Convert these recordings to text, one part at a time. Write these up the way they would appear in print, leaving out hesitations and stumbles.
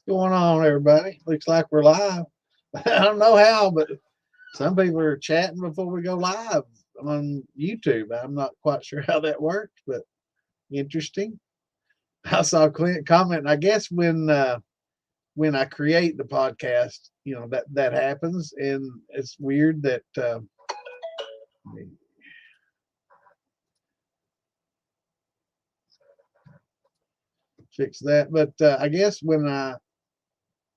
Going on, everybody? Looks like we're live. I don't know how, but some people are chatting before we go live on YouTube. I'm not quite sure how that worked, but interesting. I saw Clint comment. I guess when I create the podcast, that happens, and it's weird that fix that. But I guess when I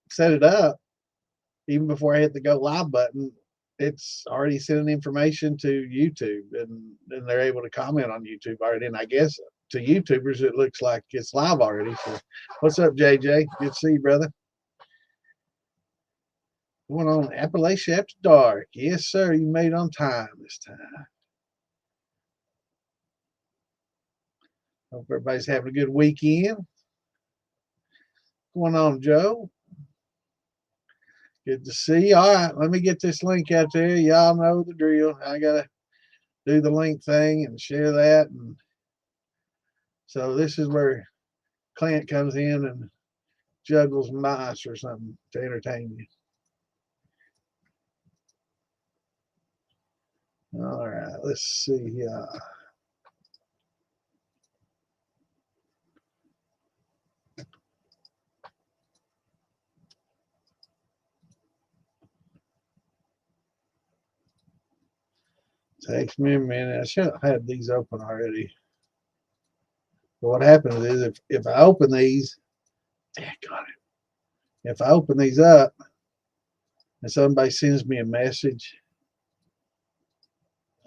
set it up, even before I hit the go live button, it's already sending information to YouTube, and they're able to comment on YouTube already. And I guess to YouTubers, it looks like it's live already. So, what's up, JJ? Good to see you, brother. Going on Appalachia After Dark. Yes, sir. You made on time this time. Hope everybody's having a good weekend. Going on, Joe? Good to see you. All right, let me get this link out there. Y'all know the drill. I got to do the link thing and share that. And so this is where Clint comes in and juggles mice or something to entertain you. All right, let's see here. Takes me a minute. I should have had these open already. But what happens is if I open these, if I open these up and somebody sends me a message,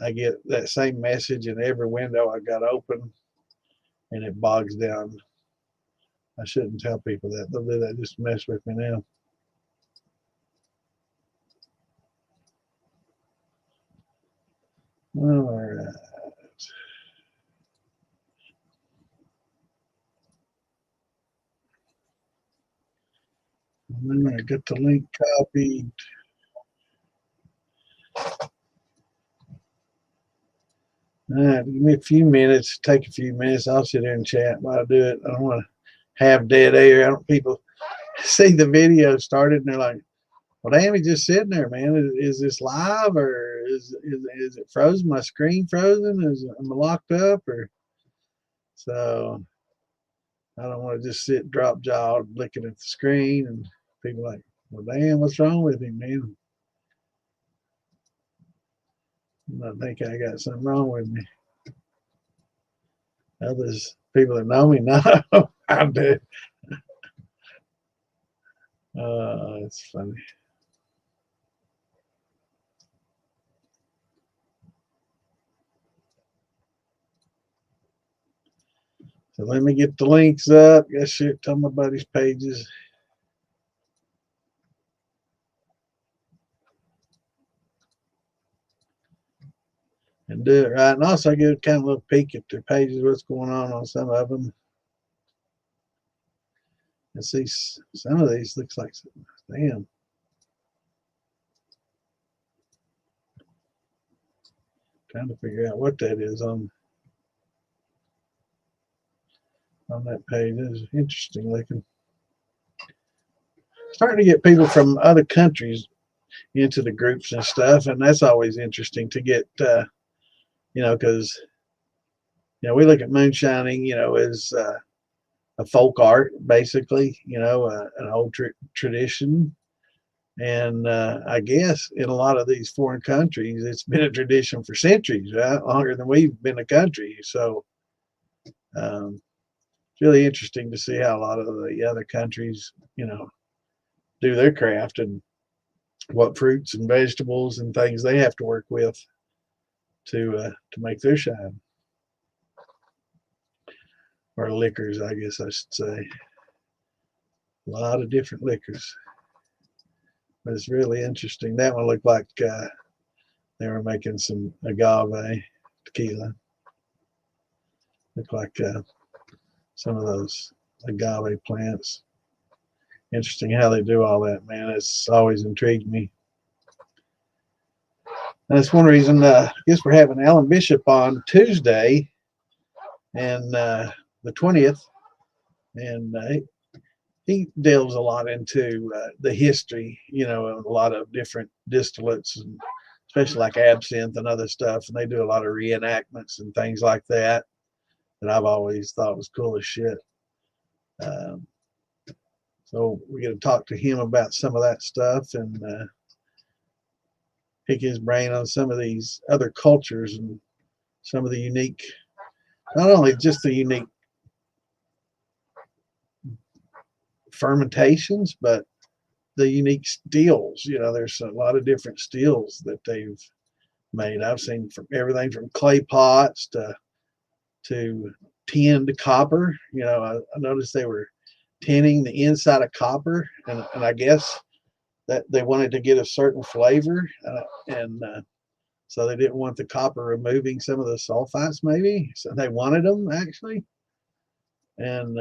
I get that same message in every window I got open, and it bogs down. I shouldn't tell people that. They'll do that just to mess with me now. All right. I got the link copied. All right, give me a few minutes. Take a few minutes. I'll sit there and chat while I do it. I don't want to have dead air. I don't people see the video started and they're like, "Well, damn, he's just sitting there, man. Is this live or is it frozen? My screen frozen? Am I locked up or?" So I don't want to just sit drop jaw looking at the screen and people like, "Well, damn, what's wrong with him, man?" I think I got something wrong with me. Others, people that know me, know I do. It's funny. So let me get the links up. Got to share it to my buddies' pages. And do it right. And also give kind of a little peek at their pages, what's going on some of them. And see, some of these looks like, damn. Trying to figure out what that is on that page. It's interesting looking. Starting to get people from other countries into the groups and stuff, and that's always interesting to get, because we look at moonshining, as a folk art, basically, an old tradition. And I guess in a lot of these foreign countries, it's been a tradition for centuries, right? Longer than we've been a country. So it's really interesting to see how a lot of the other countries, do their craft and what fruits and vegetables and things they have to work with to make their shine. Or liquors, I guess I should say. A lot of different liquors. But it's really interesting. That one looked like they were making some agave tequila. Looked like some of those agave plants. Interesting how they do all that, man. It's always intrigued me. And that's one reason I guess we're having Alan Bishop on Tuesday and the 20th. And he delves a lot into the history, you know, of a lot of different distillates, and especially like absinthe and other stuff. And they do a lot of reenactments and things like that that I've always thought was cool as shit. Um, so we get to talk to him about some of that stuff and pick his brain on some of these other cultures and some of the unique, not only just the unique fermentations, but the unique stills. You know, there's a lot of different stills that they've made. I've seen from everything from clay pots to tinned copper. You know, I noticed they were tinning the inside of copper, and I guess that they wanted to get a certain flavor, and so they didn't want the copper removing some of the sulfites, maybe. So they wanted them actually. And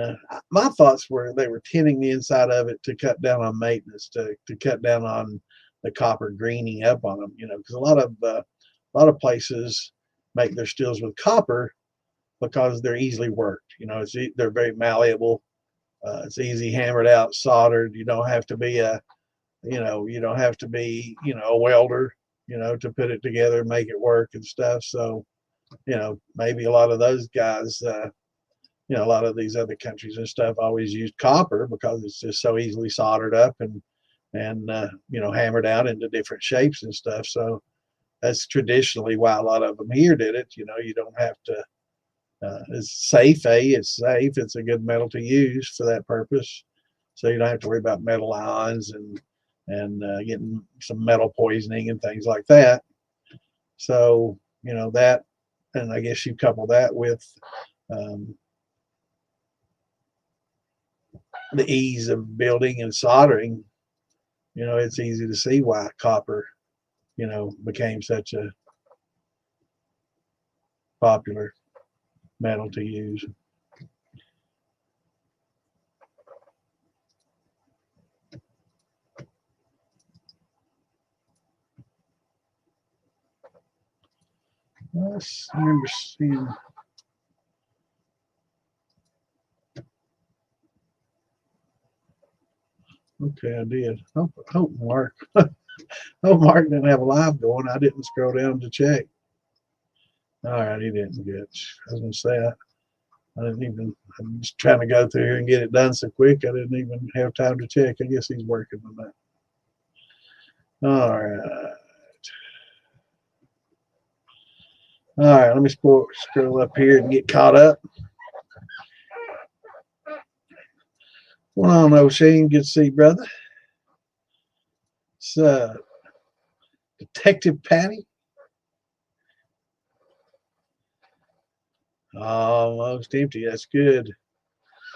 my thoughts were they were tinning the inside of it to cut down on maintenance, to cut down on the copper greening up on them. You know, because a lot of places make their stills with copper because they're easily worked. You know, they're very malleable. It's easy hammered out, soldered. You don't have to be a welder, you know, to put it together, make it work and stuff. So, you know, maybe a lot of those guys, a lot of these other countries and stuff always used copper because it's just so easily soldered up and hammered out into different shapes and stuff. So that's traditionally why a lot of them here did it. You know, you don't have to. It's safe. It's safe. It's a good metal to use for that purpose. So you don't have to worry about metal ions and getting some metal poisoning and things like that. So you know that, and I guess you couple that with the ease of building and soldering. You know, it's easy to see why copper, you know, became such a popular metal to use. I remember seeing. Okay, I did. Hope Mark. Hope Mark didn't have a live going. I didn't scroll down to check. All right, he didn't get. I was gonna say I didn't even. I'm just trying to go through here and get it done so quick. I didn't even have time to check. I guess he's working on that. All right. All right. Let me scroll up here and get caught up. What's going on, O'Shane? Good to see you, brother. It's Detective Patty. Almost empty. That's good.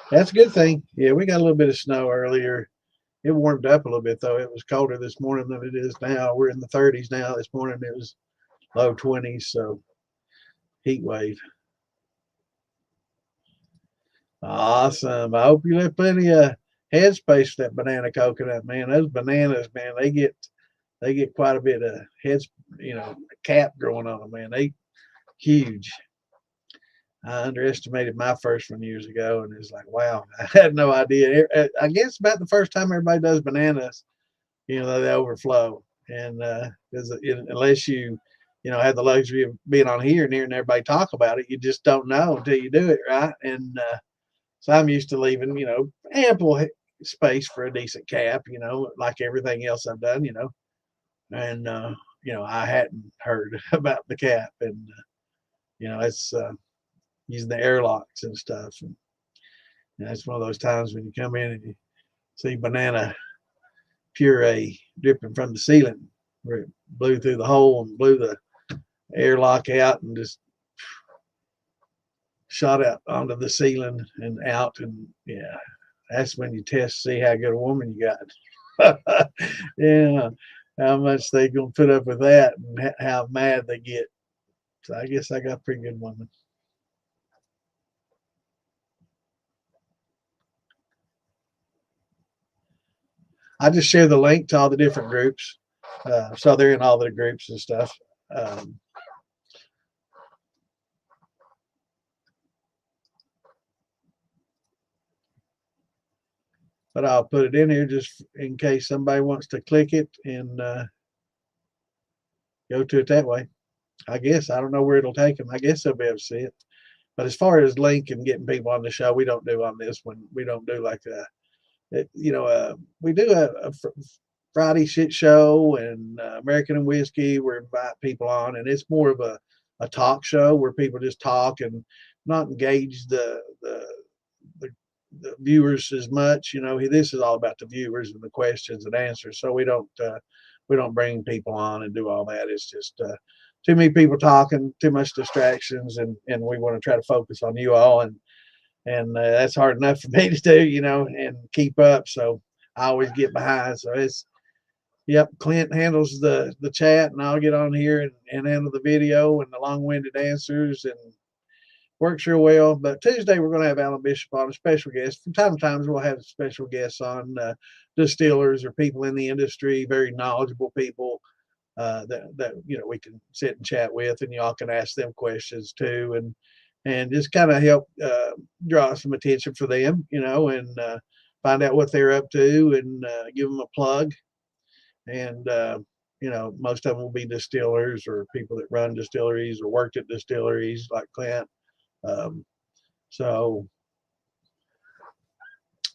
That's a good thing. Yeah, we got a little bit of snow earlier. It warmed up a little bit, though. It was colder this morning than it is now. We're in the 30s now. This morning it was low 20s, so heat wave. Awesome. I hope you left plenty of headspace for that banana coconut, man. Those bananas, man, they get quite a bit of cap growing on them, man. They huge. I underestimated my first one years ago, and it's like, wow, I had no idea. I guess about the first time everybody does bananas, you know, they overflow, and unless you have the luxury of being on here and hearing everybody talk about it, you just don't know until you do it, right? And so I'm used to leaving, ample space for a decent cap, like everything else I've done, and I hadn't heard about the cap, and it's using the airlocks and stuff, and it's one of those times when you come in and you see banana puree dripping from the ceiling where it blew through the hole and blew the airlock out and just shot out onto the ceiling and out. And yeah, that's when you test to see how good a woman you got. Yeah, how much they gonna put up with that and how mad they get. So I guess I got a pretty good woman. I just share the link to all the different groups. So they're in all the groups and stuff. but I'll put it in here just in case somebody wants to click it and go to it that way. I guess I don't know where it'll take them. I guess they'll be able to see it. But as far as link and getting people on the show, we don't do on this one. We don't do like we do a Friday shit show and American and whiskey. We invite people on, and it's more of a talk show where people just talk and not engage the viewers as much. This is all about the viewers and the questions and answers. So we don't bring people on and do all that. It's just too many people talking, too much distractions, and we want to try to focus on you all, and that's hard enough for me to do, and keep up. So I always get behind. So yep, Clint handles the chat, and I'll get on here and handle the video and the long-winded answers, and works real well. But Tuesday we're going to have Alan Bishop on, a special guest. From time to time we'll have special guests on, distillers or people in the industry, very knowledgeable people that we can sit and chat with, and y'all can ask them questions too, and just kind of help draw some attention for them, and find out what they're up to, and give them a plug. And most of them will be distillers or people that run distilleries or worked at distilleries like Clint. So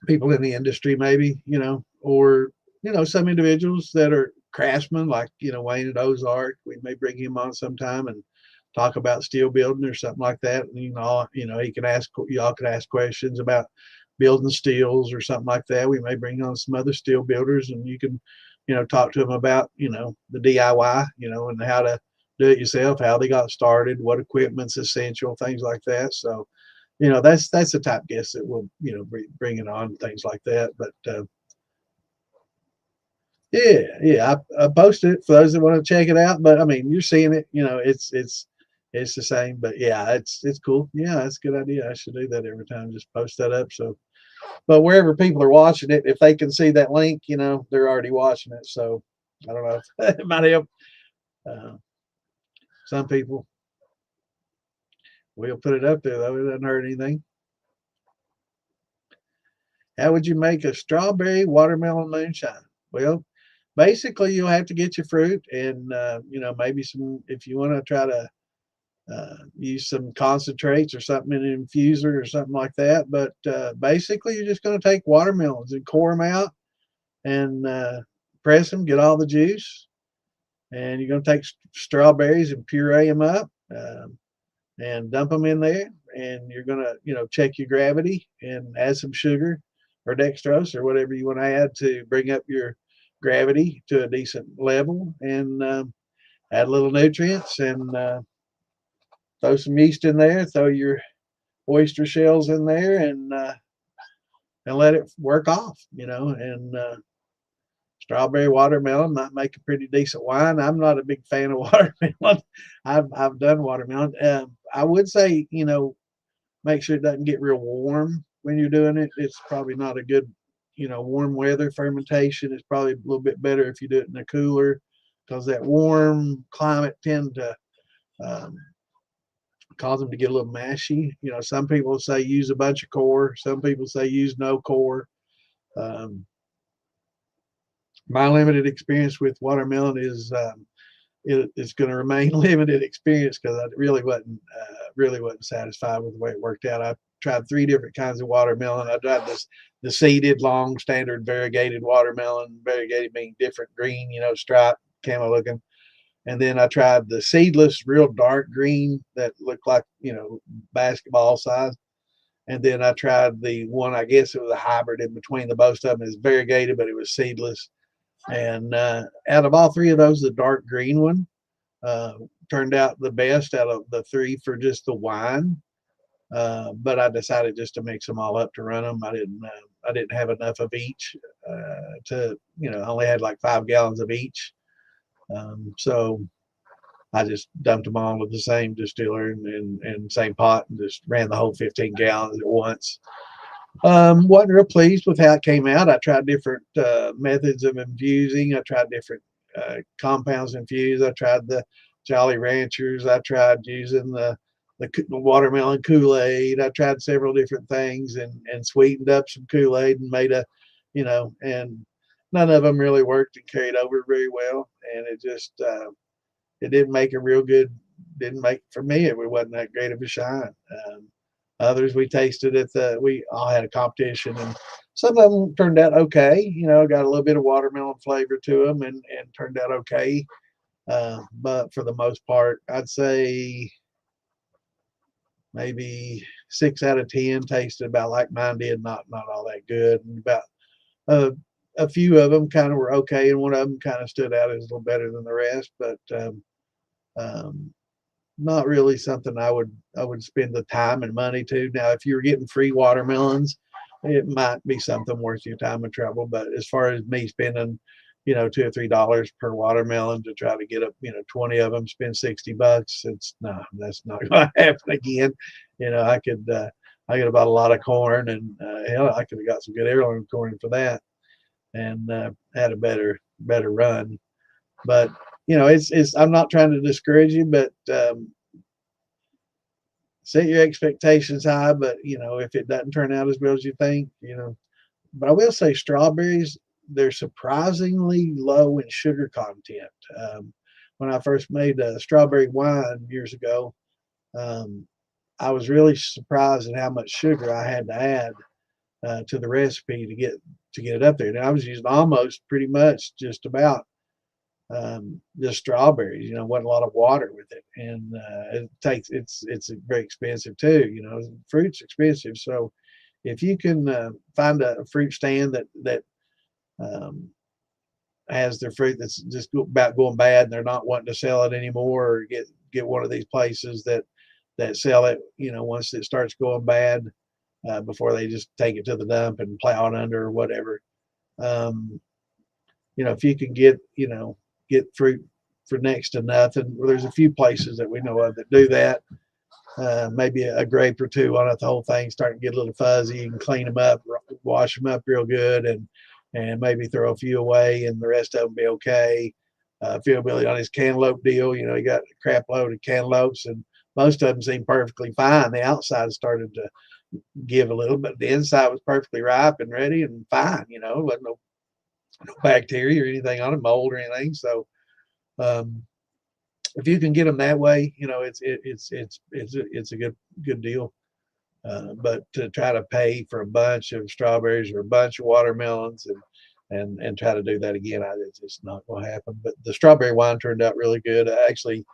people in the industry maybe, or some individuals that are craftsmen like Wayne at Ozark. We may bring him on sometime and talk about steel building or something like that. And he can ask, y'all can ask questions about building steels or something like that. We may bring on some other steel builders, and you can talk to them about the DIY, and how to do it yourself, how they got started, what equipment's essential, things like that. So that's the type of guest that we'll bring it on, things like that. But yeah, I posted it for those that want to check it out. But I mean, you're seeing it, it's the same. But yeah, it's cool. Yeah, that's a good idea. I should do that every time, just post that up. So, but wherever people are watching it, if they can see that link, they're already watching it. So I don't know if it might help some people. We'll put it up there though. It doesn't hurt anything. How would you make a strawberry watermelon moonshine? Well, basically you'll have to get your fruit and maybe some, if you want to try to use some concentrates or something in an infuser or something like that. But basically you're just going to take watermelons and core them out and press them, get all the juice, and you're going to take strawberries and puree them up and dump them in there, and you're going to check your gravity and add some sugar or dextrose or whatever you want to add to bring up your gravity to a decent level, and add a little nutrients, and throw some yeast in there, throw your oyster shells in there, and let it work off, and strawberry watermelon might make a pretty decent wine. I'm not a big fan of watermelon. I've done watermelon. I would say, make sure it doesn't get real warm when you're doing it. It's probably not a good, warm weather fermentation. It's probably a little bit better if you do it in a cooler, because that warm climate tend to cause them to get a little mashy. Some people say use a bunch of core. Some people say use no core. My limited experience with watermelon is it's going to remain limited experience, because I really wasn't satisfied with the way it worked out. I tried 3 different kinds of watermelon. I tried the seeded, long, standard variegated watermelon. Variegated meaning different green, striped, camo looking. And then I tried the seedless, real dark green that looked like, basketball size. And then I tried the one, I guess it was a hybrid in between the both of them. It was variegated, but it was seedless. And out of all 3 of those, the dark green one turned out the best out of the 3 for just the wine. But I decided just to mix them all up to run them. I didn't have enough of each I only had like 5 gallons of each. So I just dumped them all with the same distiller and same pot, and just ran the whole 15 gallons at once. Wasn't real pleased with how it came out. I tried different methods of infusing. I tried different compounds infused. I tried the Jolly Ranchers. I tried using the watermelon Kool-Aid. I tried several different things and sweetened up some Kool-Aid and made a and none of them really worked and carried over very well. And it just, it didn't make a real good, didn't make, for me, it wasn't that great of a shine. Others we tasted we all had a competition, and some of them turned out okay, got a little bit of watermelon flavor to them, and turned out okay. But for the most part, I'd say maybe 6 out of 10 tasted about like mine did, not all that good. And about uh, a few of them kind of were okay, and one of them kind of stood out as a little better than the rest. But um, not really something I would spend the time and money to. Now, if you're getting free watermelons, it might be something worth your time and trouble. But as far as me spending, $2 or $3 per watermelon to try to get up, 20 of them, spend $60, no, that's not going to happen again. I could have bought a lot of corn, and hell, I could have got some good heirloom corn for that, and had a better run. But it's I'm not trying to discourage you, but set your expectations high. But if it doesn't turn out as well as you think, but I will say strawberries, they're surprisingly low in sugar content. When I first made strawberry wine years ago, um, I was really surprised at how much sugar I had to add to the recipe to get it up there. And I was using almost pretty much just about just strawberries. Wasn't a lot of water with it, and it's very expensive too. Fruit's expensive, so if you can find a fruit stand that um, has their fruit that's just about going bad, and they're not wanting to sell it anymore, or get one of these places that sell it, once it starts going bad, before they just take it to the dump and plow it under or whatever. Um, if you can get fruit for next to nothing, well, there's a few places that we know of that do that. Maybe a grape or two on it, the whole thing starting to get a little fuzzy. You can clean them up, wash them up real good, and maybe throw a few away, and the rest of them be okay. Phil Billy on his cantaloupe deal, he got a crap load of cantaloupes, and most of them seemed perfectly fine. The outside started to give a little, but the inside was perfectly ripe and ready and fine. Wasn't no bacteria or anything on it, mold or anything. So if you can get them that way, it's a good deal. But to try to pay for a bunch of strawberries or a bunch of watermelons and try to do that again, it's just not going to happen. But the strawberry wine turned out really good. Actually,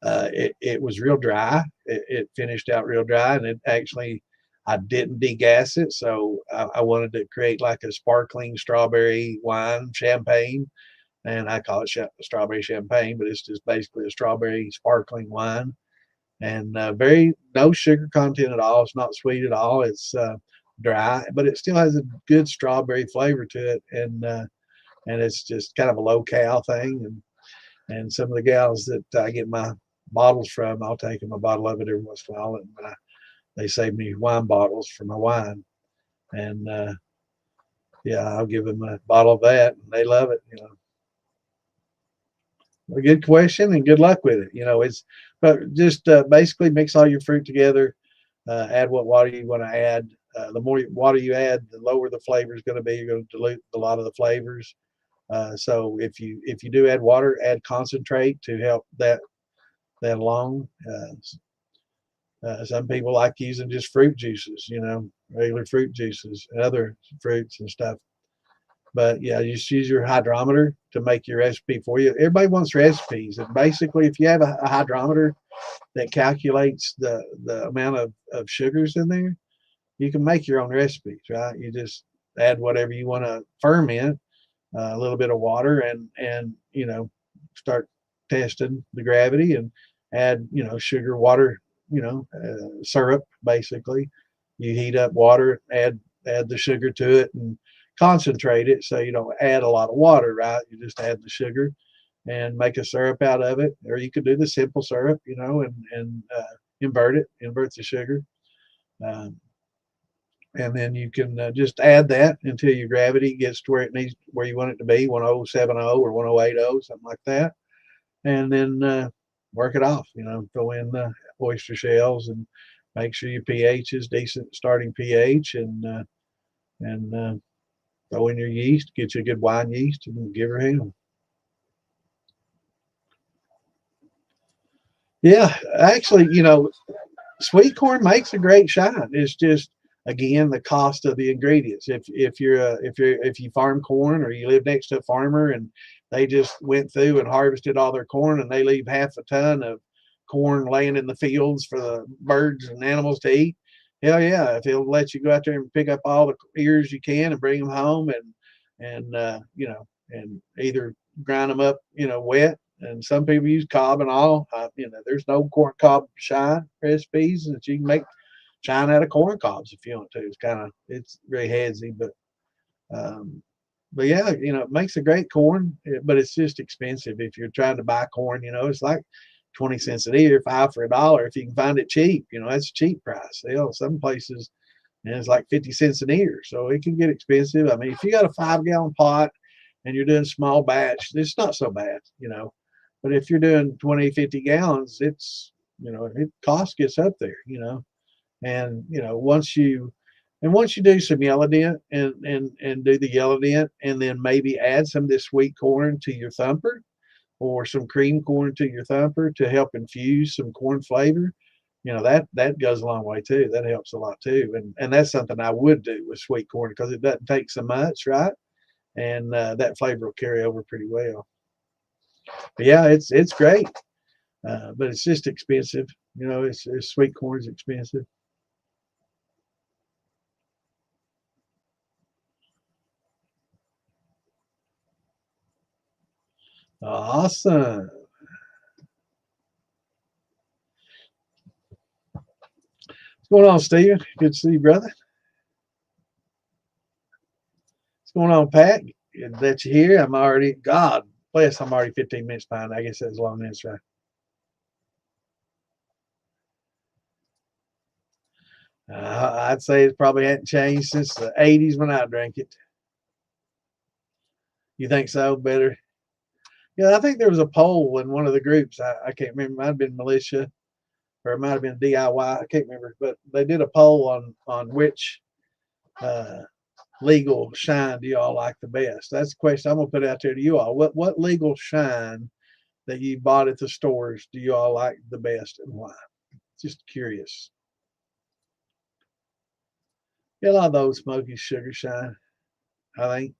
it was real dry. It finished out real dry, and it actually, I didn't degas it, so I wanted to create like a sparkling strawberry wine champagne, and I call it strawberry champagne, but it's just basically a strawberry sparkling wine, and very no sugar content at all. It's not sweet at all. It's dry, but it still has a good strawberry flavor to it, and it's just kind of a low cal thing. And some of the gals that I get my bottles from, I'll take them a bottle of it every once in a while, and they save me wine bottles for my wine, and yeah, I'll give them a bottle of that, and they love it. A good question, and good luck with it. But just basically mix all your fruit together, add what water you want to add. The more water you add, the lower the flavor is going to be. You're going to dilute a lot of the flavors. So if you do add water, add concentrate to help that along. Some people like using just fruit juices, regular fruit juices, and other fruits and stuff. But yeah, you just use your hydrometer to make your recipe for you. Everybody wants recipes, and basically, if you have a hydrometer that calculates the amount of sugars in there, you can make your own recipes, right? You just add whatever you want to ferment, a little bit of water, and start testing the gravity, and add sugar, water, syrup. Basically, you heat up water, add the sugar to it, and concentrate it, so you don't add a lot of water, right? You just add the sugar and make a syrup out of it. Or you could do the simple syrup, and invert the sugar. um, and then you can just add that until your gravity gets to where you want it to be, 1070 or 1080, something like that. And then work it off. Throw in the oyster shells, and make sure your pH is decent starting pH, and Throw in your yeast, get you a good wine yeast, and give her hell. Yeah, actually, sweet corn makes a great shine. It's just, again, the cost of the ingredients. If you farm corn, or you live next to a farmer and they just went through and harvested all their corn, and they leave half a ton of corn laying in the fields for the birds and animals to eat, hell yeah, if he'll let you go out there and pick up all the ears you can and bring them home, and either grind them up, wet. And some people use cob and all. There's no corn cob shine recipes that you can make shine out of corn cobs if you want to. It's really hazy, but yeah, it makes a great corn, but it's just expensive if you're trying to buy corn. It's like 20 cents an ear, 5 for $1 if you can find it cheap. That's a cheap price. Some places, it's like 50 cents an ear, so it can get expensive. I mean, if you got a 5-gallon pot and you're doing small batch, it's not so bad. But if you're doing 20, 50 gallons, it's, cost gets up there. And, once you do some yellow dent and do the yellow dent, and then maybe add some of this sweet corn to your thumper, or some cream corn to your thumper to help infuse some corn flavor, that goes a long way too. That helps a lot too. And that's something I would do with sweet corn, because it doesn't take so much, right? And that flavor will carry over pretty well. But yeah, it's great, but it's just expensive. It's sweet corn is expensive. Awesome. What's going on, Steven? Good to see you, brother. What's going on, Pat? Good that you're here. I'm already, God bless, I'm already 15 minutes behind. I guess that's long as right. I'd say it probably hadn't changed since the 80s when I drank it. You think so? Better? Yeah, I think there was a poll in one of the groups. I can't remember. It might have been militia, or it might have been DIY. I can't remember. But they did a poll on which legal shine do y'all like the best? That's the question I'm gonna put out there to you all. What legal shine that you bought at the stores do you all like the best, and why? Just curious. Yeah, a lot of those smoky sugar shine, I think.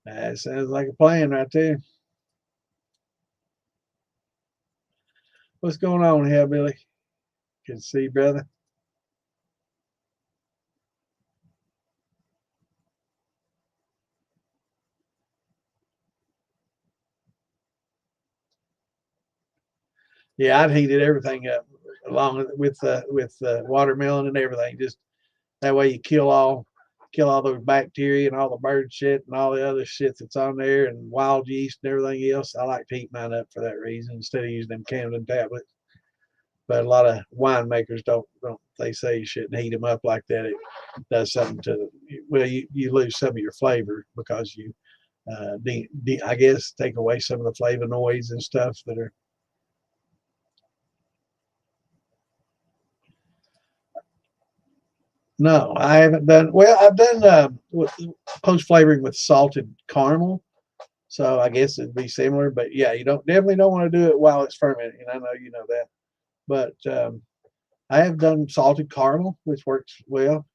That sounds like a plan right there. What's going on here, Billy? Good to see you, brother. Yeah, I'd heated everything up along with watermelon and everything. Just that way you kill all those bacteria and all the bird shit and all the other shit that's on there, and wild yeast and everything else. I like to heat mine up for that reason instead of using them Camden tablets. But a lot of winemakers don't. They say you shouldn't heat them up like that. It does something to you lose some of your flavor because you I guess take away some of the flavonoids and stuff that are. No, I haven't done. Well, I've done post flavoring with salted caramel, so I guess it'd be similar. But yeah, you definitely don't want to do it while it's fermenting. I know you know that, but I have done salted caramel, which works well.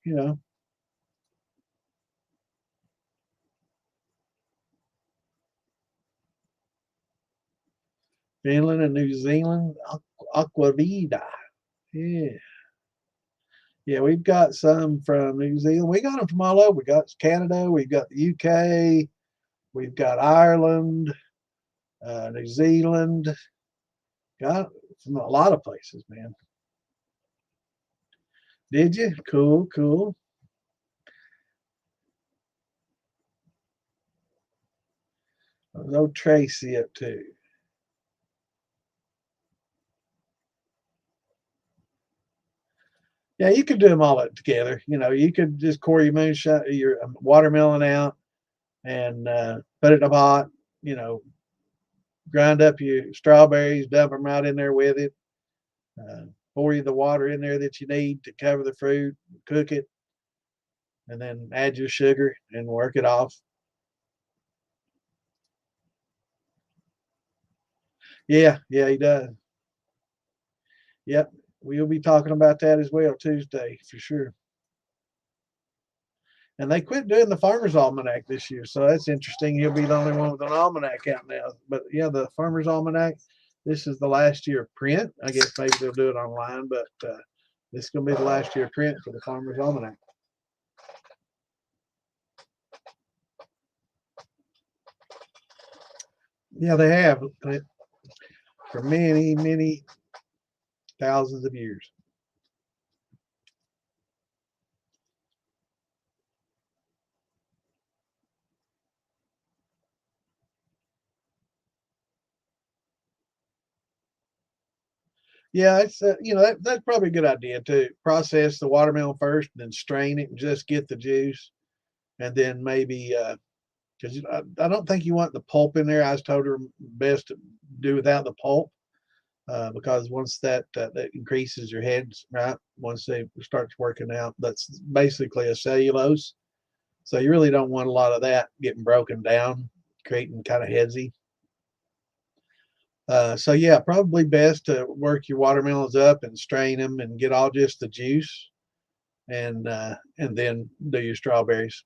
Finland and New Zealand, Aquavida. Yeah. Yeah, we've got some from New Zealand. We got them from all over. We got Canada, we've got the UK, we've got Ireland, New Zealand. Got from a lot of places, man. Did you? Cool, cool. No Tracy up too. Yeah, you could do them all together. You could just core your moonshine, your watermelon out, and put it in a pot. You know, grind up your strawberries, dump them right in there with it. Pour you the water in there that you need to cover the fruit, cook it, and then add your sugar and work it off. Yeah, yeah, he does. Yep, we'll be talking about that as well Tuesday for sure. And they quit doing the Farmer's Almanac this year, so that's interesting. He'll be the only one with an almanac out now. But yeah, the Farmer's Almanac, this is the last year of print. I guess maybe they'll do it online, but this is going to be the last year of print for the Farmer's Almanac. Yeah, they have for many, many thousands of years. Yeah, it's that's probably a good idea to process the watermelon first, and then strain it and just get the juice, and then maybe because I don't think you want the pulp in there. I was told her best to do without the pulp because once that increases your heads, right? Once they starts working out, that's basically a cellulose. So you really don't want a lot of that getting broken down, creating kind of headsy. So yeah, probably best to work your watermelons up and strain them and get all just the juice, and then do your strawberries.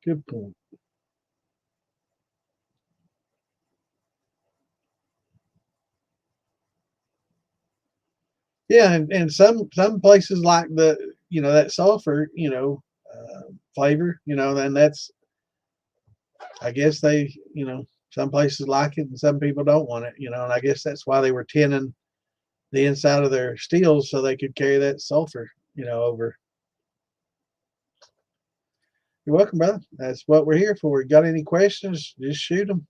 Good point. Yeah, and some places like the that sulfur flavor, and that's I guess they some places like it and some people don't want it, and I guess that's why they were tinning the inside of their steels so they could carry that sulfur over. You're welcome, brother. That's what we're here for. Got any questions? Just shoot them.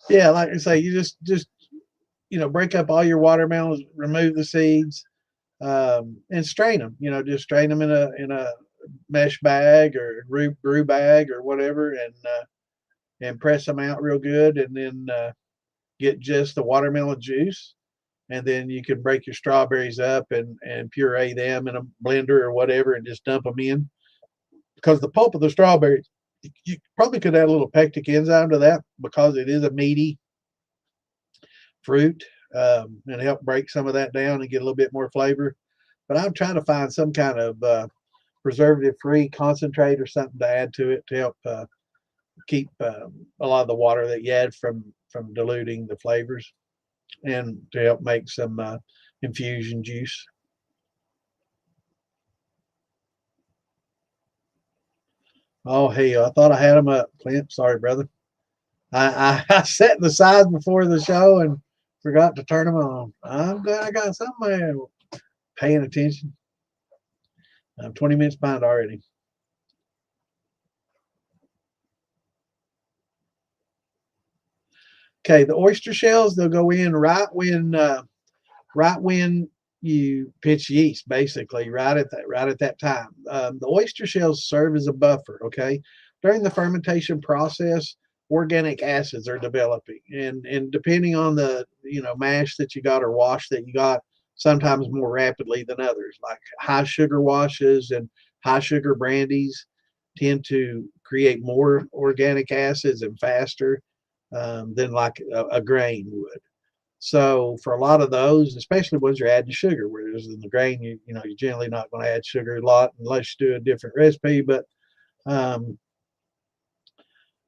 Yeah, like I say, you just break up all your watermelons, remove the seeds, and strain them. Just strain them in a mesh bag or brew bag or whatever, and press them out real good, and then get just the watermelon juice, and then you can break your strawberries up and puree them in a blender or whatever, and just dump them in. Because the pulp of the strawberries, you probably could add a little pectic enzyme to that because it is a meaty fruit, and help break some of that down and get a little bit more flavor. But I'm trying to find some kind of preservative-free concentrate or something to add to it to help keep a lot of the water that you add from diluting the flavors, and to help make some infusion juice. Oh hell, I thought I had them up, Clint. Sorry, brother. I set the sides before the show and forgot to turn them on. I'm glad I got somebody paying attention. I'm 20 minutes behind already. Okay, the oyster shells, they'll go in right when you pitch yeast, basically right at that time. The oyster shells serve as a buffer. Okay, during the fermentation process, organic acids are developing, and depending on the mash that you got or wash that you got, sometimes more rapidly than others. Like high sugar washes and high sugar brandies tend to create more organic acids and faster than like a grain would. So for a lot of those, especially ones you're adding sugar, whereas in the grain, you're generally not going to add sugar a lot unless you do a different recipe. Um,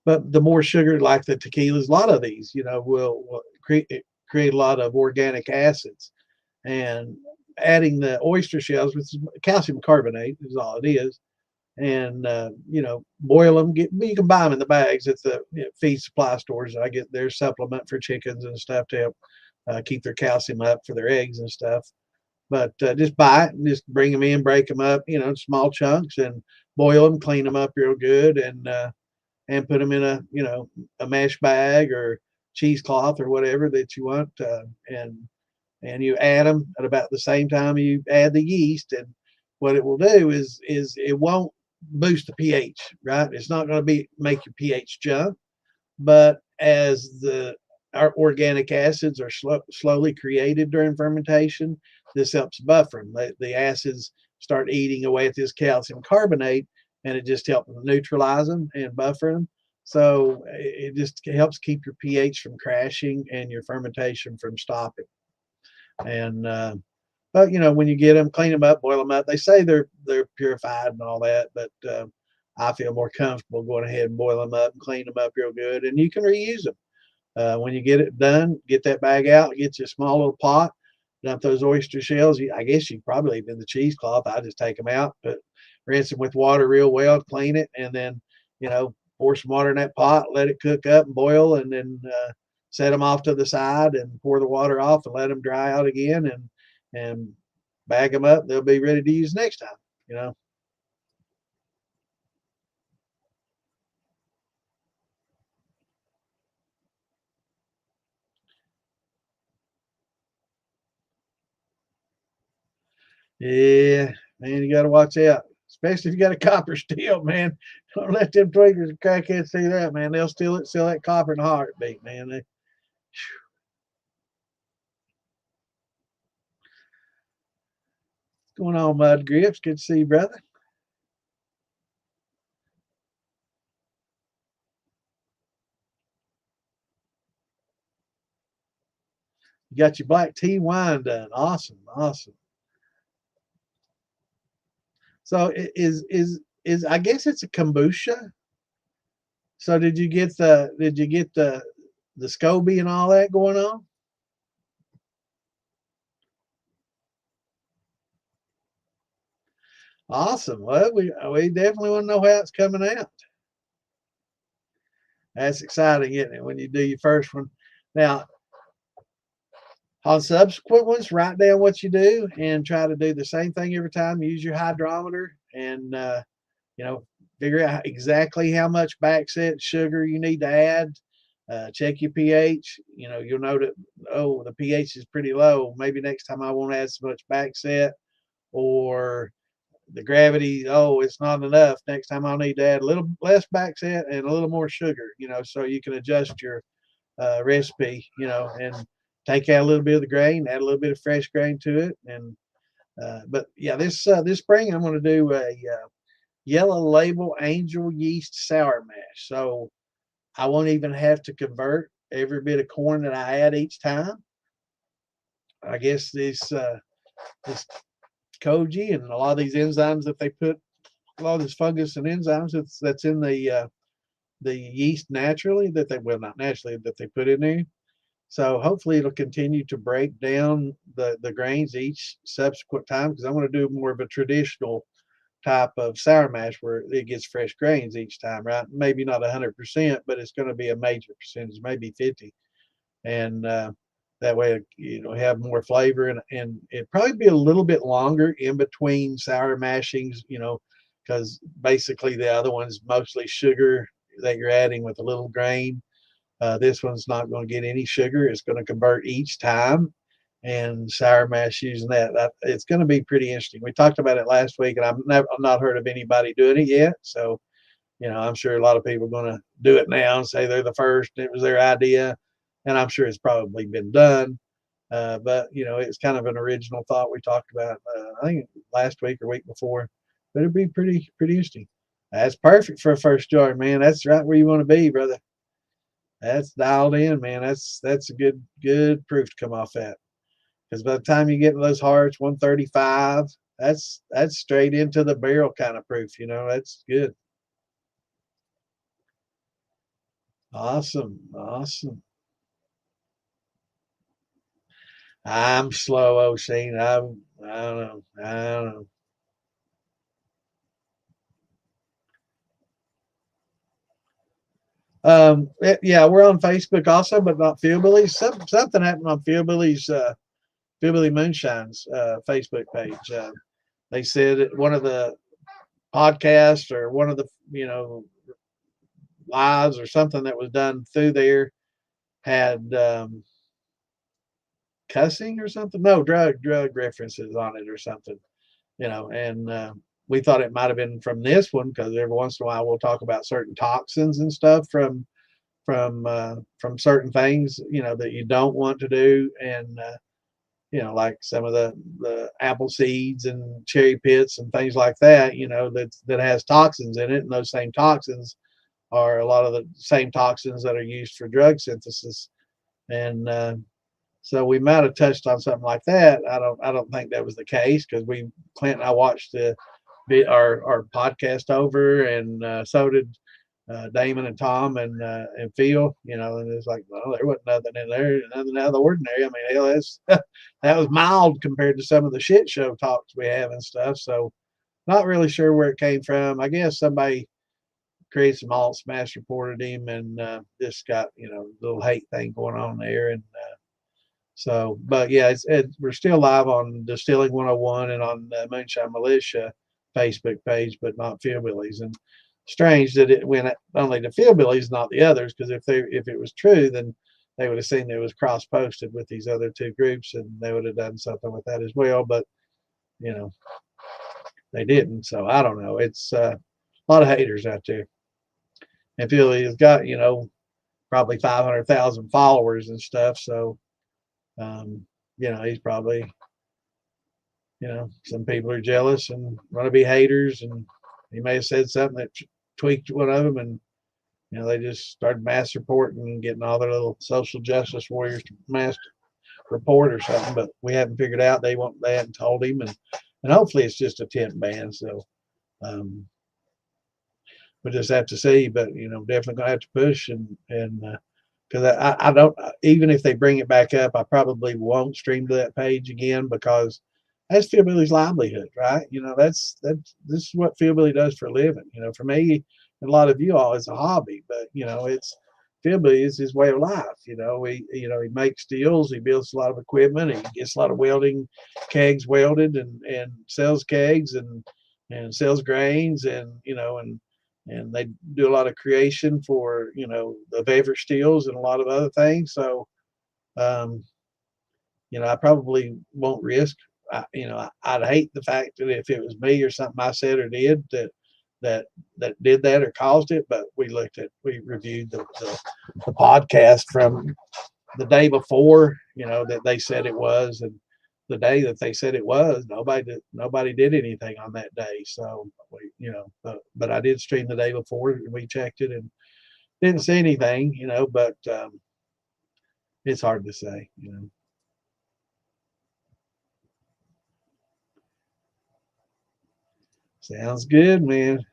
but the more sugar, like the tequilas, a lot of these, will create a lot of organic acids. And adding the oyster shells, which is calcium carbonate, is all it is, and boil them. You can buy them in the bags at the feed supply stores. I get their supplement for chickens and stuff to help keep their calcium up for their eggs and stuff. But just buy it and just bring them in, break them up, small chunks, and boil them, clean them up real good, and put them in a mesh bag or cheesecloth or whatever that you want, and you add them at about the same time you add the yeast. And what it will do is it won't boost the pH, right? It's not going to make your pH jump, but as our organic acids are slowly created during fermentation, this helps buffer them. The acids start eating away at this calcium carbonate, and it just helps neutralize them and buffer them. So it just helps keep your pH from crashing and your fermentation from stopping. And but when you get them, clean them up, boil them up. They say they're purified and all that, but I feel more comfortable going ahead and boil them up and clean them up real good, and you can reuse them. When you get it done, get that bag out, get you a small little pot, dump those oyster shells. I guess you probably leave in the cheesecloth. I just take them out, but rinse them with water real well, clean it, and then pour some water in that pot, let it cook up and boil, and then set them off to the side and pour the water off and let them dry out again, and bag them up. They'll be ready to use next time. Yeah, man, you got to watch out, especially if you got a copper steel, man. Don't let them tweakers and crackheads see that, man. They'll steal it, sell that copper in a heartbeat, man. What's going on, Mud Grips? Good to see you, brother. You got your black tea wine done. Awesome, awesome. So is I guess it's a kombucha. So did you get the SCOBY and all that going on? Awesome. Well, we definitely want to know how it's coming out. That's exciting, isn't it? When you do your first one. Now, on subsequent ones, write down what you do and try to do the same thing every time. Use your hydrometer and you know figure out exactly how much backset sugar you need to add. Check your pH. You'll know that the pH is pretty low. Maybe next time I won't add so much backset, or the gravity, it's not enough. Next time I'll need to add a little less backset and a little more sugar. So you can adjust your recipe. And take out a little bit of the grain, add a little bit of fresh grain to it, and but yeah, this spring I'm going to do a yellow label angel yeast sour mash. So I won't even have to convert every bit of corn that I add each time. I guess this koji and a lot of these enzymes that they put, a lot of this fungus and enzymes that's in the yeast naturally that they well not naturally that they put in there. So hopefully it'll continue to break down the grains each subsequent time, because I want to do more of a traditional type of sour mash where it gets fresh grains each time, right? Maybe not 100%, but it's going to be a major percentage, maybe 50, and that way have more flavor, and it probably be a little bit longer in between sour mashings, because basically the other one's mostly sugar that you're adding with a little grain. This one's not going to get any sugar. It's going to convert each time, and sour mash using that. It's going to be pretty interesting. We talked about it last week, and I've not heard of anybody doing it yet. So, I'm sure a lot of people are going to do it now and say they're the first. It was their idea, and I'm sure it's probably been done. But it's kind of an original thought we talked about. I think last week or week before. But it'd be pretty interesting. That's perfect for a first jar, man. That's right where you want to be, brother. That's dialed in, man. That's a good proof to come off that. Because by the time you get to those hearts, 135, that's straight into the barrel kind of proof. That's good. Awesome, awesome. I'm slow, O'Shane. I don't know. I don't know. Yeah, we're on Facebook also, but not Fieldbillies. Something happened on Fieldbillies, Fieldbilly Moonshine's Facebook page. They said one of the podcasts or one of the lives or something that was done through there had cussing or something. No, drug references on it or something. And we thought it might have been from this one, because every once in a while we'll talk about certain toxins and stuff from certain things, that you don't want to do. And like some of the apple seeds and cherry pits and things like that, that has toxins in it, and those same toxins are a lot of the same toxins that are used for drug synthesis. And so we might have touched on something like that. I don't think that was the case, because Clint and I watched our podcast over, and so did Damon and Tom and Phil, and it's like, well, there wasn't nothing in there, nothing out of the ordinary. I mean, hell, that was mild compared to some of the shit show talks we have and stuff. So not really sure where it came from. I guess somebody created some malts, mass reported him, and just got, a little hate thing going on there. And so, but yeah, we're still live on Distilling 101 and on the Moonshine Militia Facebook page, but not Fillbillies. And strange that it went only to Fillbillies, not the others, because if it was true, then they would have seen that it was cross posted with these other two groups, and they would have done something with that as well. But they didn't. So I don't know. It's a lot of haters out there. And Philly has got probably 500,000 followers and stuff. So he's probably some people are jealous and want to be haters, and he may have said something that tweaked one of them, and they just started mass reporting and getting all their little social justice warriors to mass report or something. But we haven't figured out. They hadn't told him, and hopefully it's just a temp ban. So we'll just have to see. But definitely gonna have to push, and because I don't, even if they bring it back up, I probably won't stream to that page again, because that's Philbilly's livelihood, right? This is what Philbilly does for a living. For me and a lot of you all, it's a hobby, but it's Philbilly is his way of life. He makes steels, he builds a lot of equipment, he gets a lot of welding kegs welded, and sells kegs, and sells grains, and and they do a lot of creation for the Vaver steels and a lot of other things. So I probably won't risk. I'd hate the fact that if it was me or something I said or did that did that or caused it. But we reviewed the podcast from the day before, that they said it was, and the day that they said it was, nobody did anything on that day. So but I did stream the day before, and we checked it and didn't see anything, but it's hard to say, Sounds good, man.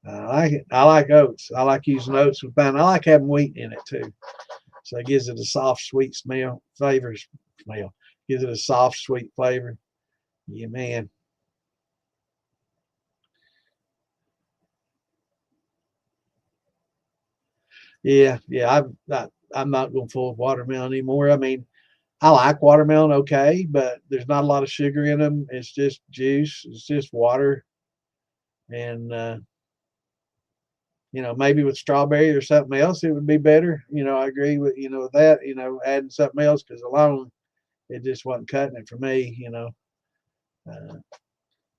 I like it. I like oats. I like using oats with pine. I like having wheat in it too. So it gives it a soft, sweet smell. Gives it a soft, sweet flavor. Yeah, man. Yeah. I'm not going full of watermelon anymore. I mean, I like watermelon, okay, but there's not a lot of sugar in them. It's just juice. It's just water, and maybe with strawberry or something else, it would be better. I agree with with that. Adding something else, because alone it just wasn't cutting it for me.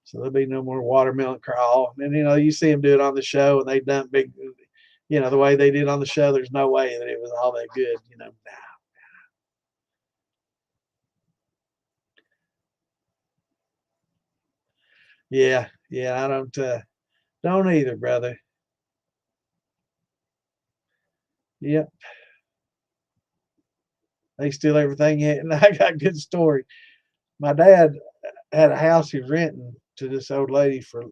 So there'll be no more watermelon crawl. And you see them do it on the show, and they done big. The way they did on the show, there's no way that it was all that good. Nah. Yeah, I don't either, brother. Yep, they steal everything. And I got a good story. My dad had a house he was renting to this old lady for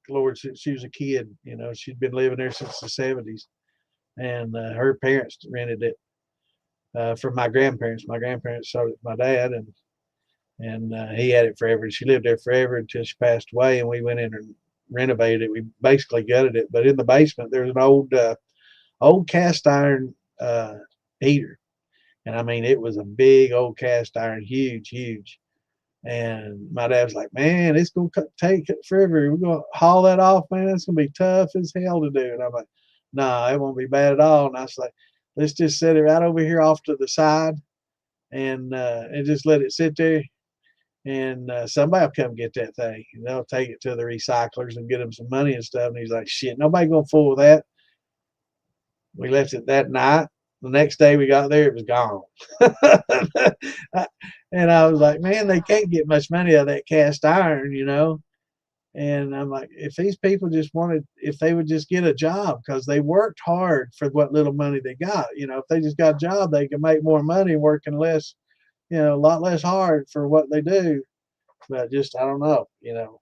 Lord since she was a kid. She'd been living there since the 70s, and her parents rented it from my grandparents. My grandparents sold it to my dad, and he had it forever. She lived there forever until she passed away, and we went in and renovated it. We basically gutted it, but in the basement there's an old cast iron heater, and I mean it was a big old cast iron, huge. And my dad was like, "Man, it's gonna take forever. We're gonna haul that off, man. It's gonna be tough as hell to do." And I'm like, "Nah, it won't be bad at all." And I was like, "Let's just set it right over here off to the side, and just let it sit there." and somebody will come get that thing, and they'll take it to the recyclers and get them some money and stuff. And he's like, shit, nobody gonna fool with that. We left it that night. The next day we got there, it was gone. And I was like, man, they can't get much money out of that cast iron, you know. And I'm like, if these people just wanted, if they would just get a job, because they worked hard for what little money they got, you know, if they just got a job, they can make more money working less, you know, a lot less hard for what they do. But just, I don't know, you know.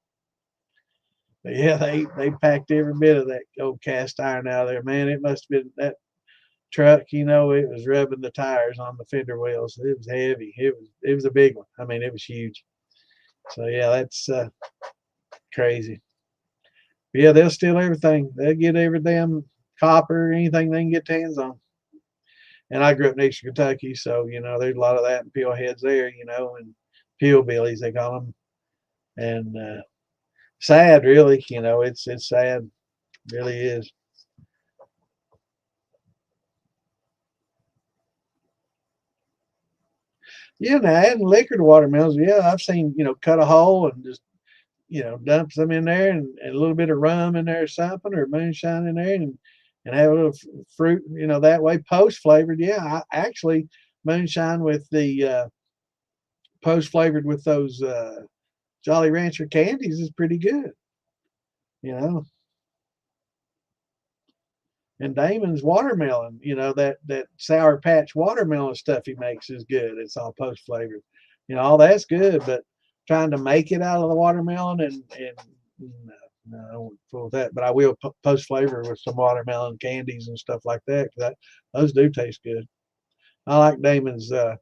But yeah, they packed every bit of that old cast iron out of there, man. It must have been that truck, you know, it was rubbing the tires on the fender wells. It was heavy. It was a big one. I mean, it was huge. So yeah, that's crazy. But yeah, they'll steal everything. They'll get every damn copper, anything they can get their hands on. And I grew up in Eastern Kentucky, so you know, there's a lot of that in pill heads there, you know, and pillbillies they call them. And sad, really, you know, it's sad, it really is. Yeah, now adding liquor to watermelons, yeah, I've seen, you know, cut a hole and just, you know, dump some in there, and a little bit of rum in there or something, or moonshine in there, and have a little fruit, you know, that way, post flavored. Yeah, actually, moonshine with the post flavored with those Jolly Rancher candies is pretty good, you know. And Damon's watermelon, you know, that Sour Patch watermelon stuff he makes is good. It's all post flavored, you know, all that's good. But trying to make it out of the watermelon and no, I won't fool with that. But I will post flavor with some watermelon candies and stuff like that, because those do taste good. I like Damon's that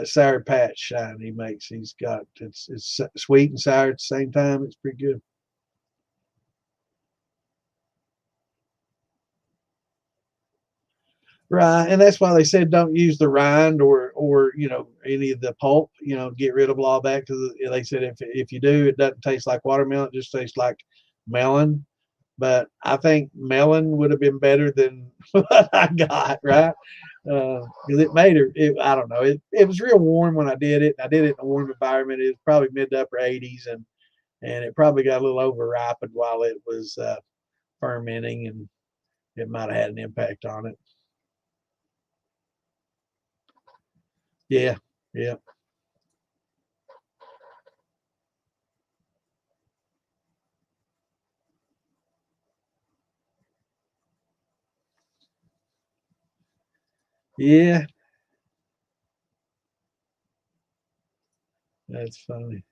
Sour Patch shine he makes. He's got it's sweet and sour at the same time. It's pretty good. Right, and that's why they said don't use the rind or you know, any of the pulp. You know, get rid of all that, because they said if you do, it doesn't taste like watermelon. It just tastes like melon. But I think melon would have been better than what I got, right? Because it made it. I don't know. It was real warm when I did it. I did it in a warm environment. It was probably mid to upper 80s, and it probably got a little over ripened while it was fermenting, and it might have had an impact on it. Yeah, yeah, yeah. That's funny.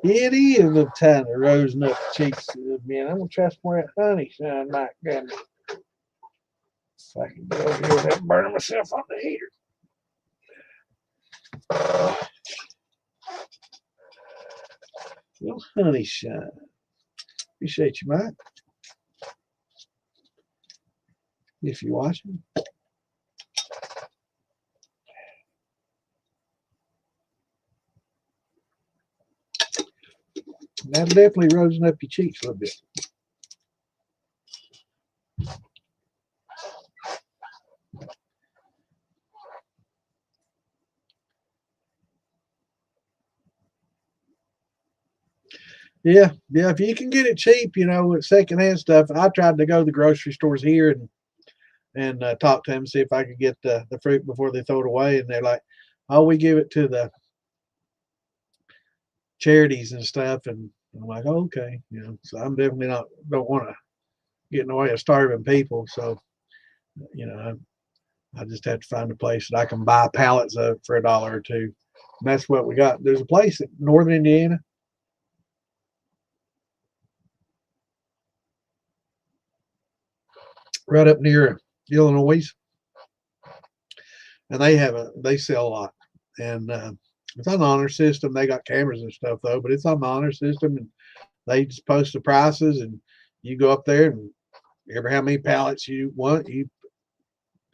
It is a time of rosing up the cheeks a little bit. I'm gonna try some more of that honey shine, Mike. Damn it. If I can get over here without burning myself on the heater. Little honey shine. Appreciate you, Mike. If you're watching. That'll definitely rosing up your cheeks a little bit. Yeah, yeah. If you can get it cheap, you know, with secondhand stuff. I tried to go to the grocery stores here and talk to them, see if I could get the fruit before they throw it away. And they're like, "Oh, we give it to the charities and stuff." And I'm like, oh, "Okay, you know." So I'm definitely not don't want to get in the way of starving people. So you know, I just have to find a place that I can buy pallets of for $1 or two. And that's what we got. There's a place in northern Indiana, right up near Illinois, and they sell a lot. And it's on the honor system. They got cameras and stuff though, but it's on the honor system, and they just post the prices, and you go up there, and ever how many pallets you want, you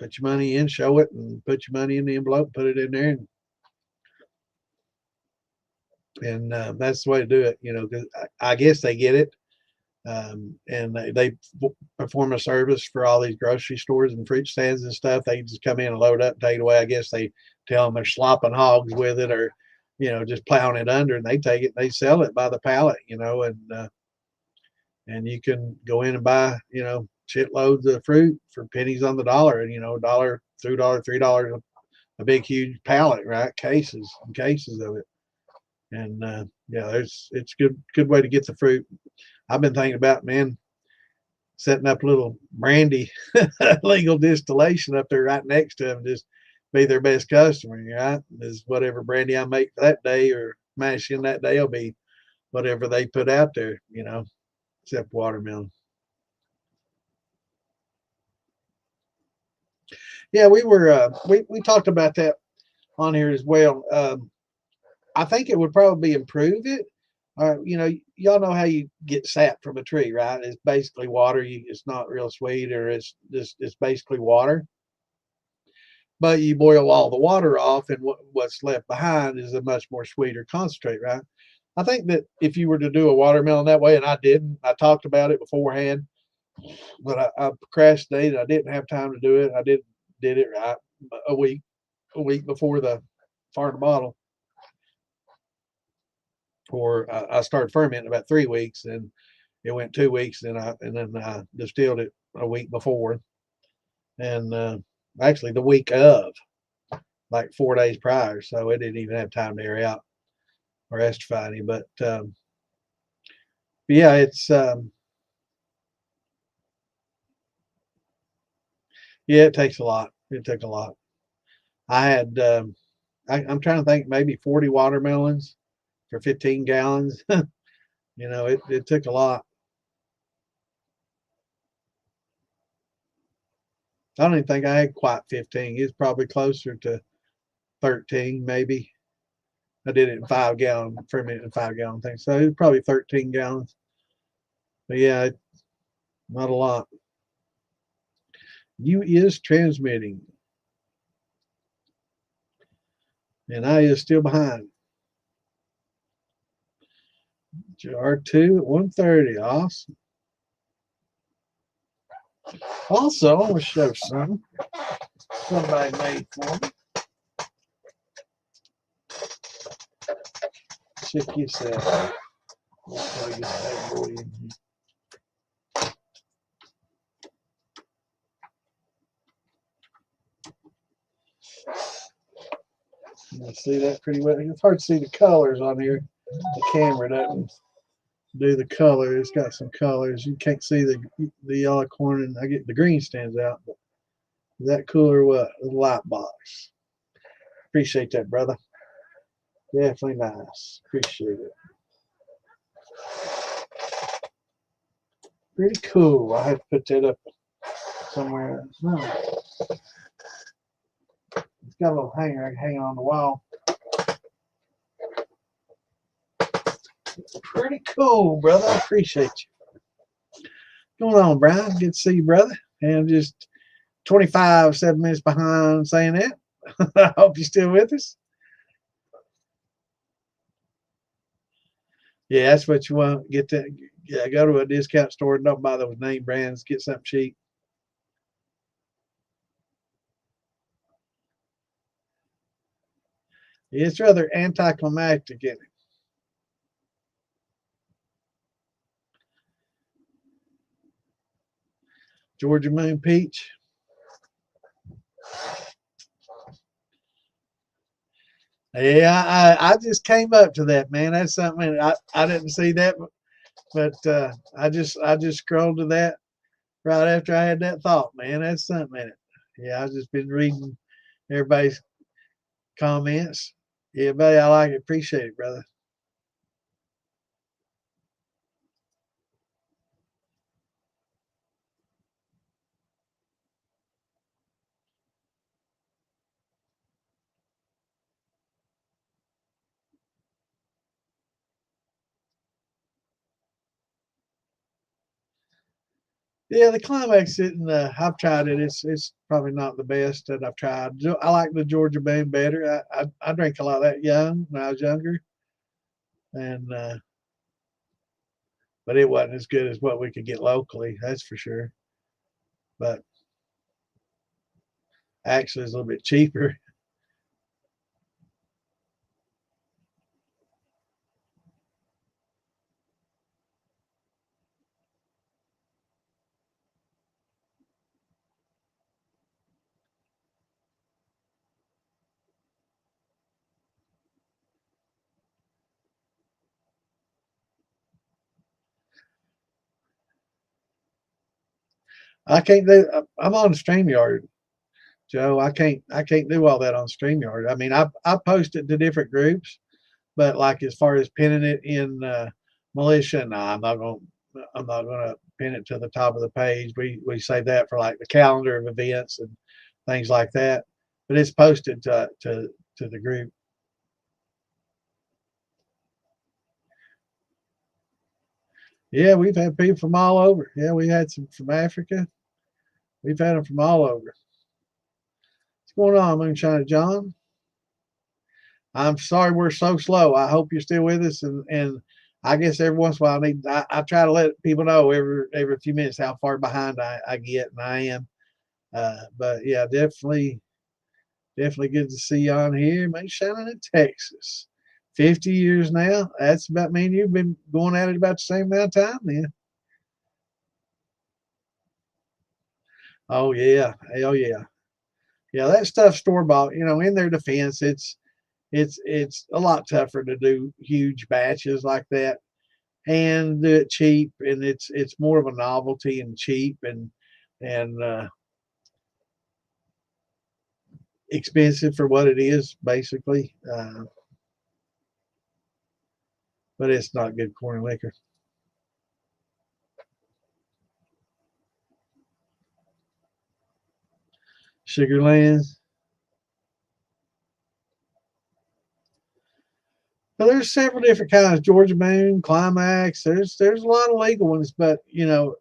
put your money in, show it, and put your money in the envelope, put it in there, and that's the way to do it. You know, because I guess they get it, and they perform a service for all these grocery stores and fruit stands and stuff. They just come in and load up, take it away. I guess they tell them they're slopping hogs with it, or just plowing it under, and they take it and they sell it by the pallet, and you can go in and buy shitloads of fruit for pennies on the dollar, and $1, $2, $3 a big huge pallet, right? Cases and cases of it. And yeah, it's good way to get the fruit. I've been thinking about, man, setting up a little brandy legal distillation up there right next to them, just be their best customer, right? Is whatever brandy I make that day or mash in that day will be whatever they put out there, except watermelon. Yeah, we talked about that on here as well. I think it would probably improve it. Y'all know how you get sap from a tree, right? It's basically water. It's not real sweet, or it's basically water. But you boil all the water off, and what's left behind is a much more sweeter concentrate, right? I think that if you were to do a watermelon that way, and I didn't, I talked about it beforehand, but I procrastinated. I didn't have time to do it. I did it right a week before the fire bottle. Or I started fermenting about 3 weeks, and it went 2 weeks, and then I distilled it a week before, and actually the week of, like 4 days prior, so it didn't even have time to air out or estrify any. But yeah, it takes a lot. It took a lot. I had I'm trying to think, maybe 40 watermelons for 15 gallons. It took a lot. I don't even think I had quite 15. It's probably closer to 13, maybe. I did it in 5-gallon, fermented in 5-gallon thing. So it was probably 13 gallons. But yeah, not a lot. You is transmitting. And I is still behind. R2 at 130. Awesome. Also, I want to show something somebody made for me. Check this out. Let's plug this bad boy in here. You see that pretty well? It's hard to see the colors on here. The camera doesn't do the color. It's got some colors. You can't see the yellow corn, and I get the green stands out. But is that cool or what? The light box. Appreciate that, brother. Definitely nice. Appreciate it. Pretty cool. I have to put that up somewhere. No. It's got a little hanger I can hang on the wall. Pretty cool, brother. I appreciate you. What's going on, Brian? Good to see you, brother. And just 7 minutes behind saying that. I hope you're still with us. Yeah, that's what you want. Get that. Yeah, go to a discount store. Don't buy those name brands. Get something cheap. Yeah, it's rather anticlimactic, isn't it? Georgia Moon Peach. Yeah, I just came up to that, man. That's something I didn't see that, but I just scrolled to that right after I had that thought, man. That's something in it. Yeah, I've just been reading everybody's comments. Yeah, buddy, I like it. Appreciate it, brother. Yeah, the climax isn't. I've tried it. It's probably not the best that I've tried. I like the Georgia Boom better. I drank a lot of that young when I was younger, and but it wasn't as good as what we could get locally. That's for sure. But actually, it's a little bit cheaper. I can't do. I'm on StreamYard, Joe. I can't do all that on StreamYard. I mean, I post it to different groups, but like as far as pinning it in militia, no, I'm not gonna pin it to the top of the page. We save that for like the calendar of events and things like that. But it's posted to the group. Yeah, we've had people from all over. Yeah, we had some from Africa. We've had them from all over. What's going on, Moonshine John? I'm sorry we're so slow. I hope you're still with us, and I guess every once in a while I try to let people know every few minutes how far behind I get, and I am. But yeah, definitely good to see you on here, man. Shining in Texas, 50 years now. That's about me and you've been going at it about the same amount of time then. Oh yeah, hell yeah, yeah. That stuff store bought. In their defense, it's a lot tougher to do huge batches like that and do it cheap, and it's more of a novelty and cheap and expensive for what it is basically. But it's not good corn liquor. Sugarland. Well, there's several different kinds. Georgia Moon, Climax. There's a lot of legal ones, but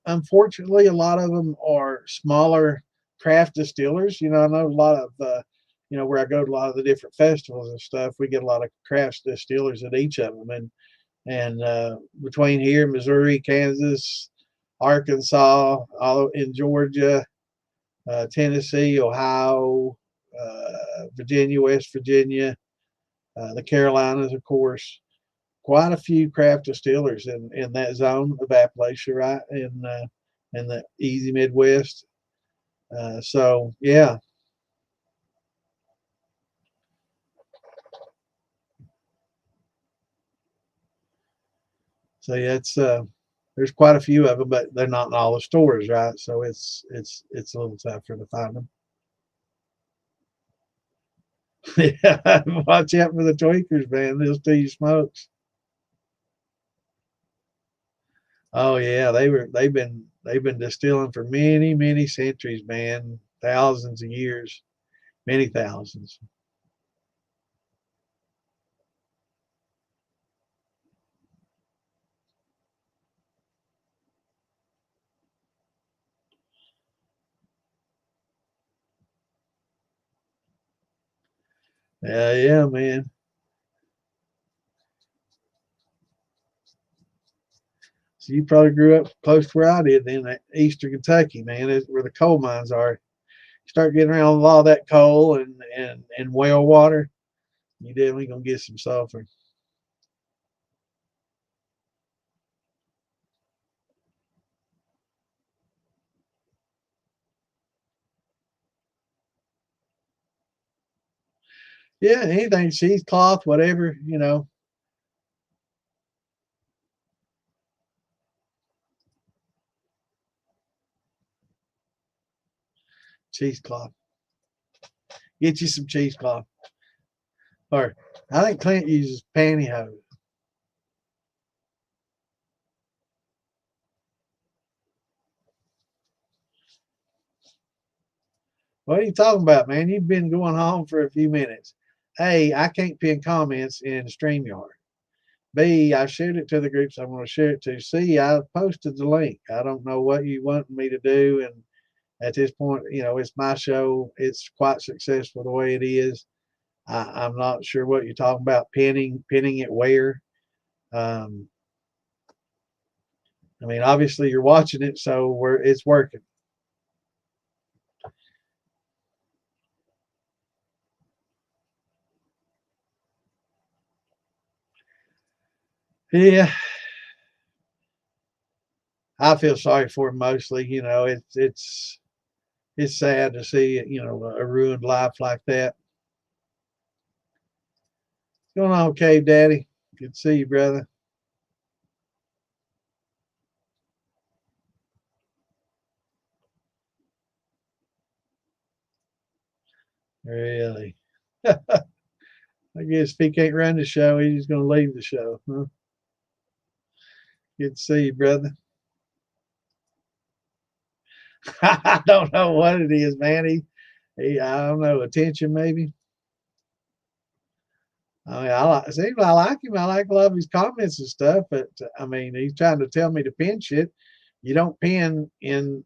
unfortunately, a lot of them are smaller craft distillers. I know a lot of where I go to a lot of the different festivals and stuff. We get a lot of craft distillers at each of them, and between here, Missouri, Kansas, Arkansas, all in Georgia, Tennessee, Ohio, Virginia, West Virginia, the Carolinas, of course. Quite a few craft distillers in that zone of Appalachia, right in the easy Midwest. So yeah, so yeah, it's there's quite a few of them, but they're not in all the stores, right? So it's a little tougher to find them. Yeah, watch out for the tweakers, man. They'll steal your smokes. Oh yeah, they've been distilling for many centuries, man. Thousands of years, many thousands. Yeah, yeah, man. So you probably grew up close to where I did, then, Eastern Kentucky, man, is where the coal mines are. You start getting around a lot of that coal and well water, you definitely gonna get some sulfur. Yeah, anything, cheesecloth, whatever. Cheesecloth. Get you some cheesecloth. Or I think Clint uses pantyhose. What are you talking about, man? You've been going home for a few minutes. A, I can't pin comments in StreamYard. B, I shared it to the groups I'm going to share it to. C, I posted the link. I don't know what you want me to do. And at this point, it's my show. It's quite successful the way it is. I'm not sure what you're talking about. Pinning it where. Um, I mean, obviously you're watching it, so it's working. Yeah, I feel sorry for him mostly. It's sad to see a ruined life like that. What's going on, Cave Daddy? Good to see you, brother. Really? I guess if he can't run the show, he's going to leave the show. Huh? Good to see you, brother. I don't know what it is, man. I don't know, attention maybe. I mean, I like him. I like a lot of his comments and stuff, but I mean, he's trying to tell me to pin shit. You don't pin in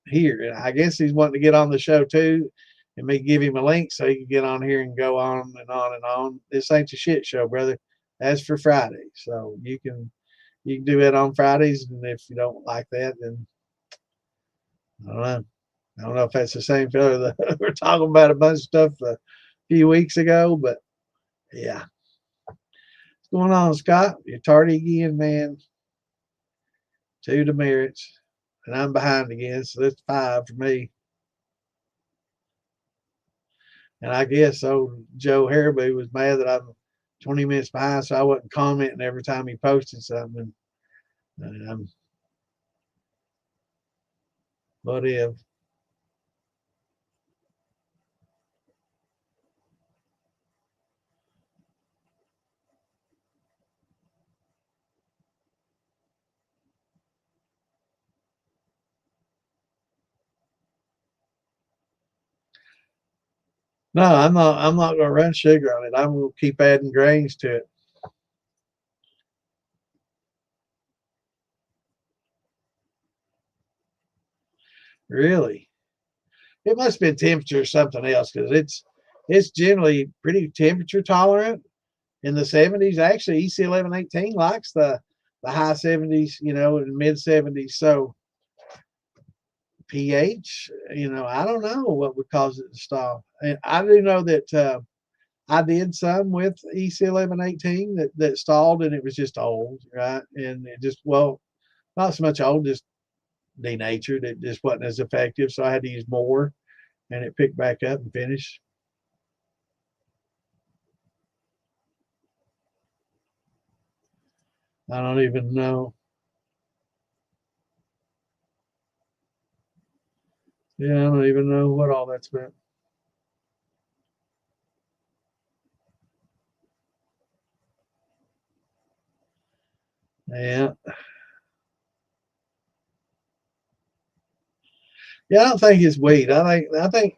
here. And I guess he's wanting to get on the show too, and me give him a link so he can get on here and go on and on and on. This ain't a shit show, brother. That's for Friday, so you can do it on Fridays, and if you don't like that, then I don't know. I don't know if that's the same fella that we're talking about a bunch of stuff a few weeks ago, but yeah. What's going on, Scott? You're tardy again, man. 2 demerits, and I'm behind again, so that's 5 for me. And I guess old Joe Haribo was mad that I'm 20 minutes behind, so I wasn't commenting every time he posted something. What if? No, I'm not. I'm not going to run sugar on it. I'm going to keep adding grains to it. Really? It must have been temperature or something else because it's generally pretty temperature tolerant in the 70s. Actually, EC 1118 likes the high 70s, and mid 70s. So pH, I don't know what would cause it to stop. And I do know that I did some with EC 1118 that stalled, and it was just old, right? And it just, well, not so much old, just denatured. It just wasn't as effective, so I had to use more, and it picked back up and finished. I don't even know. Yeah, I don't even know what all that's meant. Yeah. Yeah, I don't think it's weed. I think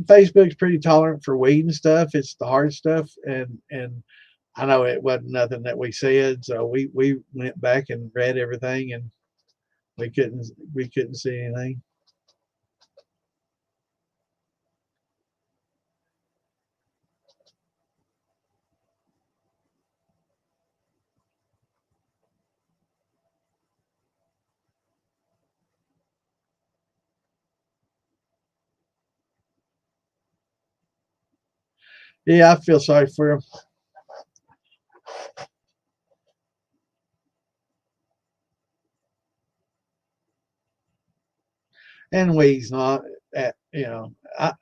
Facebook's pretty tolerant for weed and stuff. It's the hard stuff, and I know it wasn't nothing that we said, so we went back and read everything, and we couldn't see anything. Yeah, I feel sorry for him. And weed's not. I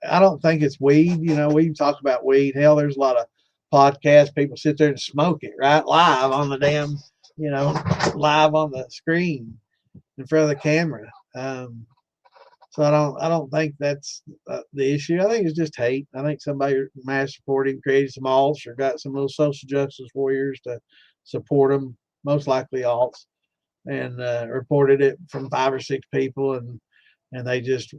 don't think it's weed. We talk about weed. Hell, there's a lot of podcasts. People sit there and smoke it right live on the damn, you know, live on the screen in front of the camera. So I don't think that's the issue. I think it's just hate. I think somebody mass supported him, created some alts, or got some little social justice warriors to support him. Most likely alts, and reported it from 5 or 6 people, and they just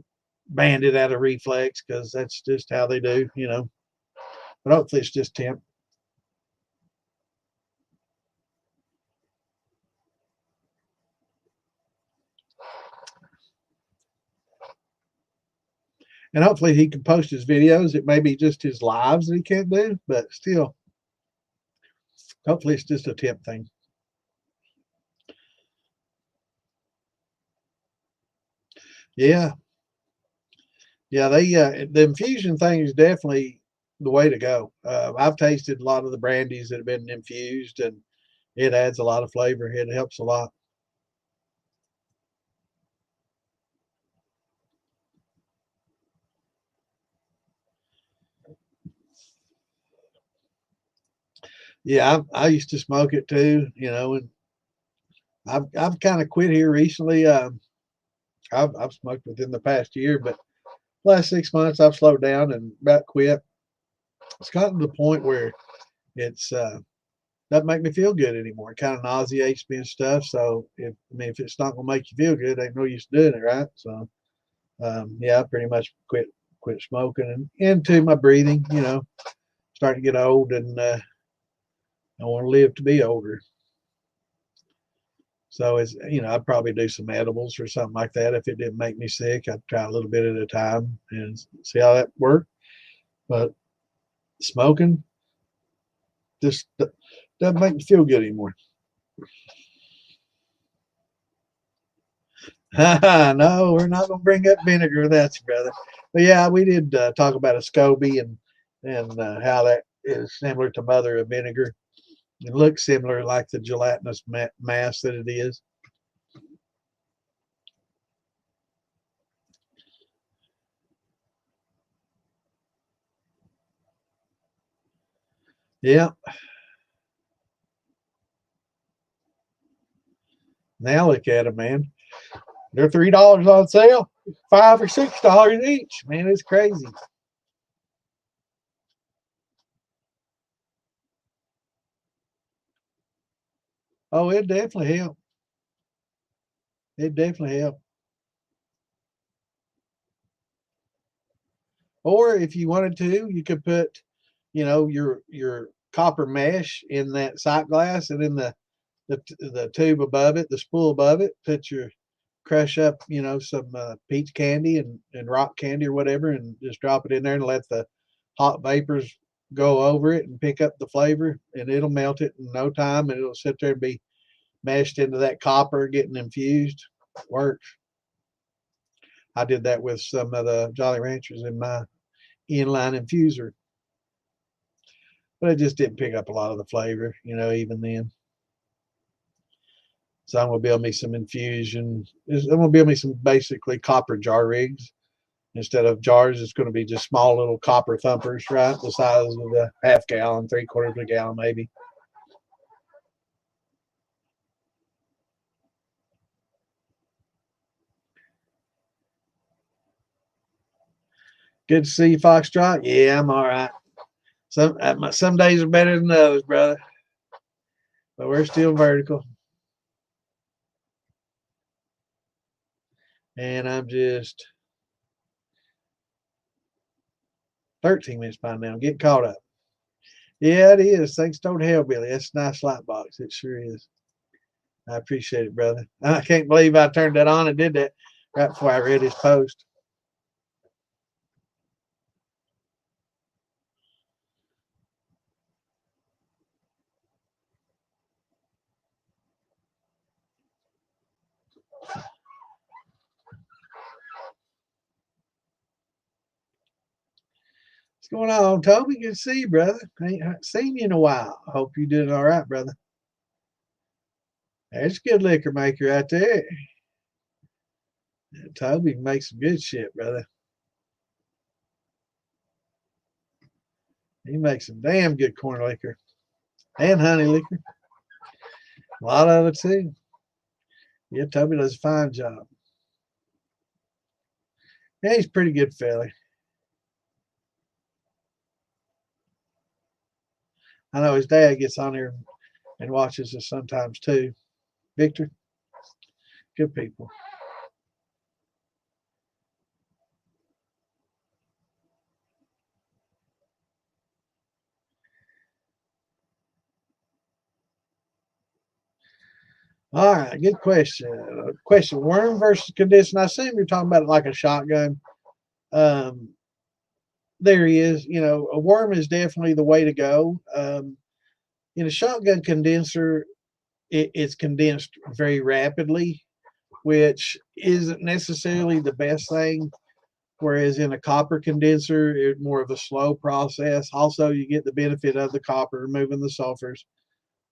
banned it out of reflex because that's just how they do. But hopefully it's just temp. And hopefully he can post his videos. It may be just his lives that he can't do, but still, hopefully it's just a temp thing. Yeah, yeah. The infusion thing is definitely the way to go. I've tasted a lot of the brandies that have been infused, and it adds a lot of flavor. It helps a lot. Yeah, I used to smoke it too, and I've kind of quit here recently. I've smoked within the past year, but Last 6 months, I've slowed down and about quit. It's gotten to the point where it's doesn't make me feel good anymore. It kind of nauseates me and stuff. So if it's not gonna make you feel good, ain't no use doing it, right? So yeah, I pretty much quit smoking and into my breathing. Starting to get old, and I want to live to be older. So I'd probably do some edibles or something like that if it didn't make me sick. I'd try a little bit at a time and see how that worked. But smoking just doesn't make me feel good anymore. No, we're not going to bring up vinegar without you, brother. But yeah, we did talk about a SCOBY and how that is similar to mother of vinegar. It looks similar, like the gelatinous mass that it is. Yeah. Now look at them, man. They're $3 on sale, $5 or $6 each. Man, it's crazy. Oh, it definitely helped. It definitely helped. Or if you wanted to, you could put, your copper mesh in that sight glass, and in the tube above it, the spool above it, put your crush up, some peach candy and rock candy or whatever, and just drop it in there and let the hot vapors go over it and pick up the flavor, and it'll melt it in no time, and it'll sit there and be mashed into that copper, getting infused. Works. I did that with some of the Jolly Ranchers in my inline infuser, but it just didn't pick up a lot of the flavor, even then. So I'm gonna build me some infusion. I'm gonna build me some basically copper jar rigs. Instead of jars, it's going to be just small little copper thumpers, right? The size of a half gallon, 3/4 of a gallon, maybe. Good to see you, Foxtrot. Yeah, I'm all right. Some days are better than others, brother. But we're still vertical. And I'm just 13 minutes by now. Get caught up. Yeah, it is. Thanks to Hellbilly. That's a nice light box. It sure is. I appreciate it, brother. I can't believe I turned that on and did that right before I read his post. What's going on, Toby? Good to see you, brother. Ain't seen you in a while. Hope you're doing all right, brother. There's a good liquor maker right there. Toby makes some good shit, brother. He makes some damn good corn liquor and honey liquor. A lot of it too. Yeah, Toby does a fine job. Yeah, he's a pretty good fella. I know his dad gets on here and watches us sometimes too. Victor, good people. All right, good question. Question: worm versus condition. I assume you're talking about it like a shotgun. Um, there he is. A worm is definitely the way to go. In a shotgun condenser, it's condensed very rapidly, which isn't necessarily the best thing. Whereas in a copper condenser, it's more of a slow process. Also, you get the benefit of the copper removing the sulfurs,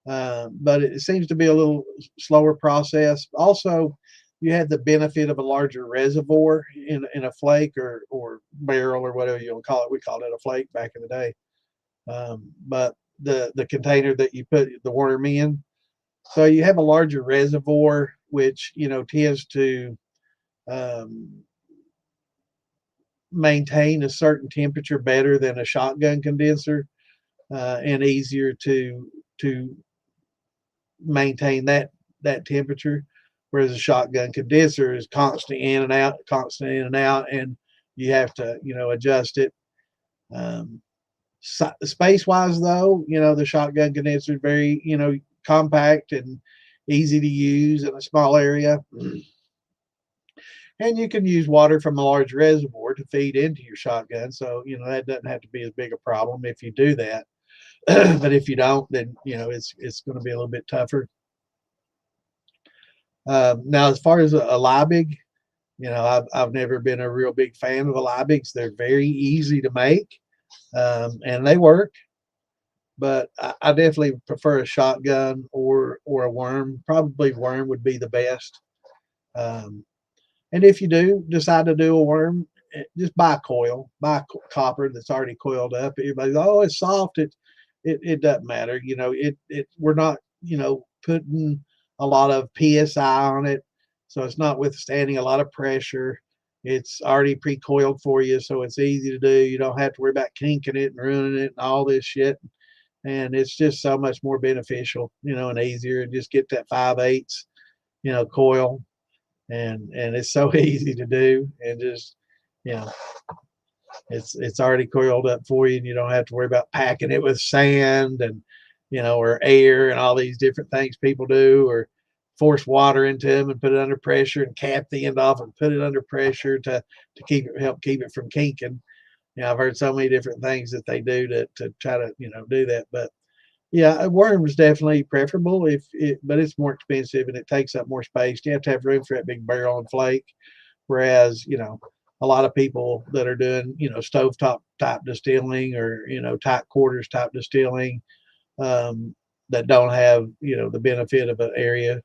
but it seems to be a little slower process. Also, you have the benefit of a larger reservoir in a flake or barrel or whatever you want to call it. We called it a flake back in the day. But the container that you put the worm in, so you have a larger reservoir, which tends to um, maintain a certain temperature better than a shotgun condenser, and easier to maintain that temperature, whereas a shotgun condenser is constant in and out, constant in and out, and you have to, you know, adjust it. Space wise though, you know, the shotgun condenser is very, you know, compact and easy to use in a small area. And you can use water from a large reservoir to feed into your shotgun, so you know that doesn't have to be as big a problem if you do that. But if you don't, then you know it's going to be a little bit tougher. Now, as far as a Liebig, you know, I've never been a real big fan of the Liebigs. They're very easy to make, and they work. But I definitely prefer a shotgun or a worm. Probably worm would be the best. Um, and if you do decide to do a worm, just buy a coil, buy a copper that's already coiled up. Everybody's, oh, it's soft. It doesn't matter. You know, we're not, you know, putting a lot of PSI on it, so it's not withstanding a lot of pressure. It's already pre-coiled for you, so it's easy to do. You don't have to worry about kinking it and ruining it and all this shit. And it's just so much more beneficial, you know, and easier. And just get that 5/8, you know, coil, and it's so easy to do. And just, you know, it's already coiled up for you, and you don't have to worry about packing it with sand and, you know, or air and all these different things people do, or force water into them and put it under pressure and cap the end off and put it under pressure to help keep it from kinking. You know, I've heard so many different things that they do to try to, you know, do that. But yeah, a worm is definitely preferable but it's more expensive and it takes up more space. You have to have room for that big barrel and flake. Whereas, you know, a lot of people that are doing, you know, stovetop type distilling, or, you know, tight quarters type distilling, that don't have, you know, the benefit of an area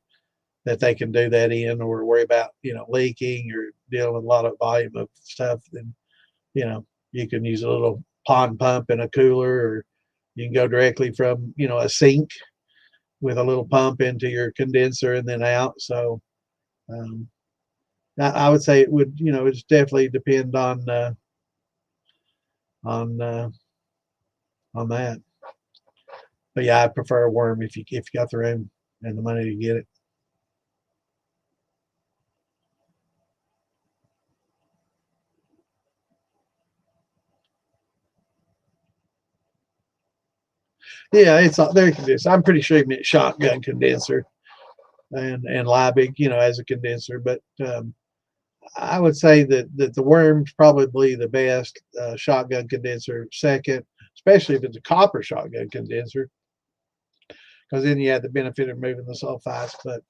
that they can do that in, or worry about, you know, leaking or dealing with a lot of volume of stuff, then, you know, you can use a little pond pump in a cooler, or you can go directly from, you know, a sink with a little pump into your condenser and then out. So um, I would say it would, you know, it's definitely depend on uh, on that. But yeah, I prefer a worm if you got the room and the money to get it. Yeah, it's there. I'm pretty sure you meant shotgun condenser and Liebig, you know, as a condenser. But I would say that the worm's probably the best, shotgun condenser second, especially if it's a copper shotgun condenser, because then you have the benefit of moving the sulfites. But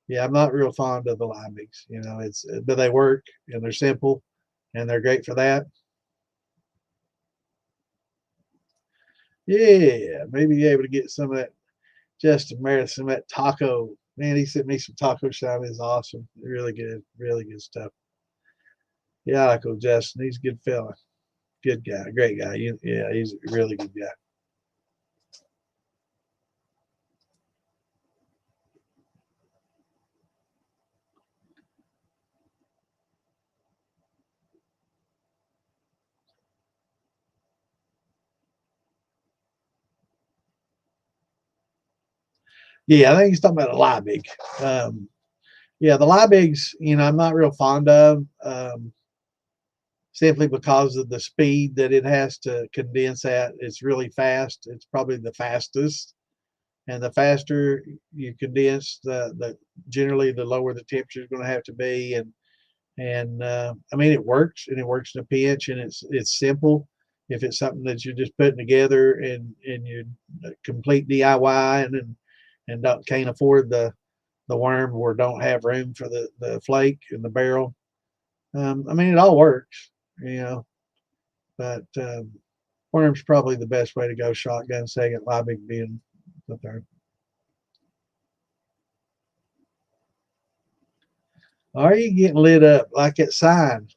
yeah, I'm not real fond of the Liebigs. You know, but they work and they're simple and they're great for that. Yeah, maybe you're able to get some of that Justin Meredith, some of that taco. Man, he sent me some taco shine. It's awesome. Really good stuff. Yeah, I like old Justin. He's a good fella. Good guy. Great guy. Yeah, he's a really good guy. Yeah, I think he's talking about a Liebig. Yeah, the Liebigs, you know, I'm not real fond of, simply because of the speed that it has to condense at. It's really fast. It's probably the fastest, and the faster you condense, the generally the lower the temperature is going to have to be. And I mean, it works, and it works in a pinch, and it's simple. If it's something that you're just putting together and you're complete DIY and can't afford the worm, or don't have room for the flake in the barrel. I mean, it all works, you know, but worm's probably the best way to go. Shotgun second, Liebig being the third. Are you getting lit up like that sign?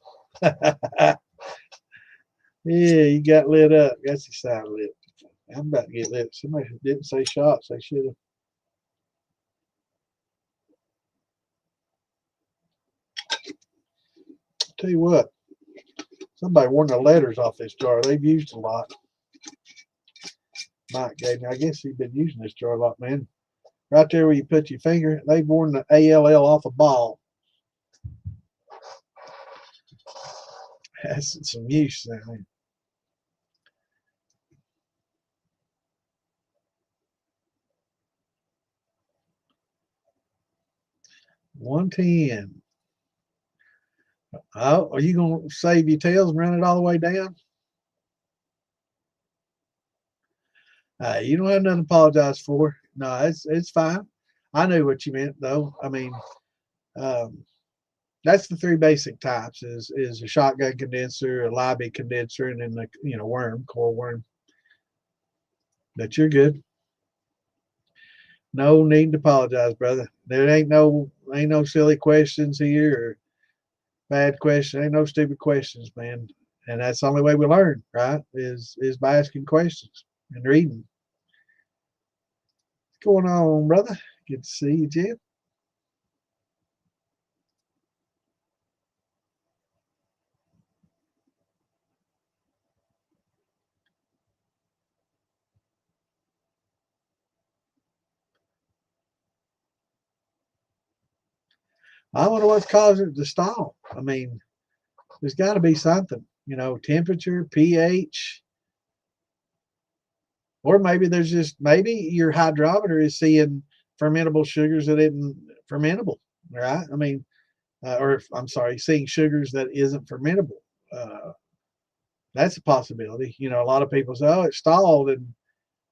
Yeah, you got lit up. That's the sign lit. I'm about to get lit. Somebody didn't say shots. They should have. Tell you what, Somebody worn the letters off this jar. They've used a lot. Mike gave me. I guess he's been using this jar a lot, man. Right there where you put your finger, they've worn the ALL off a ball. That's some use now. 110. Oh, are you going to save your tails and run it all the way down? You don't have nothing to apologize for. No, it's fine. I knew what you meant, though. I mean, that's the three basic types: is a shotgun condenser, a Liebig condenser, and then the worm, coil worm. But you're good. No need to apologize, brother. There ain't no silly questions here or bad questions. Ain't no stupid questions, man. And that's the only way we learn, right? Is by asking questions and reading. What's going on, brother? Good to see you, Jim. I wonder what's causing it to stall. I mean, there's got to be something, temperature, pH, or maybe maybe your hydrometer is seeing fermentable sugars that isn't fermentable, right? I mean, or I'm sorry, seeing sugars that isn't fermentable. That's a possibility. A lot of people say, "Oh, it stalled," and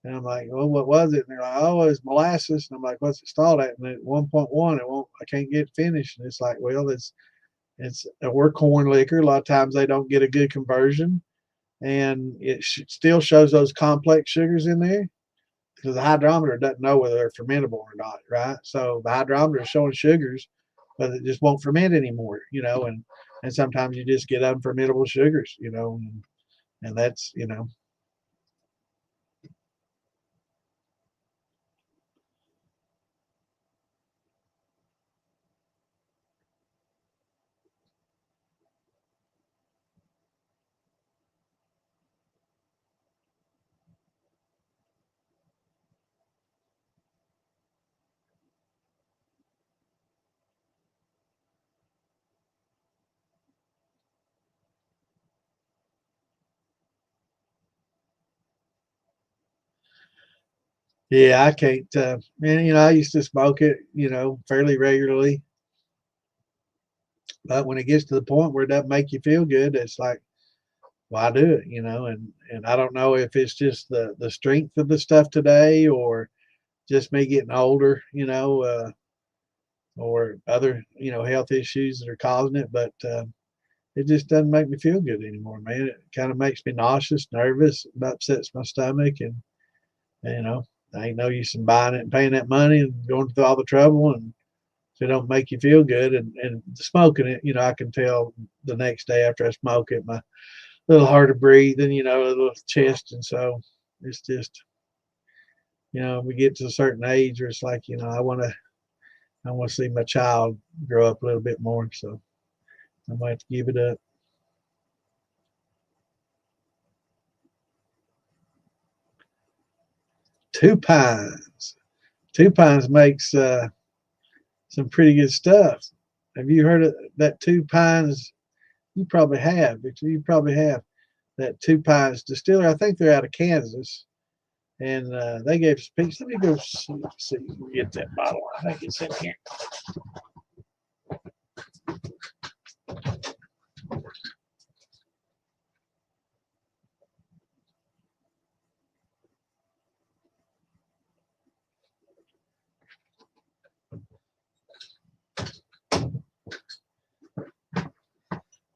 I'm like, "Well, what was it?" And they're like, "Oh, it's molasses." And I'm like, "What's it stalled at?" And at 1.1, I can't get it finished. And it's like, well, we're corn liquor. A lot of times they don't get a good conversion, and it still shows those complex sugars in there because the hydrometer doesn't know whether they're fermentable or not, right? So the hydrometer is showing sugars, but it just won't ferment anymore, and sometimes you just get unfermentable sugars, and that's. Yeah, I can't. Man, I used to smoke it, fairly regularly. But when it gets to the point where it doesn't make you feel good, it's like, why do it? And I don't know if it's just the strength of the stuff today, or just me getting older, or other, health issues that are causing it. But it just doesn't make me feel good anymore, man. It kind of makes me nauseous, nervous, it upsets my stomach, and I ain't no use in buying it and paying that money and going through all the trouble, and if it don't make you feel good. And smoking it, I can tell the next day after I smoke it, my little harder breathing, a little chest, and so it's just, we get to a certain age where it's like, I want to see my child grow up a little bit more, so I might have to give it up. 2 Pines. 2 Pines makes some pretty good stuff. Have you heard of that 2 Pines? You probably have, but you probably have that 2 Pines distiller. I think they're out of Kansas, and they gave us a piece. Let me go see get that bottle. I think it's in here.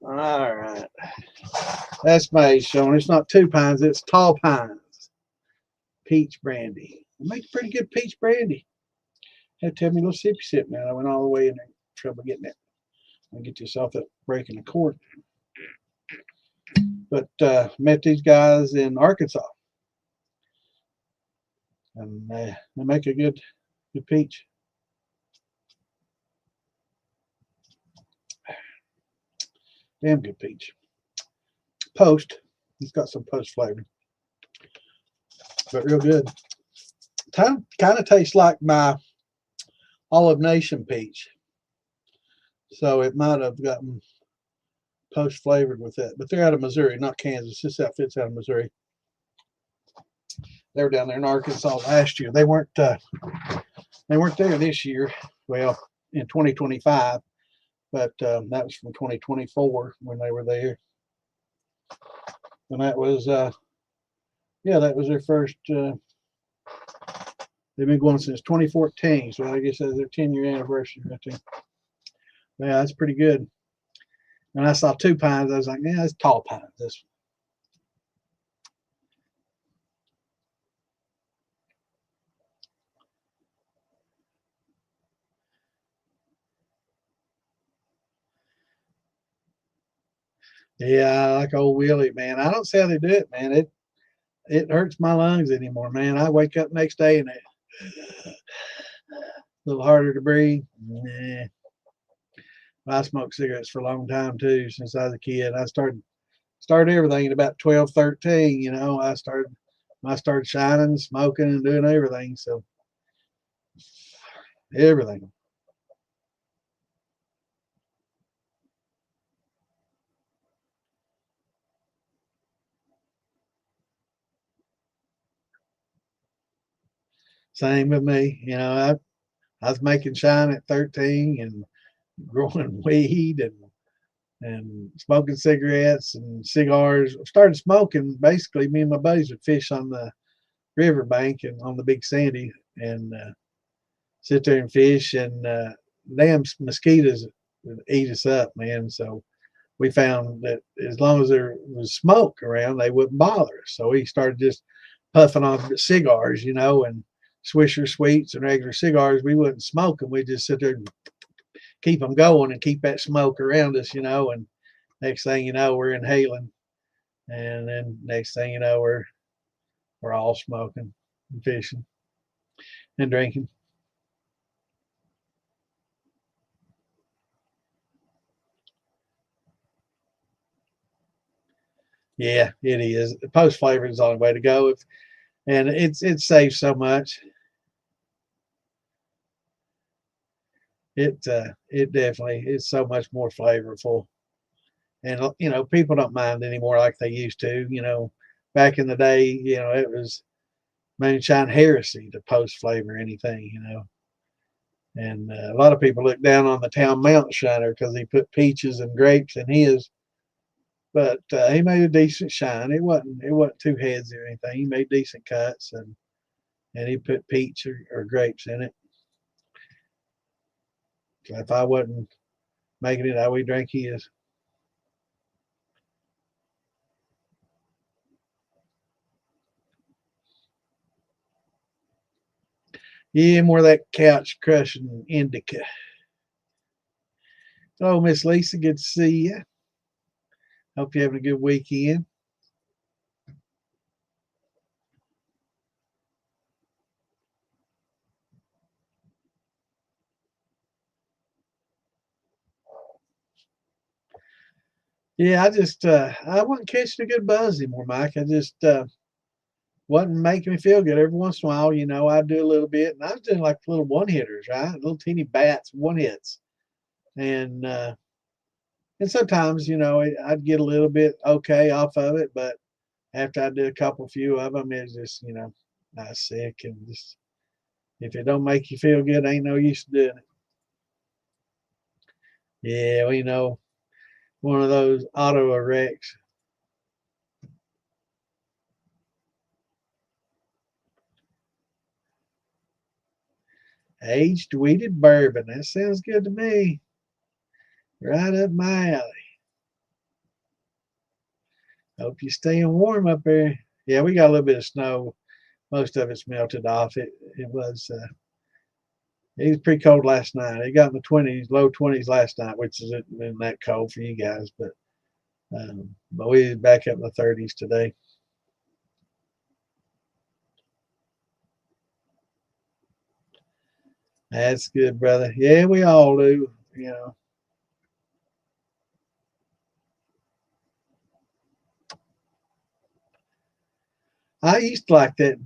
All right. That's made showing. It's not 2 Pines, it's Tall Pines. Peach brandy. They make pretty good peach brandy. Had to tell me a little sippy sip, man. I went all the way in there. Trouble getting it. I'll get yourself up breaking a cord. But met these guys in Arkansas. And they make a good peach. Damn good peach. post. It's got some post flavor, but real good. Kind of tastes like my Olive Nation peach. So it might have gotten post flavored with that. But they're out of Missouri, not Kansas. This outfit's out of Missouri. They were down there in Arkansas last year. They weren't there this year. Well, in 2025, but that was from 2024 when they were there. And that was yeah, that was their first. They've been going since 2014, so I guess that's their 10-year anniversary right there. Yeah, that's pretty good. And I saw 2 pines. I was like, yeah, that's tall pines. This yeah, I like old Willie, man. I don't see how they do it, man. It hurts my lungs anymore, man. I wake up next day and it's a little harder to breathe. Nah. I smoked cigarettes for a long time too, since I was a kid. I started everything at about 12, 13. You know, I started shining, smoking, and doing everything. So everything. Same with me. You know, I was making shine at 13 and growing weed and smoking cigarettes and cigars. Started smoking. Basically, me and my buddies would fish on the riverbank and on the Big Sandy and sit there and fish. And damn mosquitoes would eat us up, man. So we found that as long as there was smoke around, they wouldn't bother us. So we started just puffing on cigars, you know, and Swisher Sweets and regular cigars. We wouldn't smoke them. We'd just sit there and keep them going and keep that smoke around us, you know. And next thing you know, we're inhaling, and then next thing you know, we're all smoking and fishing and drinking. Yeah, it is. Post flavor is the only way to go. And it saves so much. It definitely is so much more flavorful. And you know, people don't mind anymore like they used to. You know, back in the day, you know, it was moonshine heresy to post flavor anything. You know, and a lot of people look down on the town mountain shiner because he put peaches and grapes in his. But he made a decent shine. It wasn't too headsy or anything. He made decent cuts and he put peach or grapes in it. So if I wasn't making it, I would drink his. Yeah, more of that couch crushing indica. So, Miss Lisa, good to see you. Hope you're having a good weekend. Yeah, I wasn't catching a good buzz anymore, Mike. I just wasn't making me feel good. Every once in a while, you know, I'd do a little bit, and I was doing like little one hitters, right? Little teeny bats, one hits, and sometimes, you know, I'd get a little bit okay off of it, but after I did a couple few of them, it's just, you know, I was sick and just if it don't make you feel good, ain't no use doing it. Yeah, well, you know, one of those auto wrecks. Aged wheated bourbon. That sounds good to me. Right up my alley. Hope you're staying warm up there. Yeah, we got a little bit of snow. Most of it's melted off. It was pretty cold last night. It got in the 20s, low 20s last night, which isn't that cold for you guys, but we back up in the 30s today. That's good, brother. Yeah, we all do. You know, I used to like that,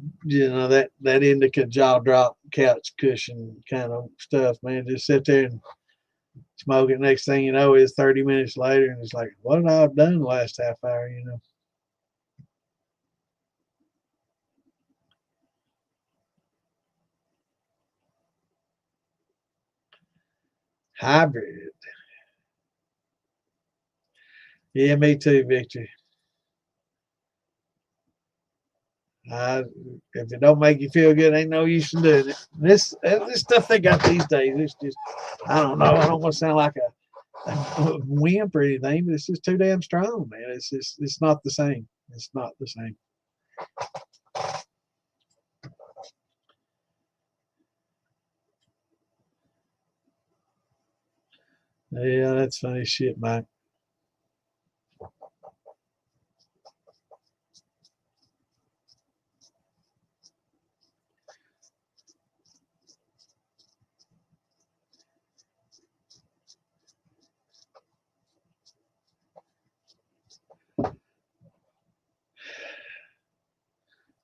that indica jaw drop couch cushion kind of stuff, man. Just sit there and smoke it. Next thing you know, it's 30 minutes later, and it's like, what did I have done the last half hour? Hybrid. Yeah, me too, Victor. I, if it don't make you feel good, ain't no use in doing it. This stuff they got these days, it's just, I don't know. I don't want to sound like a wimp or anything, but it's just too damn strong, man. It's not the same. It's not the same. Yeah, that's funny shit, Mike.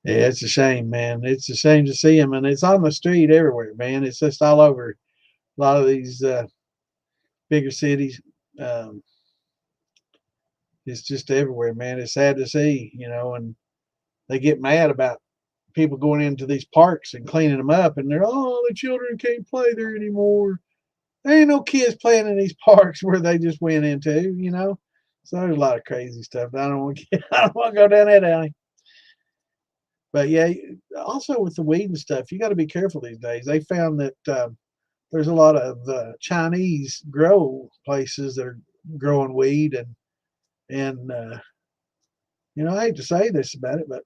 Yeah, it's a shame, man. It's a shame to see them, and it's on the street everywhere, man. It's just all over a lot of these bigger cities. Um, it's just everywhere, man. It's sad to see, and they get mad about people going into these parks and cleaning them up, and they're, oh, the children can't play there anymore. There ain't no kids playing in these parks where they just went into. So there's a lot of crazy stuff. I don't want to I don't want to go down that alley. But yeah, also with the weed and stuff, you got to be careful these days. They found that there's a lot of Chinese grow places that are growing weed, and I hate to say this about it, but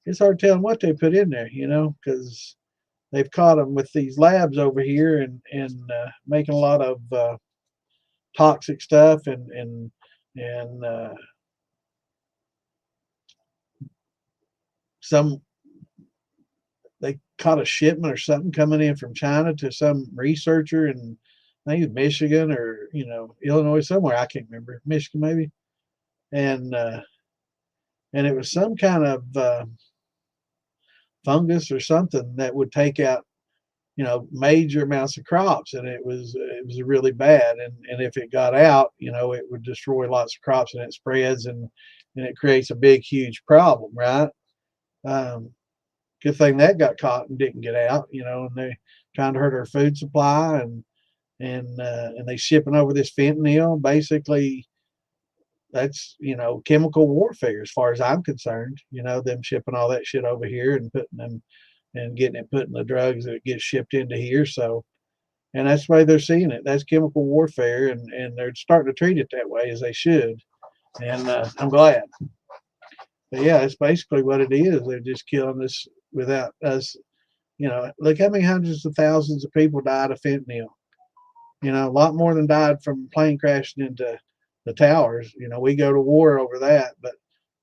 it's hard telling what they put in there, because they've caught them with these labs over here and making a lot of toxic stuff and some they caught a shipment or something coming in from China to some researcher in I think Michigan or Illinois somewhere, I can't remember, Michigan maybe, and and it was some kind of fungus or something that would take out major amounts of crops, and it was really bad, and if it got out, it would destroy lots of crops, and it spreads, and it creates a big huge problem, right? um, Good thing that got caught and didn't get out, and they trying to hurt our food supply, and they shipping over this fentanyl. Basically, that's chemical warfare as far as I'm concerned. Them shipping all that shit over here and putting them and getting it put in the drugs that gets shipped into here. So, and that's the way they're seeing it. That's chemical warfare, and they're starting to treat it that way as they should. And I'm glad. But yeah, it's basically what it is. They're just killing us without us. Look how many hundreds of thousands of people died of fentanyl. A lot more than died from plane crashing into the towers. We go to war over that, but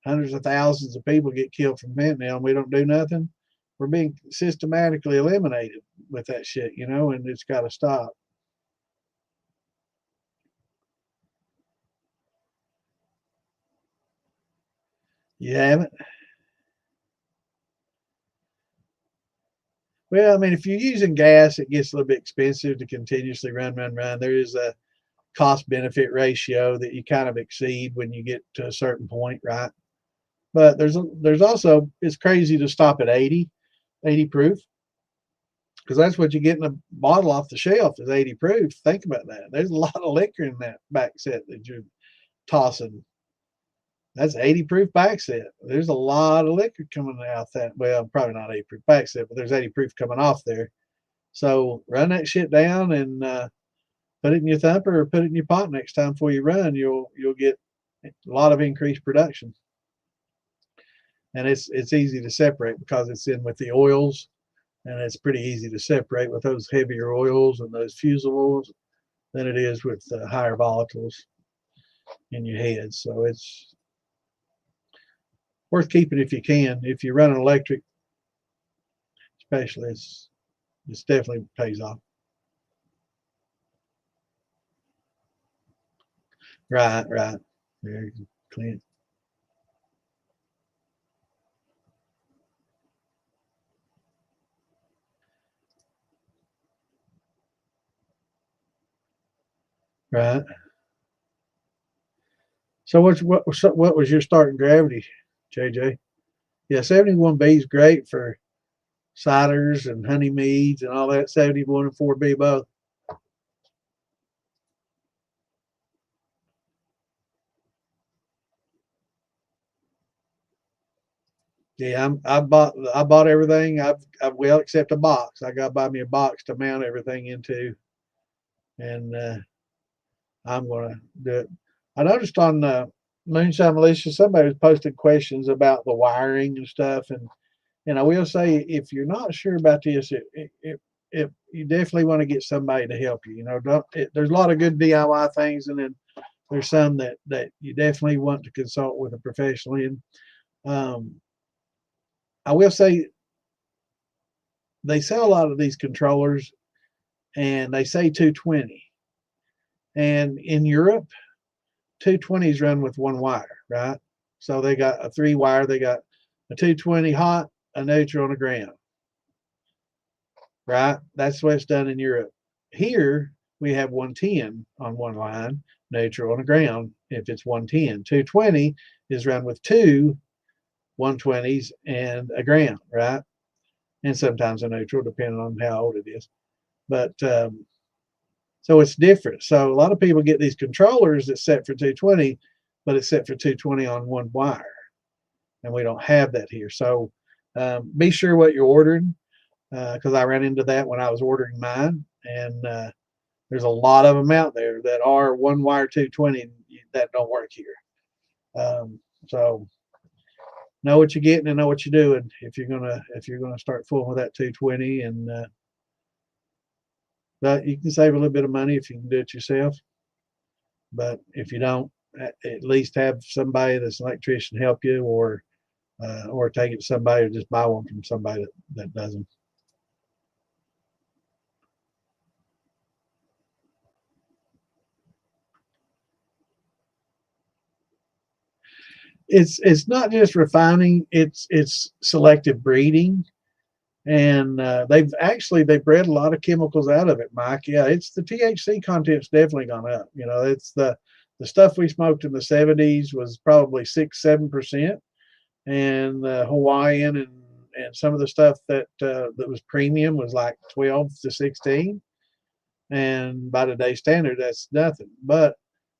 hundreds of thousands of people get killed from fentanyl and we don't do nothing. We're being systematically eliminated with that shit, and it's got to stop. You haven't? Well, I mean, if you're using gas, it gets a little bit expensive to continuously run. There is a cost benefit ratio that you kind of exceed when you get to a certain point, right? But there's also, it's crazy to stop at 80 proof, because that's what you get in a bottle off the shelf is 80 proof. Think about that. There's a lot of liquor in that back set that you're tossing. That's 80 proof back set. There's a lot of liquor coming out that. Well, probably not 80 proof back set, but there's 80 proof coming off there. So run that shit down and put it in your thumper or put it in your pot next time before you run. You'll get a lot of increased production, and it's easy to separate because it's in with the oils, and it's pretty easy to separate with those heavier oils and those fusel oils than it is with higher volatiles in your head. So it's worth keeping if you can. If you run an electric, especially, it's definitely pays off. Right, right. Very clean. Right. So what was your starting gravity, JJ? Yeah, 71B is great for ciders and honey meads and all that. 71 and 4B both. Yeah, I bought everything. I've well except a box. I got to buy me a box to mount everything into, and I'm gonna do it. I noticed on Moonshine Militia somebody was posting questions about the wiring and stuff, and I will say if you're not sure about this, it you definitely want to get somebody to help you. You know, there's a lot of good DIY things, and then there's some that you definitely want to consult with a professional in. Um, I will say they sell a lot of these controllers, and they say 220. And in Europe, 220s run with one wire, right? So they got a 3-wire. They got a 220 hot, a neutral, and a ground, right? That's the way it's done in Europe. Here, we have 110 on one line, neutral, and a ground if it's 110. 220 is run with two 120s and a ground, right? And sometimes a neutral, depending on how old it is. But so it's different. So a lot of people get these controllers that's set for 220, but it's set for 220 on one wire, and we don't have that here. So be sure what you're ordering, because I ran into that when I was ordering mine, and there's a lot of them out there that are one wire 220 that don't work here. So know what you're getting and know what you're doing if you're gonna start fooling with that 220, and but you can save a little bit of money if you can do it yourself. But if you don't, at least have somebody that's an electrician help you, or take it to somebody, or just buy one from somebody that does them. It's not just refining; it's selective breeding, and they bred a lot of chemicals out of it, Mike. Yeah, it's the THC content's definitely gone up. You know, it's the stuff we smoked in the 70s was probably 6-7%, and the Hawaiian and some of the stuff that was premium was like 12 to 16, and by today's standard, that's nothing. But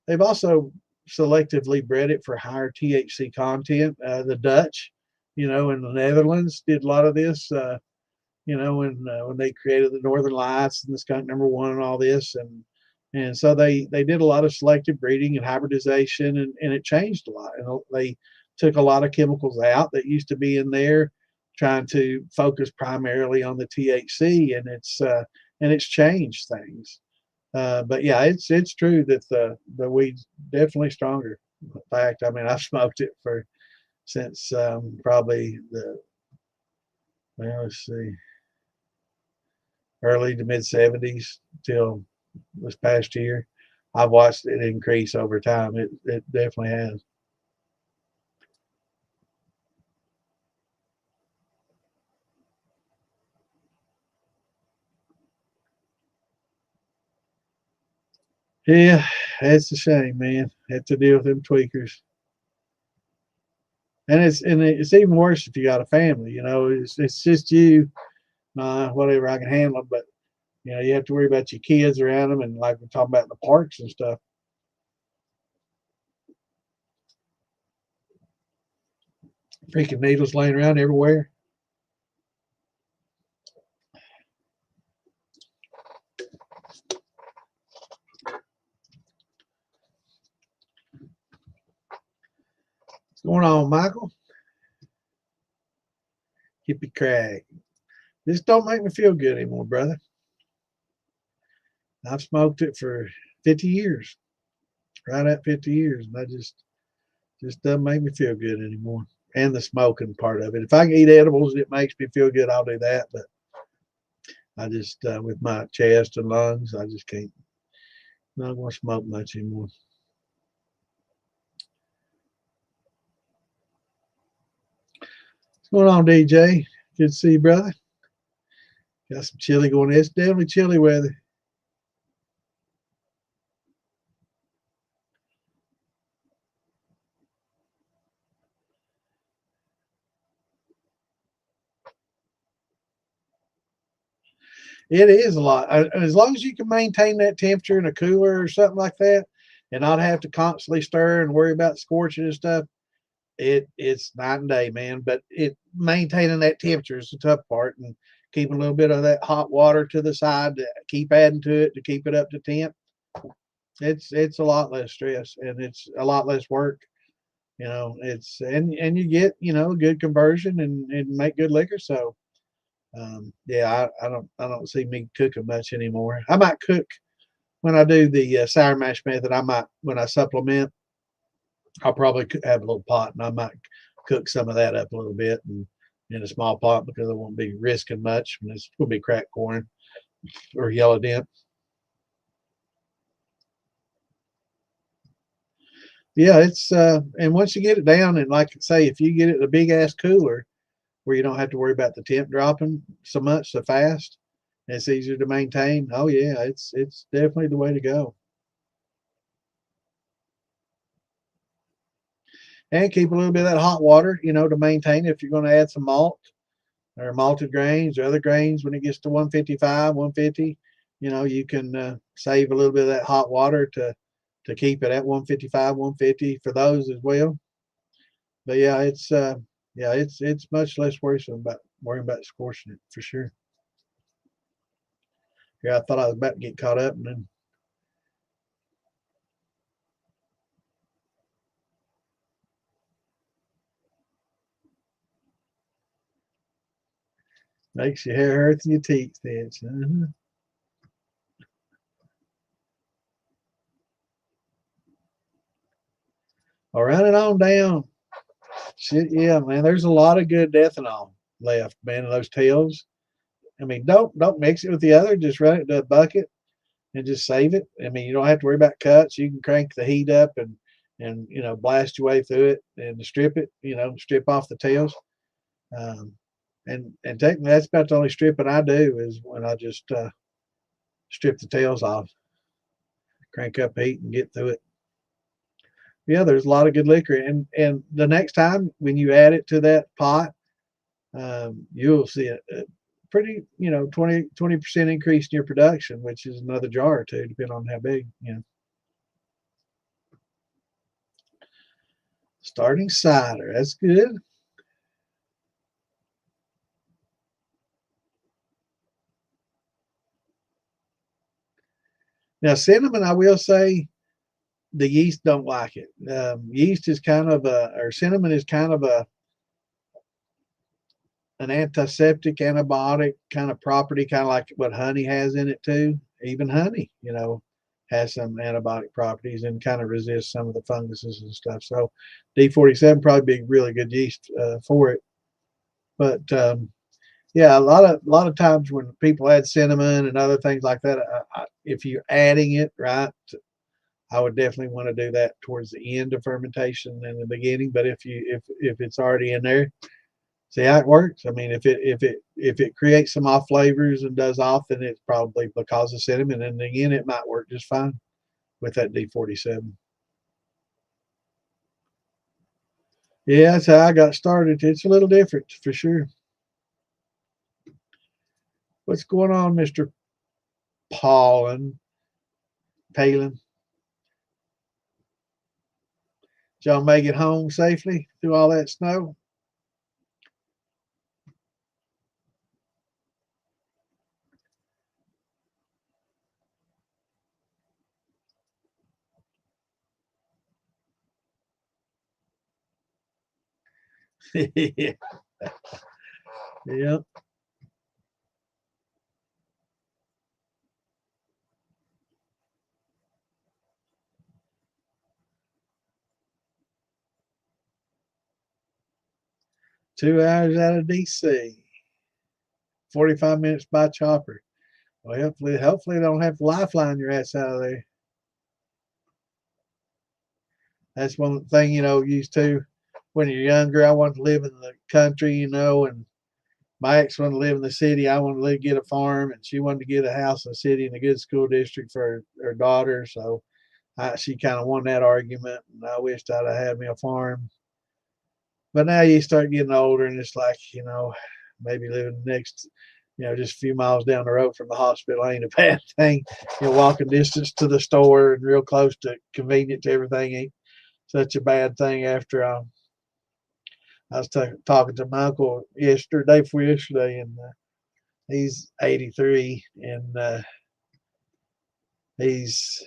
they've also selectively bred it for higher THC content. The Dutch, you know, in the Netherlands did a lot of this. You know, when they created the Northern Lights and the Skunk #1 and all this, and so they did a lot of selective breeding and hybridization, and it changed a lot. And they took a lot of chemicals out that used to be in there, trying to focus primarily on the THC, and it's changed things. But yeah, it's true that the weed's definitely stronger. In fact, I mean, I've smoked it since probably let's see, early to mid 70s till this past year. I've watched it increase over time. It definitely has. Yeah, it's a shame, man. Have to deal with them tweakers. And it's even worse if you got a family. You know, it's just you. Whatever, I can handle them, but you know, you have to worry about your kids around them, and like we're talking about in the parks and stuff. Freaking needles laying around everywhere. What's going on, Michael? Hippie crack. This don't make me feel good anymore, brother. I've smoked it for 50 years, right at 50 years, and I just doesn't make me feel good anymore. And the smoking part of it. If I can eat edibles and it makes me feel good, I'll do that. But I just, with my chest and lungs, I just can't. Not going to smoke much anymore. What's going on, DJ? Good to see you, brother. Got some chilly going. It's definitely chilly weather. It is a lot. As long as you can maintain that temperature in a cooler or something like that, and not have to constantly stir and worry about scorching and stuff, it's night and day, man. But it maintaining that temperature is the tough part, and keeping a little bit of that hot water to the side to keep adding to it to keep it up to temp. It's a lot less stress and it's a lot less work. You know, it's and you get good conversion and make good liquor. So yeah, I don't see me cooking much anymore. I might cook when I do the sour mash method. I might when I supplement, I'll probably have a little pot and I might cook some of that up a little bit and in a small pot because I won't be risking much. And it's going to be cracked corn or yellow dent. Yeah, it's and once you get it down and like I say, if you get it in a big ass cooler where you don't have to worry about the temp dropping so much so fast, it's easier to maintain. Oh yeah, it's definitely the way to go. And keep a little bit of that hot water, to maintain if you're going to add some malt or malted grains or other grains when it gets to 155, 150. You can save a little bit of that hot water to keep it at 155, 150 for those as well. But it's much less worrisome about worrying about scorching it for sure. Yeah, I thought I was about to get caught up and then makes your hair hurt and your teeth itch. I'll run it on down. Shit, yeah, man. There's a lot of good ethanol left, man, in those tails. I mean, don't mix it with the other. Just run it to a bucket and just save it. I mean, you don't have to worry about cuts. You can crank the heat up and blast your way through it and strip it. Strip off the tails. Um, and technically, that's about the only stripping I do is when I just strip the tails off, crank up heat, and get through it. Yeah, there's a lot of good liquor, and the next time when you add it to that pot, you'll see a pretty 20% increase in your production, which is another jar or two, depending on how big. Starting cider, that's good. Now cinnamon, I will say the yeast don't like it. Yeast is kind of or cinnamon is kind of an antiseptic, antibiotic kind of property, kind of like what honey has in it too. Even honey, has some antibiotic properties and kind of resists some of the funguses and stuff. So D47 probably be a really good yeast for it. But yeah, a lot of times when people add cinnamon and other things like that, if you're adding it right, I would definitely want to do that towards the end of fermentation than the beginning. But if it's already in there, see how it works. I mean, if it creates some off flavors and does off, then it's probably because of cinnamon. And again, it might work just fine with that D47. Yeah, that's how I got started. It's a little different for sure. What's going on, Mr. Paulin? Palin? Did y'all make it home safely through all that snow? Yeah. Yep. 2 hours out of DC. 45 minutes by chopper. Well, hopefully they don't have to lifeline your ass out of there. That's one thing, used to when you're younger. I wanted to live in the country, and my ex wanted to live in the city. I wanted to get a farm, and she wanted to get a house in the city in a good school district for her daughter. So she kind of won that argument, and I wished I'd have had me a farm. But now you start getting older, and it's like, maybe living next you know, just a few miles down the road from the hospital ain't a bad thing. You know, walking distance to the store and real close to convenient to everything ain't such a bad thing. After I was talking to my uncle yesterday, before yesterday, and he's 83, and he's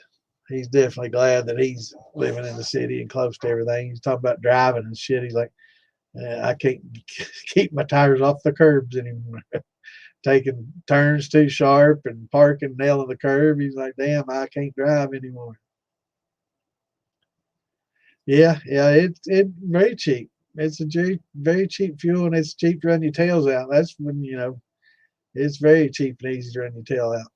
definitely glad that he's living in the city and close to everything. He's talking about driving and shit. He's like, I can't keep my tires off the curbs anymore. Taking turns too sharp and parking nailing the curb. He's like, damn, I can't drive anymore. Yeah, yeah, it's very cheap. It's a very cheap fuel, and it's cheap to run your tails out. That's when, you know, it's very cheap and easy to run your tail out.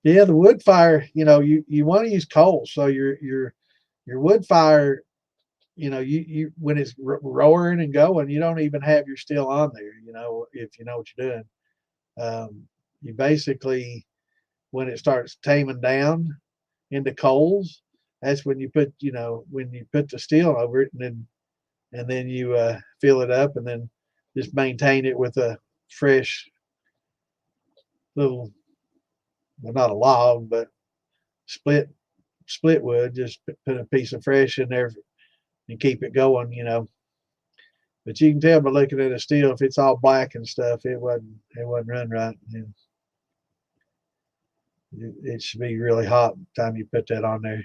Yeah, the wood fire, you know, you want to use coal, so your wood fire, you know, you when it's roaring and going, you don't even have your still on there. You know, if you know what you're doing, you basically, when it starts taming down into coals, that's when you put, you know, when you put the steel over it, and then you fill it up, and then just maintain it with a fresh little, well, not a log, but split wood. Just put a piece of fresh in there and keep it going, you know. But you can tell by looking at a steel, if it's all black and stuff, it wasn't run right. And it should be really hot by the time you put that on there.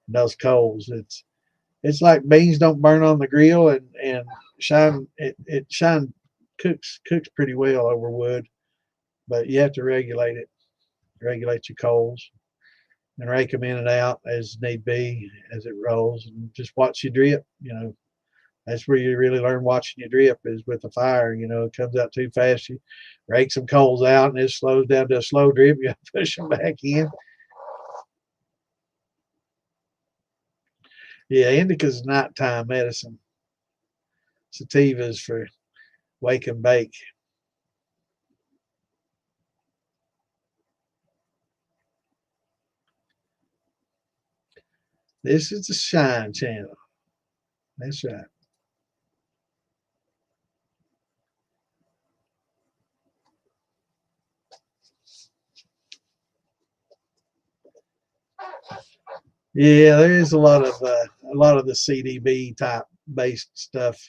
And those coals, it's like beans don't burn on the grill, and shine it shine cooks pretty well over wood, but you have to regulate your coals, and rake them in and out as need be as it rolls, and just watch you drip. You know, that's where you really learn watching you drip, is with the fire. You know, it comes out too fast, you rake some coals out, and it slows down to a slow drip. You have to push them back in. Yeah, indica's nighttime medicine. Sativas for wake and bake. This is the Shine Channel. That's right. Yeah, there is a lot of the CDB type based stuff,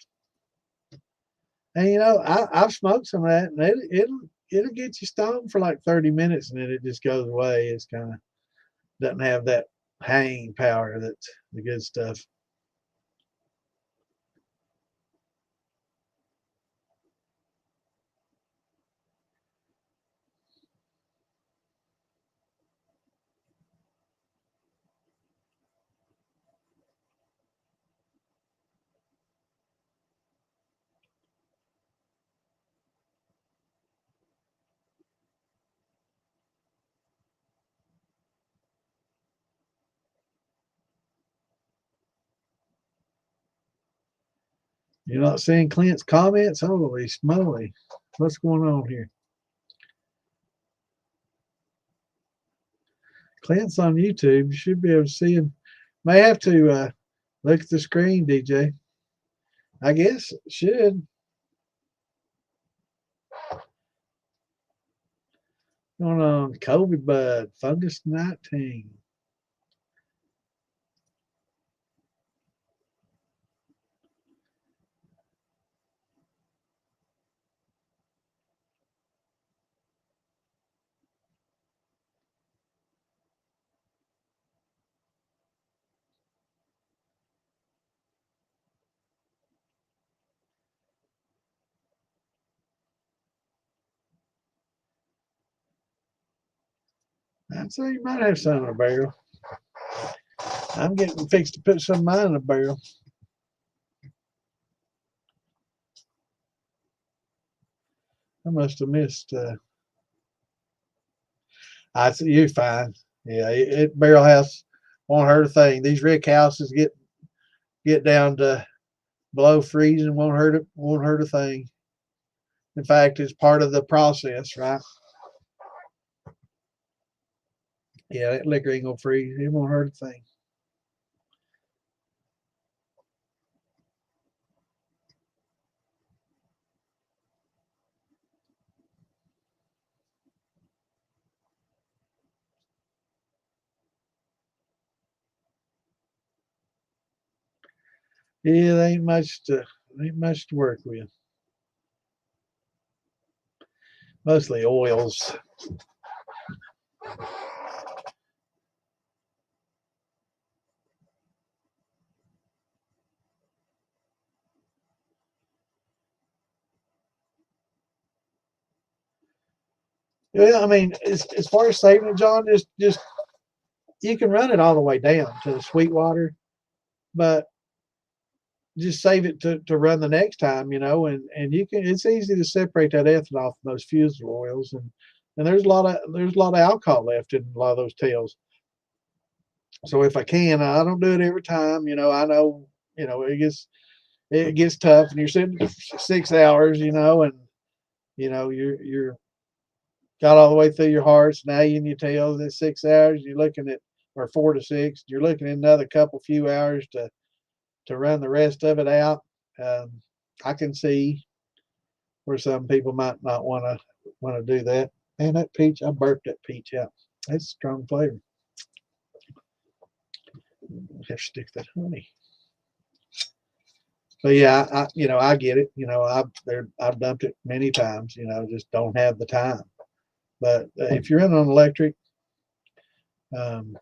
and you know, I've smoked some of that, and it'll get you stoned for like 30 minutes, and then it just goes away. It's kind of doesn't have that hang power that the good stuff. You're not seeing Clint's comments? Holy smoly, what's going on here? Clint's on YouTube. You should be able to see him. May have to look at the screen, DJ. I guess it should. Going on, COVID bud, fungus 19. I'd say you might have some in a barrel. I'm getting fixed to put some of mine in a barrel. I must have missed. I said, you're fine. Yeah, barrel house won't hurt a thing. These rick houses get down to below freezing, won't hurt it. Won't hurt a thing. In fact, it's part of the process, right? Yeah, that liquor ain't gonna freeze. It won't hurt a thing. Yeah, there ain't much to work with. Mostly oils. Yeah, I mean, as far as saving it, John, just you can run it all the way down to the Sweetwater, but just save it to run the next time, and you can. It's easy to separate that ethanol from those fusel oils, and there's a lot of alcohol left in a lot of those tails. So if I can, I don't do it every time. I know, it gets tough, and you're sitting 6 hours, and you're got all the way through your hearts. Now you in your tails at 6 hours. You're looking at, or 4 to 6. You're looking at another few hours to run the rest of it out. Um, I can see where some people might not want to do that. Man, that peach, I burped that peach out. That's a strong flavor. I have to stick that honey. But yeah, I get it. I've dumped it many times. Just don't have the time. But if you're running on electric, um,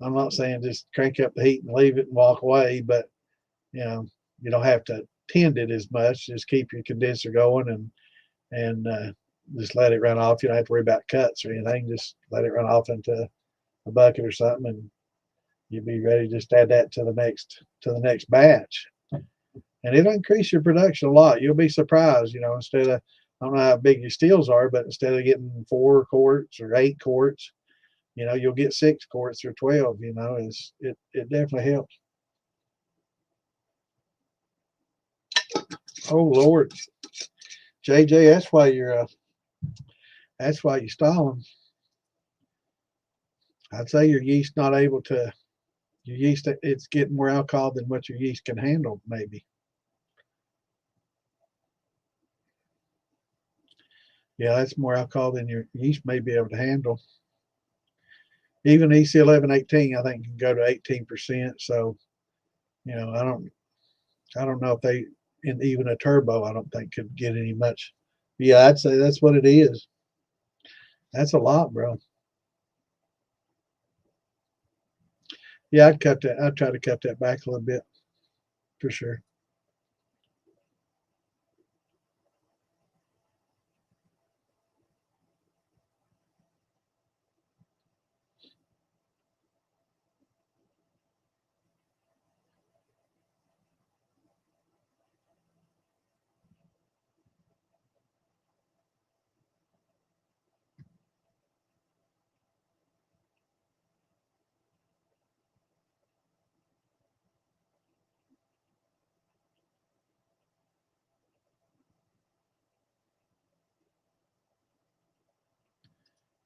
I'm not saying just crank up the heat and leave it and walk away, but you don't have to tend it as much. Just keep your condenser going and just let it run off. You don't have to worry about cuts or anything. Just let it run off into a bucket or something, and you'll be ready to just add that to the next batch. And it'll increase your production a lot. You'll be surprised. Instead of, I don't know how big your steels are, but instead of getting 4 quarts or 8 quarts, you'll get 6 quarts or 12. It definitely helps. Oh Lord, JJ, that's why you're stalling. I'd say your yeast not able to. Your yeast, it's getting more alcohol than what your yeast can handle, maybe. Yeah, that's more alcohol than your yeast may be able to handle. Even EC 1118, I think, can go to 18%. So, I don't know if they, in even a turbo, I don't think could get any much. Yeah, I'd say that's what it is. That's a lot, bro. Yeah, I'd cut that. I'd try to cut that back a little bit for sure.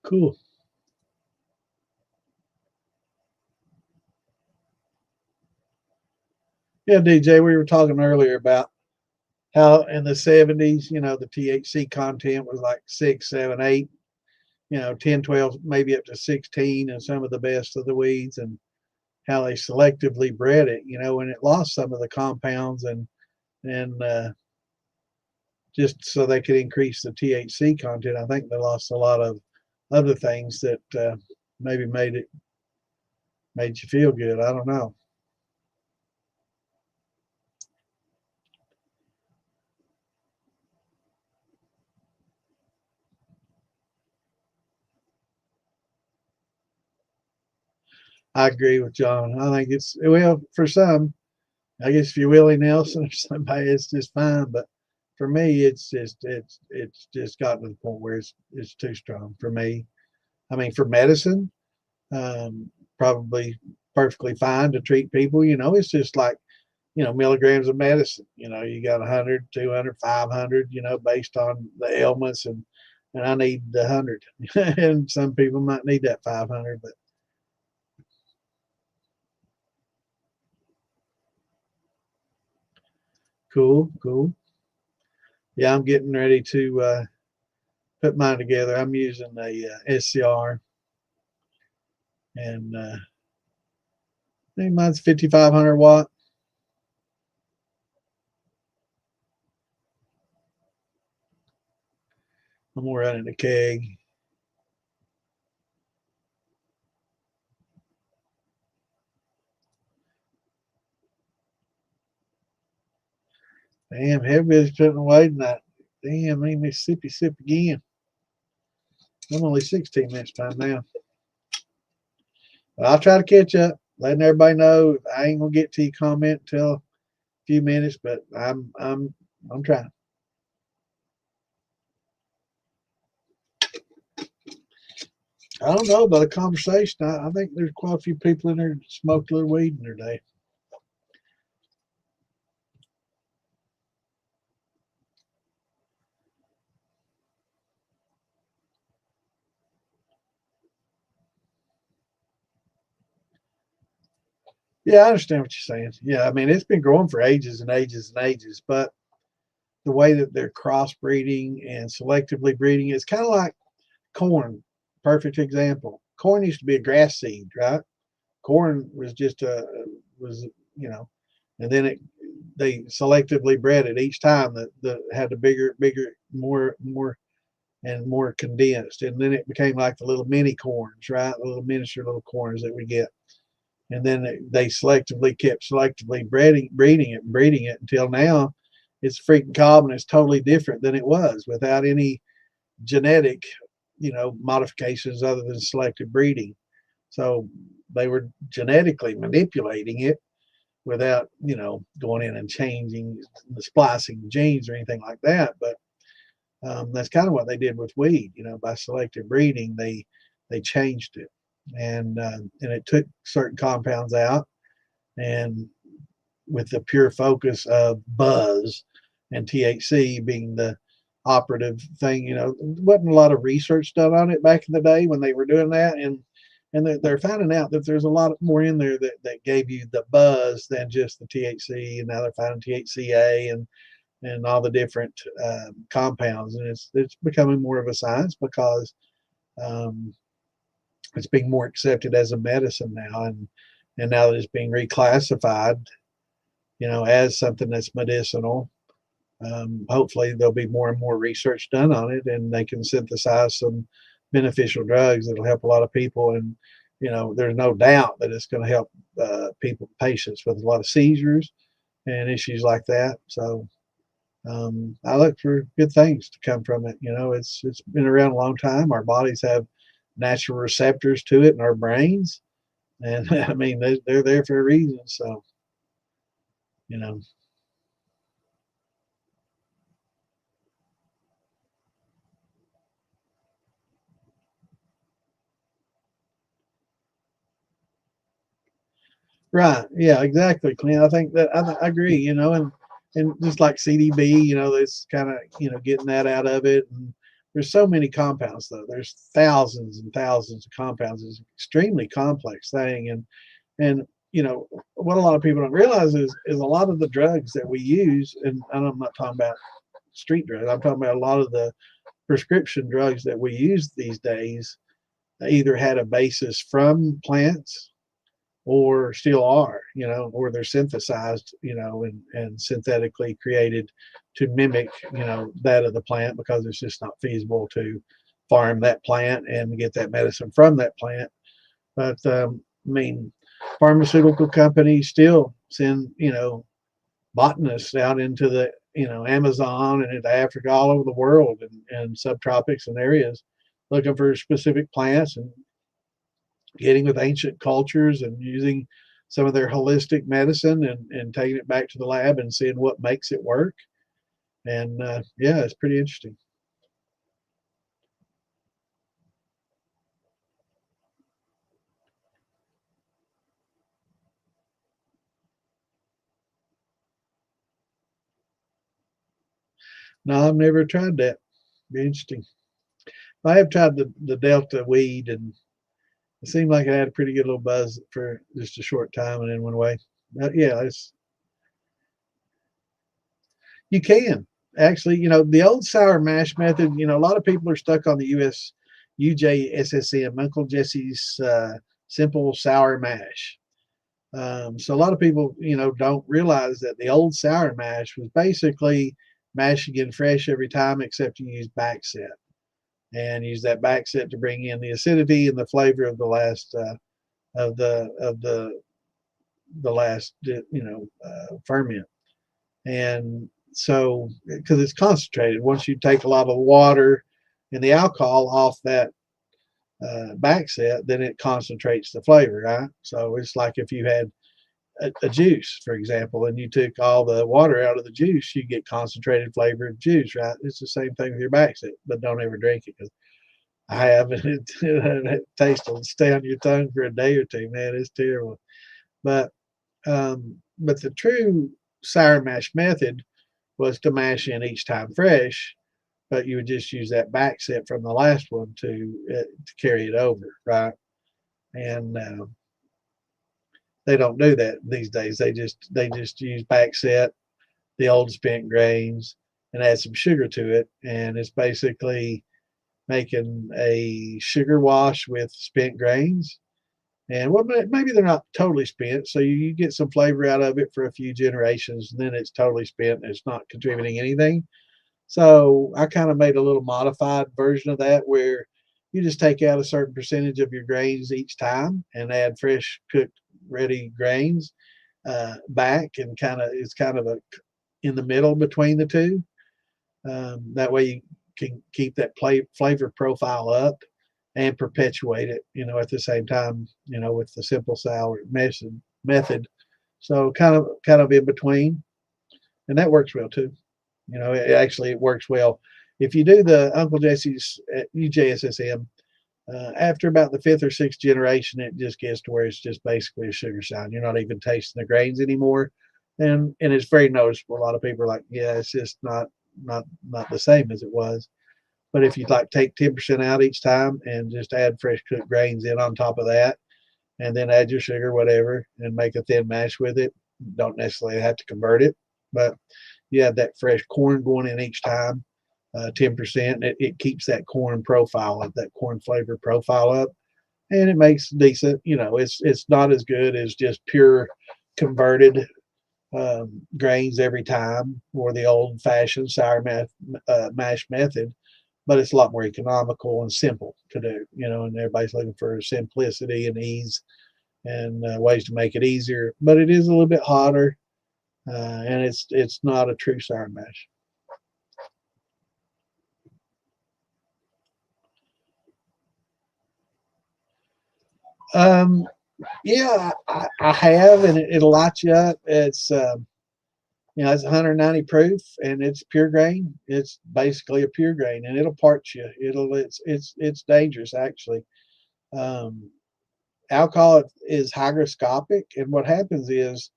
Cool. Yeah, DJ, we were talking earlier about how in the 70s, the THC content was like 6, 7, 8, 10, 12, maybe up to 16 and some of the best of the weeds, and how they selectively bred it, and it lost some of the compounds and just so they could increase the THC content. I think they lost a lot of other things that maybe made you feel good. I don't know. I agree with John. I think it's, well, for some, I guess if you're Willie Nelson or somebody, it's just fine. But for me, it's gotten to the point where it's too strong for me. I mean, for medicine, um, probably perfectly fine to treat people. It's just like milligrams of medicine. You got 100, 200, 500, based on the ailments, and I need the 100. And some people might need that 500, but cool. Yeah, I'm getting ready to put mine together. I'm using a SCR, and I think mine's 5,500 watt. I'm gonna run in a keg. Damn, everybody's putting away tonight. Damn, made me sippy sip again. I'm only 16 minutes time now. But I'll try to catch up, letting everybody know I ain't gonna get to your comment until a few minutes, but I'm trying. I don't know about a conversation. I think there's quite a few people in there that smoked a little weed in their day. Yeah, I understand what you're saying. Yeah, I mean, it's been growing for ages and ages and ages, but the way that they're crossbreeding and selectively breeding, it's kind of like corn. Perfect example. Corn used to be a grass seed, right? Corn was just was you know, and then they selectively bred it each time that had the bigger, more and more condensed, and then it became like the little mini corns, right? The little miniature little corns that we get, and then they selectively kept selectively breeding it until now. It's freaking cob, and it's totally different than it was without any genetic, modifications other than selective breeding. So they were genetically manipulating it without, going in and changing the splicing genes or anything like that. But that's kind of what they did with weed. By selective breeding, they changed it, and it took certain compounds out, and with the pure focus of buzz and THC being the operative thing. There wasn't a lot of research done on it back in the day when they were doing that, and they're finding out that there's a lot more in there that gave you the buzz than just the THC, and now they're finding THCA and all the different compounds, and it's becoming more of a science because um, it's being more accepted as a medicine now, and now that it's being reclassified, as something that's medicinal. Hopefully, there'll be more and more research done on it, and they can synthesize some beneficial drugs that'll help a lot of people. And there's no doubt that it's going to help patients with a lot of seizures and issues like that. So I look for good things to come from it. It's been around a long time. Our bodies have natural receptors to it in our brains, and I mean they're there for a reason. So you know. Right. Yeah, exactly, Clint. I think that I agree, and just like CDB, it's kind of, getting that out of it. And there's so many compounds though. There's thousands and thousands of compounds. It's an extremely complex thing. And what a lot of people don't realize is a lot of the drugs that we use, and I'm not talking about street drugs, I'm talking about a lot of the prescription drugs that we use these days either had a basis from plants or still are, or they're synthesized, and synthetically created to mimic, that of the plant because it's just not feasible to farm that plant and get that medicine from that plant. But I mean, pharmaceutical companies still send, botanists out into the, Amazon and into Africa, all over the world, and subtropics and areas looking for specific plants and getting with ancient cultures and using some of their holistic medicine and taking it back to the lab and seeing what makes it work. And yeah, it's pretty interesting. No, I've never tried that. Be interesting. I have tried the Delta weed, and it seemed like it had a pretty good little buzz for just a short time and then went away. Yeah, you can actually, the old sour mash method. A lot of people are stuck on the UJSSM, Uncle Jesse's simple sour mash. So a lot of people, don't realize that the old sour mash was basically mashing in fresh every time, except you use back set and use that back set to bring in the acidity and the flavor of the last of the last ferment. And so because it's concentrated, once you take a lot of water and the alcohol off that back set, then it concentrates the flavor, right? So it's like if you had a juice, for example, and you took all the water out of the juice, you get concentrated flavored juice, right? It's the same thing with your back set, but don't ever drink it, because I have, and it taste will stay on your tongue for a day or two, man. It's terrible. But the true sour mash method was to mash in each time fresh, but you would just use that back set from the last one to carry it over, right? And they don't do that these days. They just use back set, the old spent grains, and add some sugar to it, and it's basically making a sugar wash with spent grains. And well, maybe they're not totally spent, so you get some flavor out of it for a few generations, and then it's totally spent and it's not contributing anything. So I kind of made a little modified version of that, where you just take out a certain percentage of your grains each time and add fresh cooked ready grains back, and it's kind of a in the middle between the two. That way you can keep that flavor profile up and perpetuate it, at the same time, with the simple sour method. So kind of in between, and that works well too. It works well. If you do the Uncle Jesse's UJSSM, after about the fifth or sixth generation, it just gets to where it's just basically a sugar sound. You're not even tasting the grains anymore, and it's very noticeable. A lot of people are like, yeah, it's just not the same as it was. But if you'd like take 10% out each time and just add fresh cooked grains in on top of that, and then add your sugar, whatever, and make a thin mash with it, don't necessarily have to convert it, but you have that fresh corn going in each time, 10%. It keeps that corn profile up, that corn flavor profile up, and it makes decent. It's not as good as just pure converted grains every time, or the old fashioned sour mash method, but it's a lot more economical and simple to do, and everybody's looking for simplicity and ease, and ways to make it easier, but it is a little bit hotter, and it's not a true sour mash. Um, yeah, I have, and it'll light you up. It's 190 proof, and it's pure grain. It's basically a pure grain, and it'll parch you. It's dangerous, actually. Um, Alcohol is hygroscopic, and what happens is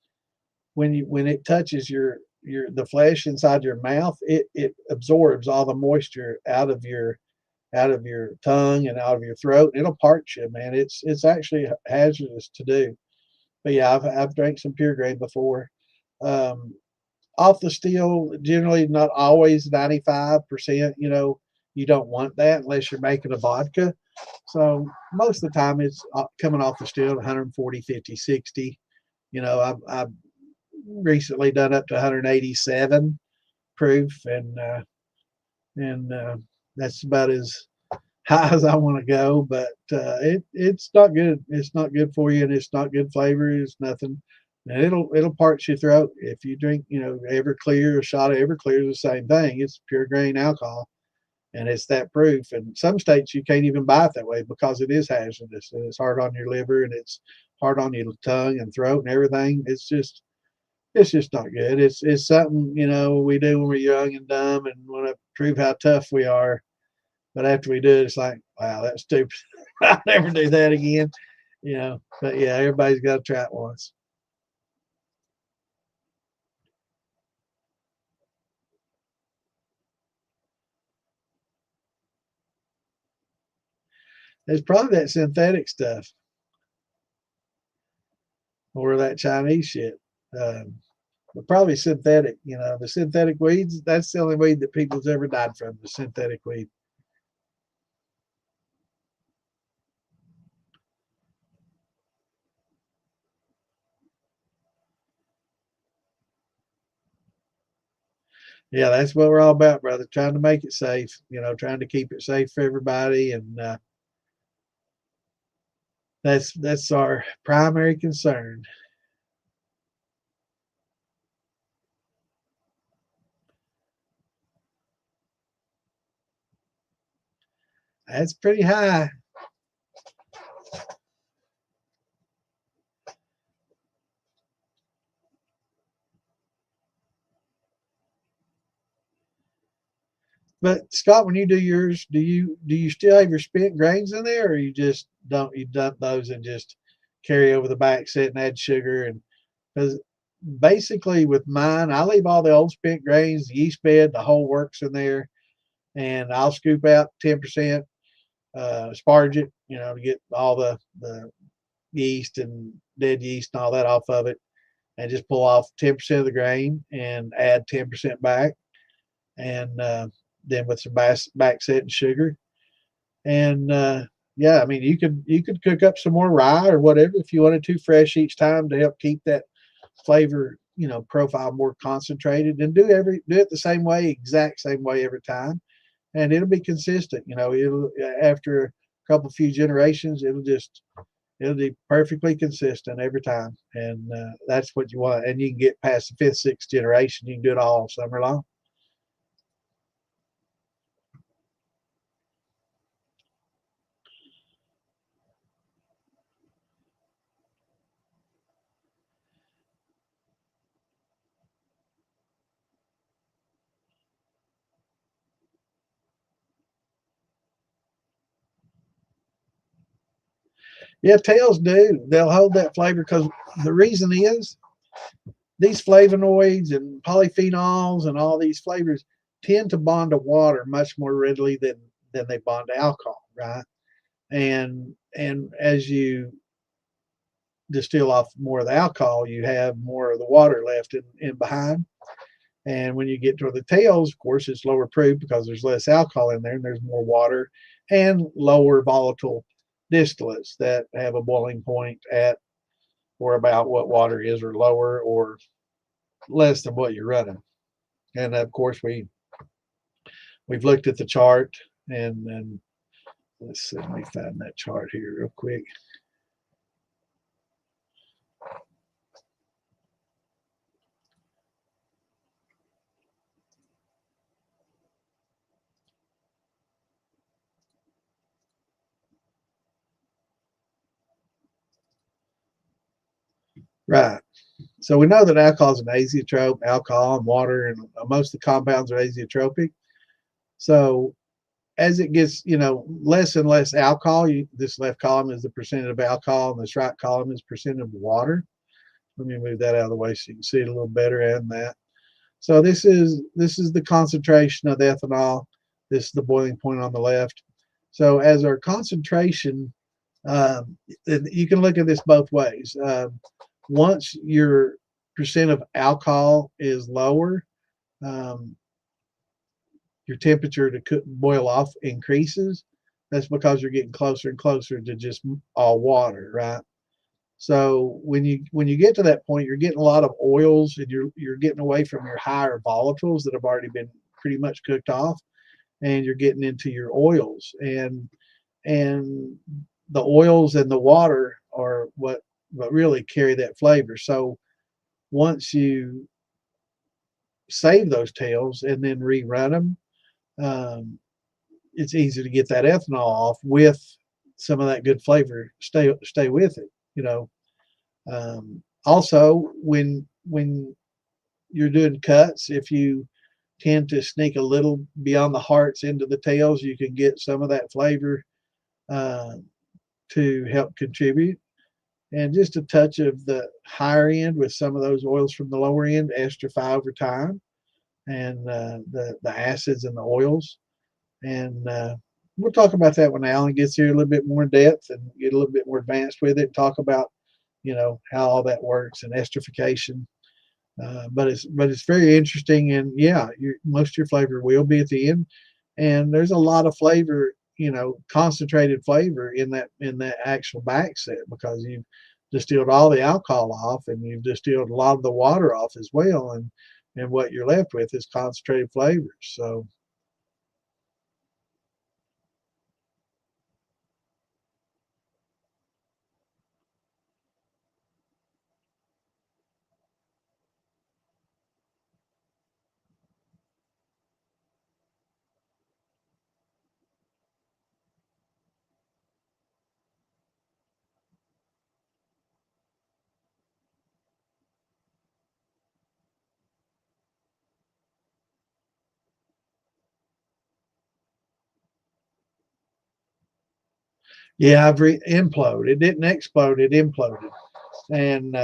when it touches the flesh inside your mouth, it absorbs all the moisture out of your tongue and out of your throat. It'll parch you, man. It's actually hazardous to do. But yeah, I've drank some pure grain before. Um, Off the still, generally not always 95%. You don't want that unless you're making a vodka. So most of the time it's coming off the still 140, 50, 60. I've recently done up to 187 proof, and that's about as high as I want to go. But it's not good. It's not good for you, and it's not good flavor. It's nothing. And it'll parch your throat if you drink. Everclear, a shot of Everclear is the same thing. It's pure grain alcohol, and it's that proof. And some states you can't even buy it that way because it is hazardous, and it's hard on your liver, and it's hard on your tongue and throat and everything. It's just not good. It's something we do when we're young and dumb and want to prove how tough we are. But after we do it, it's like, wow, that's stupid. I'll never do that again. But yeah, everybody's got to try it once. It's probably that synthetic stuff or that Chinese shit. But probably synthetic, you know, the synthetic weeds, that's the only weed that people's ever died from, the synthetic weed. Yeah, that's what we're all about, brother. Trying to make it safe, you know, trying to keep it safe for everybody. And that's our primary concern. That's pretty high. But Scott, when you do yours, do you still have your spent grains in there, or you just don't you dump those and just carry over the back set and add sugar? And because basically with mine, I leave all the old spent grains, the yeast bed, the whole works in there, and I'll scoop out 10%, sparge it, you know, to get all the yeast and dead yeast and all that off of it, and just pull off 10% of the grain and add 10% back, and then with some back set and sugar. And yeah, I mean, you could cook up some more rye or whatever if you wanted to fresh each time to help keep that flavor, you know, profile more concentrated, and do it the same way, exact same way every time, and it'll be consistent. You know, it'll after a couple few generations, it'll be perfectly consistent every time, and that's what you want. And you can get past the fifth, sixth generation. You can do it all summer long. Yeah, tails do. They'll hold that flavor because the reason is these flavonoids and polyphenols and all these flavors tend to bond to water much more readily than they bond to alcohol, right? And as you distill off more of the alcohol, you have more of the water left in behind. And when you get to the tails, of course, it's lower proof because there's less alcohol in there and there's more water and lower volatile distillates that have a boiling point at or about what water is, or lower or less than what you're running. And of course, we've looked at the chart, and let's see, let me find that chart here real quick. Right. So we know that alcohol is an azeotrope, alcohol and water, and most of the compounds are azeotropic. So as it gets, you know, less and less alcohol, this left column is the percent of alcohol, and this right column is percent of water. Let me move that out of the way so you can see it a little better, and that. So this is the concentration of the ethanol. This is the boiling point on the left. So as our concentration, you can look at this both ways. Once your percent of alcohol is lower, um, your temperature to boil off increases. That's because you're getting closer and closer to just all water, right? So when you get to that point, you're getting a lot of oils, and you're getting away from your higher volatiles that have already been pretty much cooked off, and you're getting into your oils, and the oils and the water are what really carry that flavor. So once you save those tails and then rerun them, um, it's easy to get that ethanol off with some of that good flavor stay with it, you know. Also, when you're doing cuts, if you tend to sneak a little beyond the hearts into the tails, you can get some of that flavor uh, to help contribute. And just a touch of the higher end with some of those oils from the lower end estrify over time, and the acids and the oils. And we'll talk about that when Alan gets here a little bit more in depth and get a little bit more advanced with it. Talk about, how all that works and esterification. But it's very interesting, and yeah, most of your flavor will be at the end, and there's a lot of flavor, concentrated flavor in that actual back set because you've distilled all the alcohol off and you've distilled a lot of the water off as well, and what you're left with is concentrated flavors. So yeah, I've imploded. It didn't explode; it imploded, and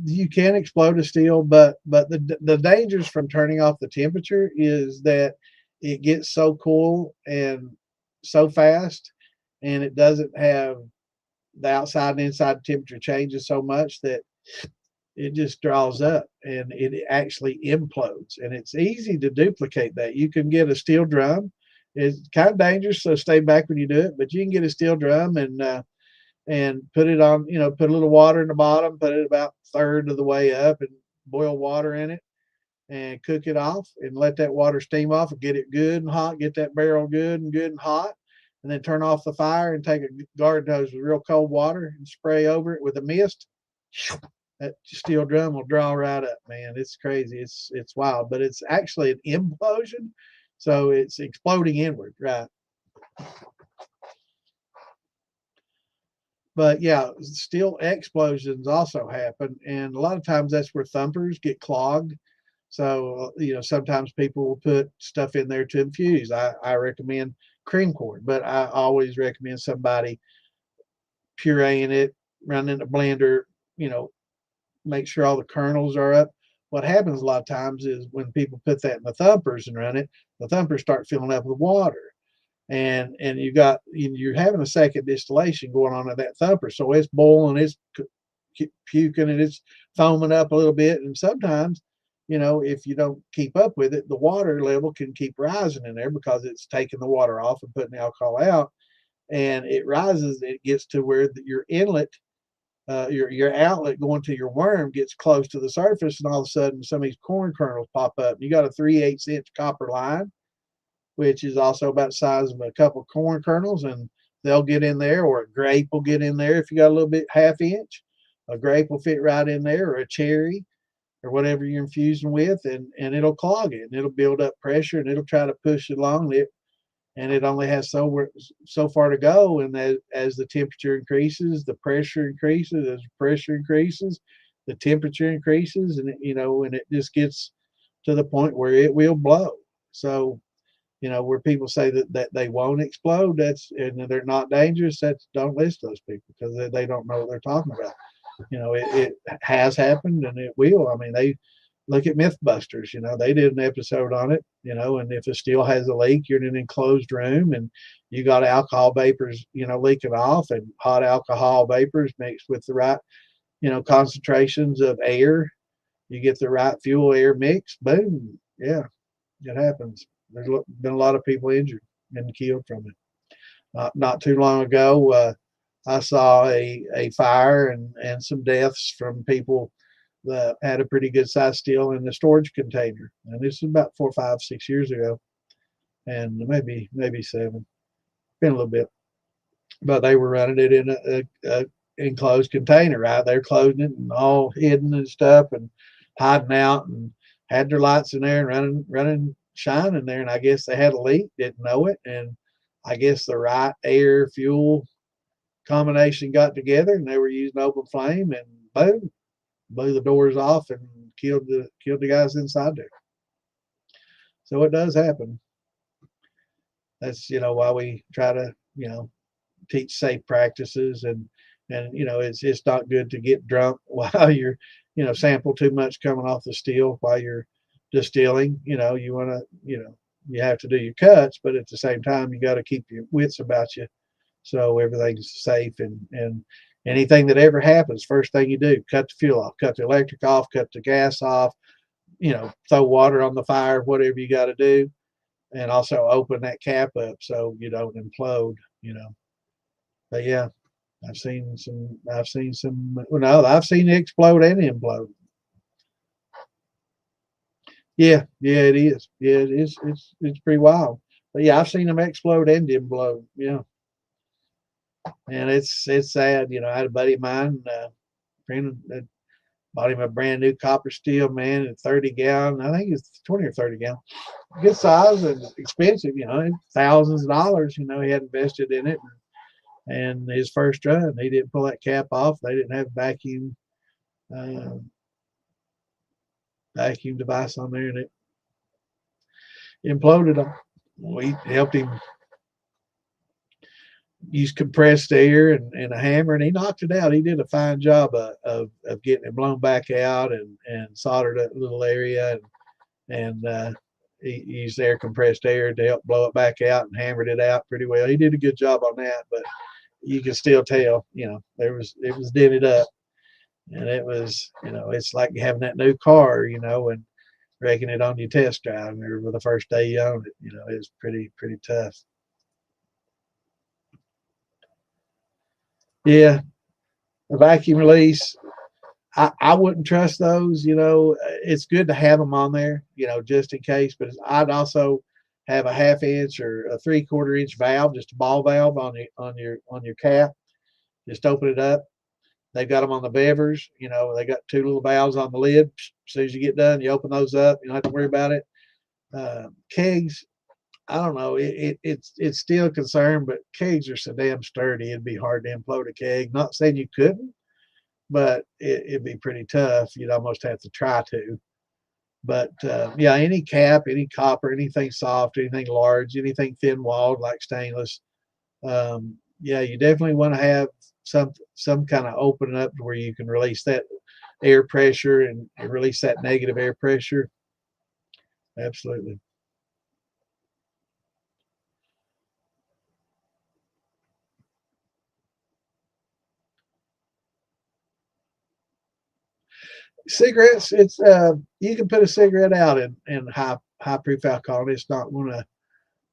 you can explode a steel, but the dangers from turning off the temperature is that it gets so cool and so fast, and it doesn't have the outside and inside temperature changes so much that it just draws up and it actually implodes. And it's easy to duplicate that. You can get a steel drum. It's kind of dangerous, so stay back when you do it. But you can get a steel drum and put it on, put a little water in the bottom, put it about a third of the way up and boil water in it and cook it off and let that water steam off and get it good and hot, get that barrel good and hot, and then turn off the fire and take a garden hose with real cold water and spray over it with a mist. That steel drum will draw right up, man. It's crazy. It's wild, but it's actually an implosion. So it's exploding inward, right? But yeah, steel explosions also happen, and a lot of times that's where thumpers get clogged. So sometimes people will put stuff in there to infuse. I recommend cream corn, but I always recommend somebody pureeing it, running a blender, you know, make sure all the kernels are up. What happens a lot of times is when people put that in the thumpers and run it, the thumpers start filling up with water, and you're having a second distillation going on in that thumper, so it's boiling, it's puking, and it's foaming up a little bit. And sometimes, if you don't keep up with it, the water level can keep rising in there because it's taking the water off and putting the alcohol out, and it rises. It gets to where your inlet, your outlet going to your worm gets close to the surface, and all of a sudden some of these corn kernels pop up. You got a 3/8 inch copper line, which is also about the size of a couple of corn kernels, and they'll get in there, or a grape will get in there. If you got a little bit half inch, a grape will fit right in there, or a cherry, or whatever you're infusing with, and it'll clog it, and it'll build up pressure, and it'll try to push it along it, and it only has so far to go. And as the temperature increases, the pressure increases. As the pressure increases, the temperature increases, and and it just gets to the point where it will blow. So where people say that they won't explode, and they're not dangerous, that's, don't listen to those people, because they don't know what they're talking about. It has happened, and it will. I mean, they look at Mythbusters. They did an episode on it. And if a steel has a leak, you're in an enclosed room, and you got alcohol vapors, leaking off, and hot alcohol vapors mixed with the right, concentrations of air. You get the right fuel air mix. Boom. Yeah, it happens. There's been a lot of people injured and killed from it. Not too long ago, I saw a fire and some deaths from people that had a pretty good size steel in the storage container. And this is about 4, 5, 6 years ago, and maybe 7. Been a little bit, but they were running it in a enclosed container, right? They're closing it and all hidden and stuff, and hiding out, and had their lights in there and running shining there. And I guess they had a leak, didn't know it, and I guess the right air fuel combination got together, and they were using open flame, and boom, blew the doors off and killed the guys inside there. So it does happen. That's why we try to teach safe practices, and it's not good to get drunk while you're sample too much coming off the steel while you're distilling. You want to you have to do your cuts, but at the same time, you got to keep your wits about you so everything's safe. And anything that ever happens, first thing you do, cut the fuel off, cut the electric off, cut the gas off, throw water on the fire, whatever you got to do, and also open that cap up so you don't implode. But yeah, I've seen some, well, no, I've seen it explode and implode. Yeah, it is. Yeah, it is. It's pretty wild. But yeah, I've seen them explode and implode. Yeah, and it's sad. I had a buddy of mine, friend that bought him a brand new copper steel, man, a 30-gallon. I think it's 20 or 30-gallon. Good size and expensive. Thousands of dollars. He had invested in it, and his first run, he didn't pull that cap off. They didn't have uh, vacuum device on there, and it imploded them. We helped him use compressed air and a hammer, and he knocked it out. He did a fine job of getting it blown back out and soldered that little area, and he used compressed air to help blow it back out and hammered it out pretty well. He did a good job on that, but you can still tell, it was dented up, and it was, it's like having that new car, and wrecking it on your test drive or the first day you owned it. It was pretty tough. Yeah, a vacuum release. I wouldn't trust those. It's good to have them on there, just in case. But I'd also have a 1/2 inch or a 3/4 inch valve, just a ball valve on your cap. Just open it up. They've got them on the bevers. They got 2 little valves on the lid. As soon as you get done, you open those up. You don't have to worry about it. Kegs, I don't know. It's still a concern, but kegs are so damn sturdy. It'd be hard to implode a keg. Not saying you couldn't, but it'd be pretty tough. You'd almost have to try to. But yeah, any cap, any copper, anything soft, anything large, anything thin walled like stainless. Yeah, you definitely want to have some kind of opening up to where you can release that air pressure and release that negative air pressure. Absolutely. Cigarettes, it's you can put a cigarette out in high proof alcohol, and it's not going to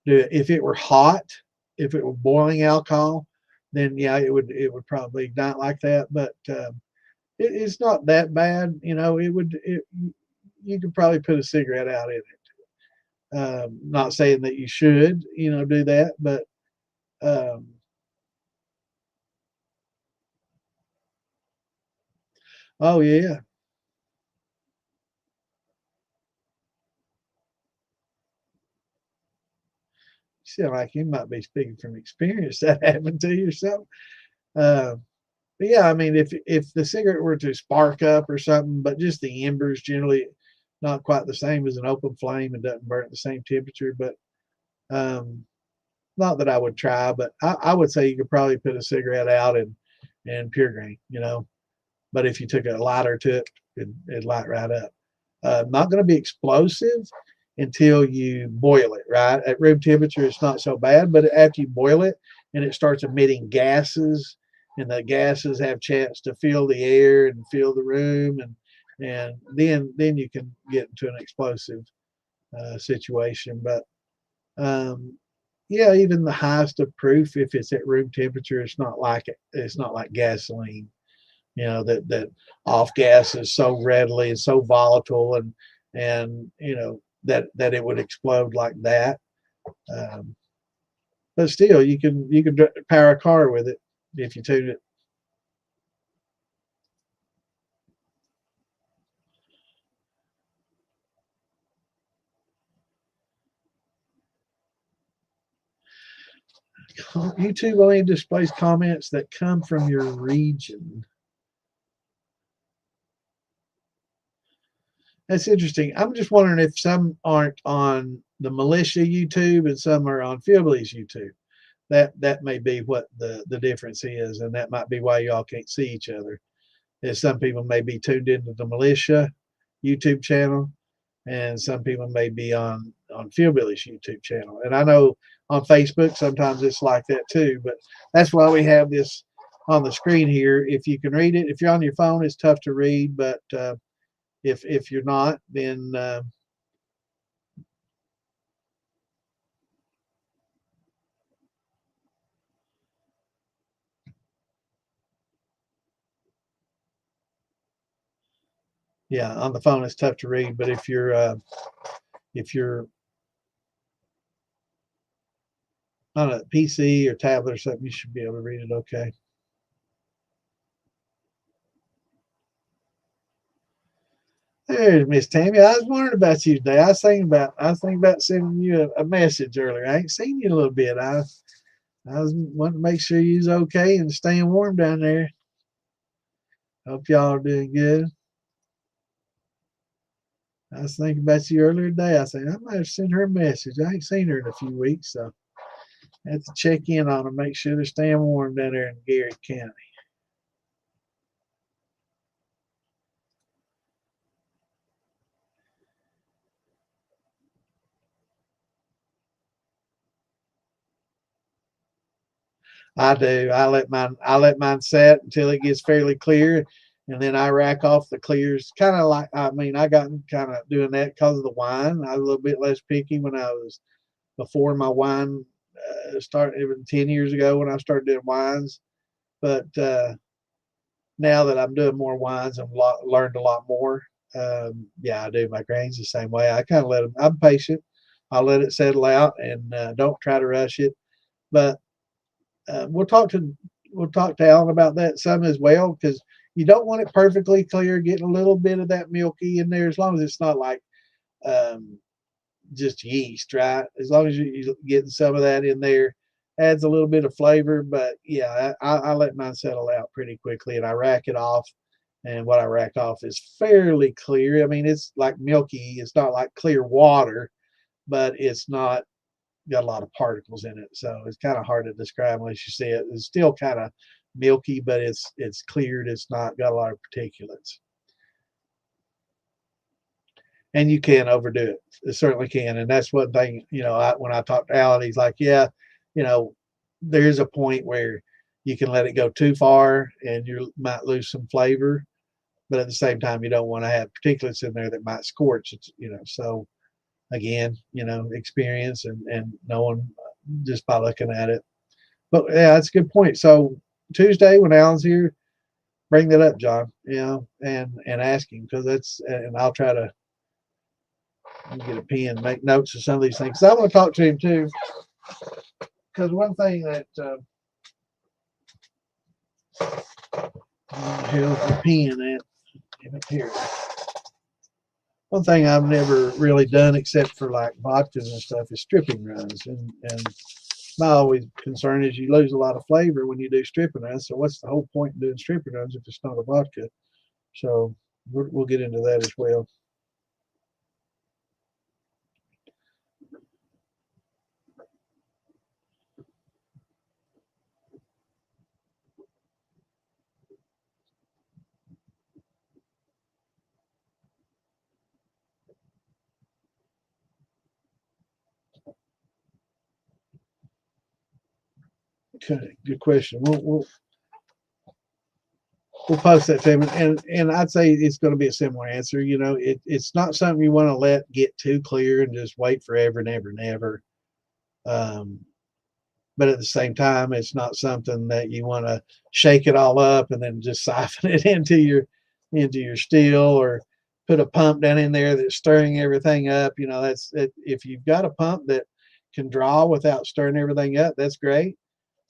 do it. If it were hot, if it were boiling alcohol, then yeah, it would probably ignite like that. But it's not that bad. You could probably put a cigarette out in it. Not saying that you should do that, but um, oh yeah. You sound like you might be speaking from experience. That happened to you or something. Uh, but yeah, I mean, if the cigarette were to spark up or something, but just the embers generally not quite the same as an open flame and doesn't burn at the same temperature. But um, not that I would try, but I would say you could probably put a cigarette out in pure grain. But if you took a lighter to it, it'd light right up. Not going to be explosive until you boil it, right? At room temperature, it's not so bad, but after you boil it and it starts emitting gases, and the gases have chance to fill the air and fill the room, and then you can get into an explosive situation. But um, yeah, even the highest of proof, if it's at room temperature, it's not like gasoline. That off gas is so readily and so volatile, and that it would explode like that. Um, but still, you can power a car with it if you tune it. YouTube only displays comments that come from your region. That's interesting. I'm just wondering if some aren't on the militia YouTube and some are on Fieldbelly's YouTube. That may be what the difference is, and that might be why y'all can't see each other. As some people may be tuned into the militia YouTube channel, and some people may be on Fieldbilly's YouTube channel. And I know on Facebook sometimes it's like that too, but that's why we have this on the screen here. If you can read it, if you're on your phone, it's tough to read, but if you're not, then yeah, on the phone it's tough to read. But if you're on a PC or tablet or something, you should be able to read it okay. There's Miss Tammy. I was wondering about you today. I was thinking about sending you a message earlier. I ain't seen you in a little bit. I was wanting to make sure you was okay and staying warm down there. Hope y'all are doing good. I was thinking about you earlier today. I said I might have sent her a message. I ain't seen her in a few weeks, so I have to check in on her, make sure they're staying warm down there in Gary County. I do. I let mine set until it gets fairly clear, and then I rack off the clears. Kind of like, I mean, I got kind of doing that because of the wine. I was a little bit less picky when I was before my wine started. Even 10 years ago when I started doing wines, but now that I'm doing more wines, I've learned a lot more. Yeah, I do my grains the same way. I kind of let them. I'm patient. I'll let it settle out and don't try to rush it. But we'll talk to Alan about that some as well, because you don't want it perfectly clear, getting a little bit of that milky in there, as long as it's not like um, just yeast, right? As long as you're getting some of that in there, adds a little bit of flavor. But yeah, I let mine settle out pretty quickly, and I rack it off. And what I rack off is fairly clear. I mean, it's like milky. It's not like clear water, but it's not got a lot of particles in it, so it's kind of hard to describe unless you see it. It's still kind of milky, but it's cleared. It's not got a lot of particulates, and you can overdo it. It certainly can, and that's one thing. When I talk to Alan, he's like, "Yeah, you know, there's a point where you can let it go too far, and you might lose some flavor, but at the same time, you don't want to have particulates in there that might scorch it. So again, experience and knowing just by looking at it. But yeah, that's a good point. So Tuesday when Alan's here, bring that up, John. And ask him, because and I'll try to get a pen, make notes of some of these things. So I want to talk to him too, because one thing that here's the pen at here. One thing I've never really done, except for like vodkas and stuff, is stripping runs. And my always concern is you lose a lot of flavor when you do stripping runs. So what's the whole point in doing stripping runs if it's not a vodka? So we'll get into that as well. Okay, good question. We'll post that to him, and I'd say it's going to be a similar answer. It's not something you want to let get too clear and just wait forever and ever and ever. Um, but at the same time, it's not something that you want to shake it all up and then just siphon it into your still, or put a pump down in there that's stirring everything up. That's it. If you've got a pump that can draw without stirring everything up, that's great.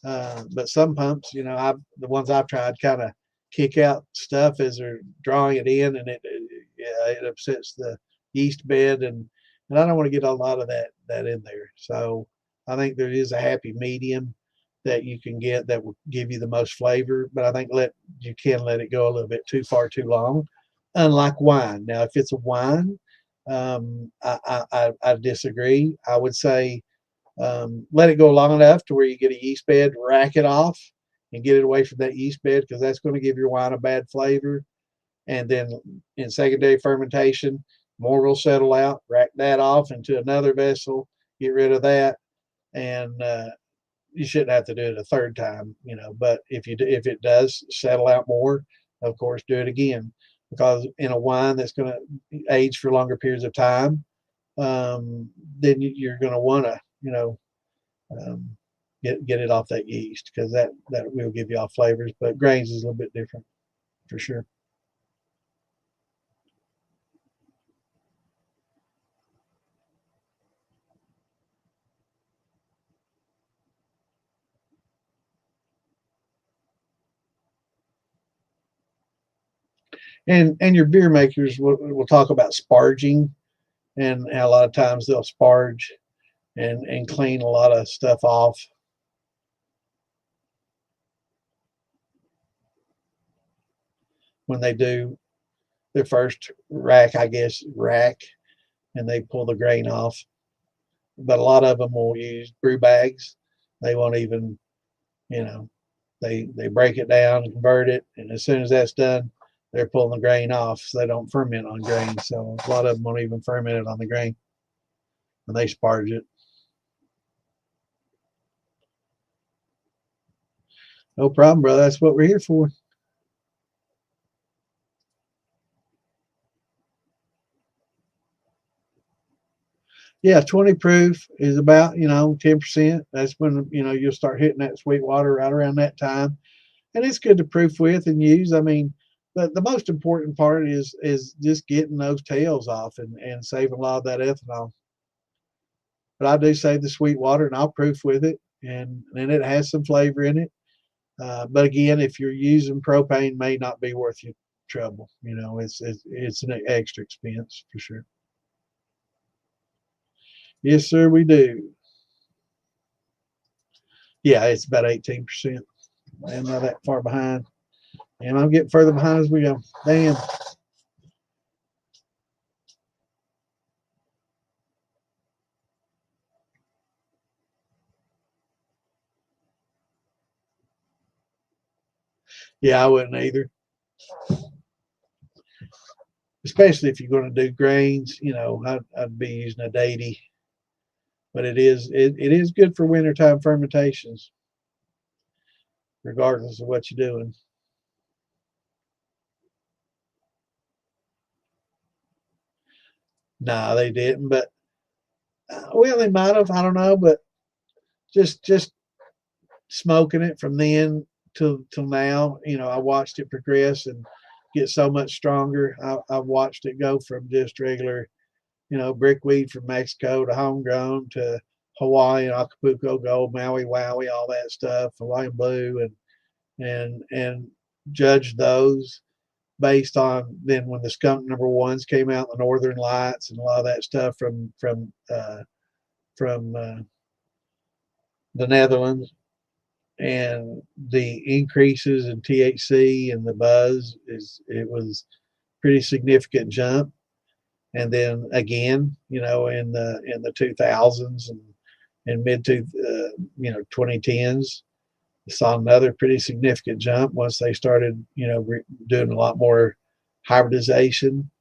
But some pumps, the ones I've tried, kind of kick out stuff as they're drawing it in, and it upsets the yeast bed, and I don't want to get a lot of that in there. So I think there is a happy medium that you can get that will give you the most flavor, but I think you can let it go a little bit too far too long. Unlike wine, now if it's a wine, I disagree. I would say let it go long enough to where you get a yeast bed, rack it off, and get it away from that yeast bed, because that's going to give your wine a bad flavor. And then in secondary fermentation, more will settle out. Rack that off into another vessel, get rid of that, and you shouldn't have to do it a third time, But if it does settle out more, of course, do it again, because in a wine that's going to age for longer periods of time, then you're going to want to, um, get it off that yeast, because that will give you off flavors. But grains is a little bit different for sure. And your beer makers will talk about sparging, and a lot of times they'll sparge and clean a lot of stuff off. When they do their first rack, I guess, and they pull the grain off. But a lot of them will use brew bags. They won't even, you know, they break it down and convert it, and as soon as that's done, they're pulling the grain off, so they don't ferment on grain. So a lot of them won't even ferment it on the grain, and they sparge it. No problem, brother. That's what we're here for. Yeah, 20 proof is about, 10%. That's when, you'll start hitting that sweet water right around that time. And it's good to proof with and use. I mean, the most important part is just getting those tails off and saving a lot of that ethanol. But I do save the sweet water, and I'll proof with it, and then it has some flavor in it. But again, if you're using propane, may not be worth your trouble. It's an extra expense for sure. Yes, sir, we do. Yeah, it's about 18%. I'm not that far behind. And I'm getting further behind as we go. Damn. Yeah, I wouldn't either. Especially if you're going to do grains, I'd be using a daity. But it is good for wintertime fermentations, regardless of what you're doing. Nah, they didn't, but well, they might have. I don't know, but just smoking it from then till now, I watched it progress and get so much stronger. I've watched it go from just regular, brickweed from Mexico to homegrown to Hawaiian, Acapulco Gold, Maui Wowie, all that stuff, Hawaiian Blue, and judge those based on then when the skunk number ones came out, the Northern Lights and a lot of that stuff from the Netherlands, and the increases in THC and the buzz it was pretty significant jump. And then again, in the 2000s and mid to 2010s, saw another pretty significant jump once they started, doing a lot more hybridization.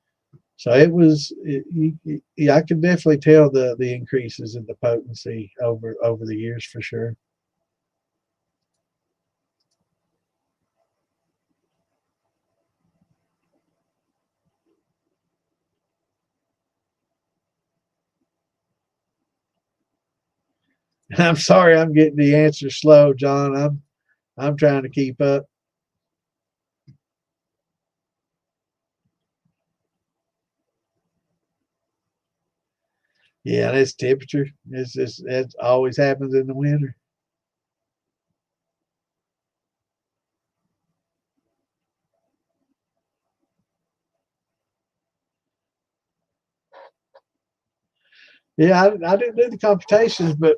So I can definitely tell the increases in the potency over the years for sure. I'm sorry, I'm getting the answer slow, John. I'm trying to keep up. Yeah, that's temperature. That always happens in the winter. Yeah, I didn't do the computations, but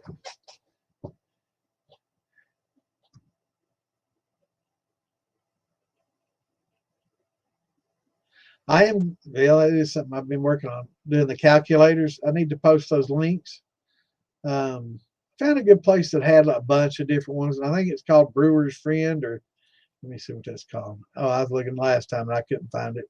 I am. Well, it is something I've been working on, doing the calculators. I need to post those links. Um, Found a good place that had a bunch of different ones, and I think it's called Brewer's Friend, or let me see what that's called. Oh, I was looking last time and I couldn't find it.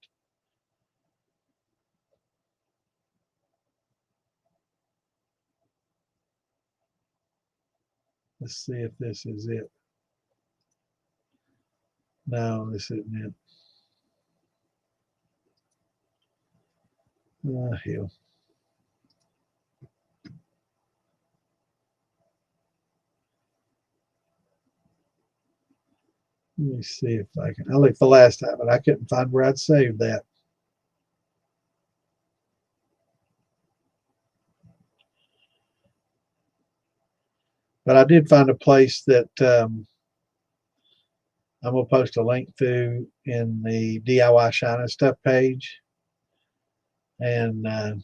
Let's see if this is it. No, this isn't it. Hell. Let me see if I can. I looked the last time, but I couldn't find where I'd saved that. But I did find a place that I'm going to post a link to in the DIY Shine Stuff page. And it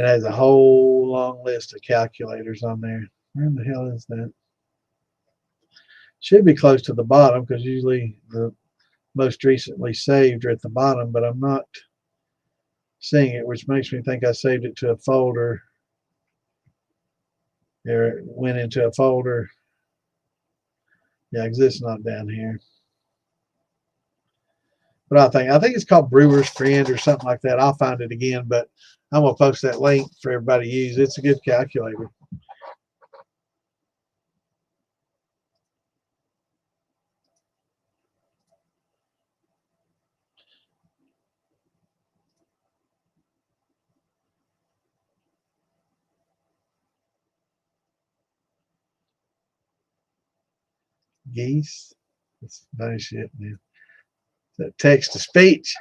has a whole long list of calculators on there. Where in the hell is that? Should be close to the bottom because usually the most recently saved are at the bottom, but I'm not seeing it, which makes me think I saved it to a folder. There it went into a folder. Yeah, because it's not down here. But I think it's called Brewer's Friend or something like that. I'll find it again, but I'm gonna post that link for everybody to use. It's a good calculator. Geese. That's funny shit, man. That text to speech.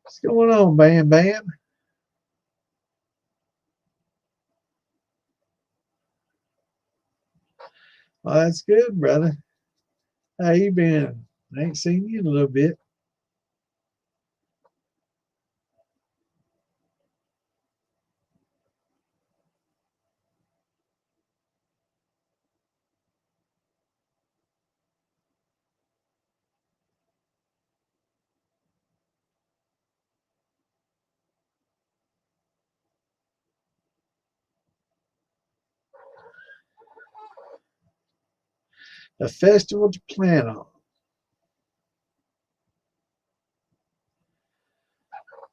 What's going on, Bam Bam? Oh, that's good, brother. How you been? I ain't seen you in a little bit. A festival to plan on.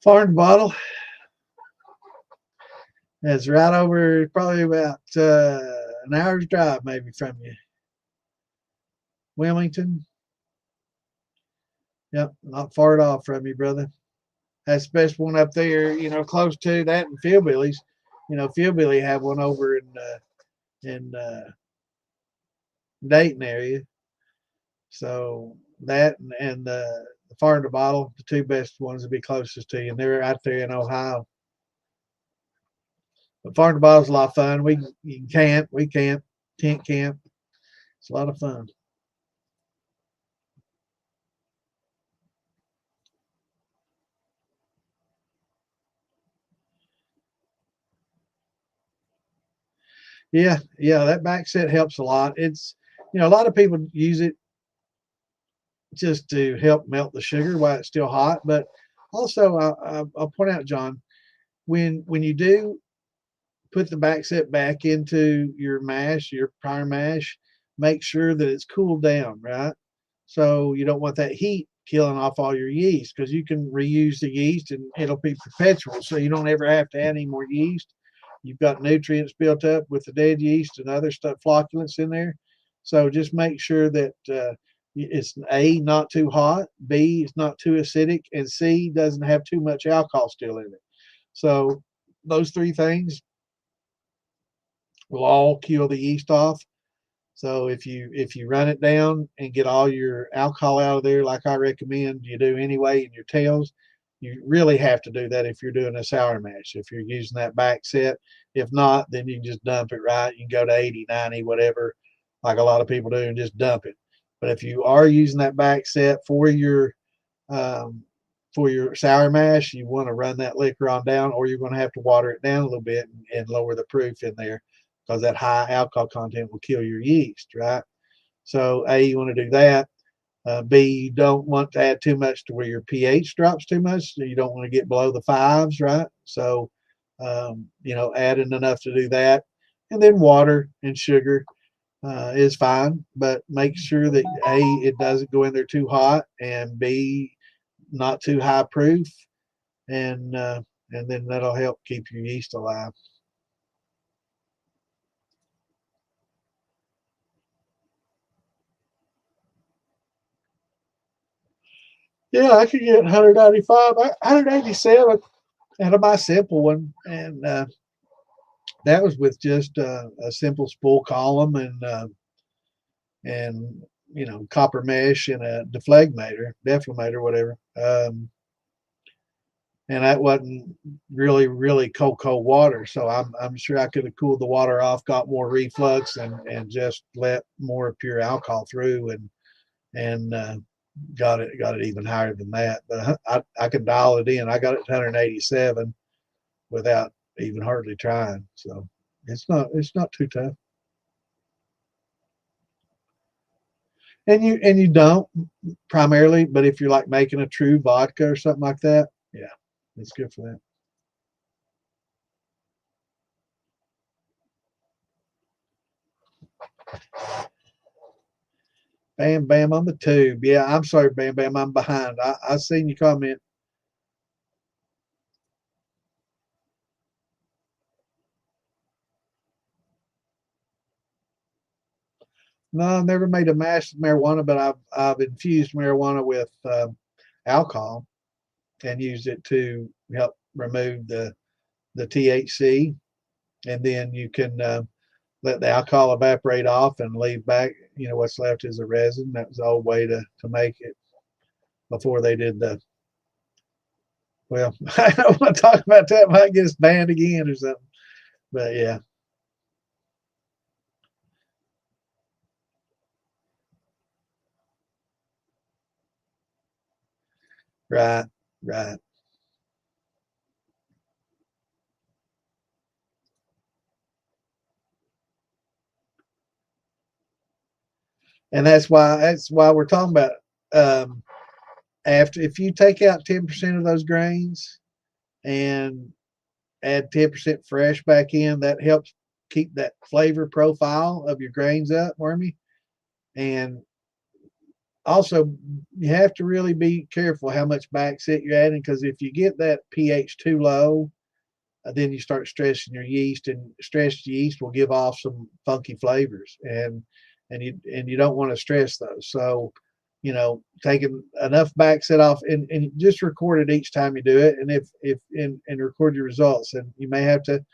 Farm Bottle is right over, probably about an hour's drive maybe from you. Wilmington. Yep, not far at all from you, brother. That's the best one up there, close to that and Fillbillies. Fillbilly have one over in Dayton area. So that and the Farm to Bottle, the two best ones to be closest to you, and they're out there in Ohio. But Farm to Bottle's a lot of fun. We camp, tent camp. It's a lot of fun. Yeah, that back set helps a lot. It's a lot of people use it just to help melt the sugar while it's still hot. But also, I'll point out, John, when you do put the back set back into your mash, your prior mash, make sure that it's cooled down, right? So you don't want that heat killing off all your yeast because you can reuse the yeast and it'll be perpetual. So you don't ever have to add any more yeast. You've got nutrients built up with the dead yeast and other stuff, flocculants in there. So just make sure that it's A, not too hot, B, it's not too acidic, and C, doesn't have too much alcohol still in it. So those three things will all kill the yeast off. So if you run it down and get all your alcohol out of there, like I recommend you do anyway in your tails, you really have to do that if you're doing a sour mash, if you're using that back set. If not, then you can just dump it, right? You can go to 80, 90, whatever, like a lot of people do, and just dump it. But if you are using that back set um, for your sour mash, you want to run that liquor on down, or you're going to have to water it down a little bit and lower the proof in there because that high alcohol content will kill your yeast, right? So A, you want to do that. B, you don't want to add too much to where your pH drops too much. So you don't want to get below the fives, right? So You know, adding enough to do that. And then water and sugar is fine, but make sure that A, it doesn't go in there too hot, and B, not too high proof, and then that'll help keep your yeast alive. Yeah, I could get 195, 187 out of my simple one, and that was with just a simple spool column and you know, copper mesh and a deflagrator, whatever. And that wasn't really cold water, so I'm sure I could have cooled the water off, got more reflux, and just let more pure alcohol through, and got it even higher than that. But I could dial it in. I got it to 187 without even hardly trying. So it's not too tough. And you don't primarily, but if you're like making a true vodka or something like that, yeah, it's good for that. Bam Bam on the tube. Yeah, I'm sorry, Bam Bam, I'm behind. I seen your comment. No, I've never made a mash of marijuana, but I've infused marijuana with alcohol and used it to help remove the THC, and then you can let the alcohol evaporate off and leave back. You know, what's left is the resin. That was the old way to make it before they did the. Well, I don't want to talk about that. Might get us banned again or something. But yeah, right, right. And that's why we're talking about um, after, if you take out 10% of those grains and add 10% fresh back in, that helps keep that flavor profile of your grains up, Wormy. And also, you have to really be careful how much backset you're adding, because if you get that pH too low, then you start stressing your yeast, and stressed yeast will give off some funky flavors, and you don't want to stress those. So, you know, taking enough backset off, and just record it each time you do it, and if and record your results, and you may have to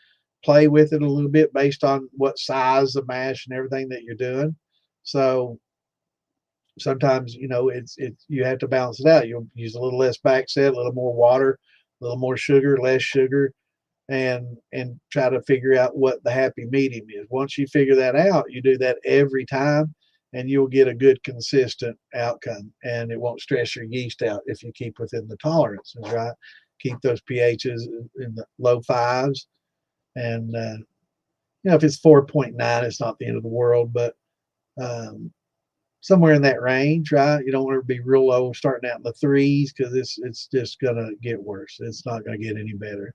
play with it a little bit based on what size of mash and everything that you're doing. So sometimes, you know, it's you have to balance it out. You'll use a little less backset, a little more water, a little more sugar, less sugar, and try to figure out what the happy medium is. Once you figure that out, you do that every time, and you'll get a good consistent outcome, and it won't stress your yeast out if you keep within the tolerances, right? Keep those pHs in the low fives, and you know, if it's 4.9, it's not the end of the world, but um, somewhere in that range, right? You don't want to be real low, starting out in the threes, because it's just gonna get worse. It's not gonna get any better.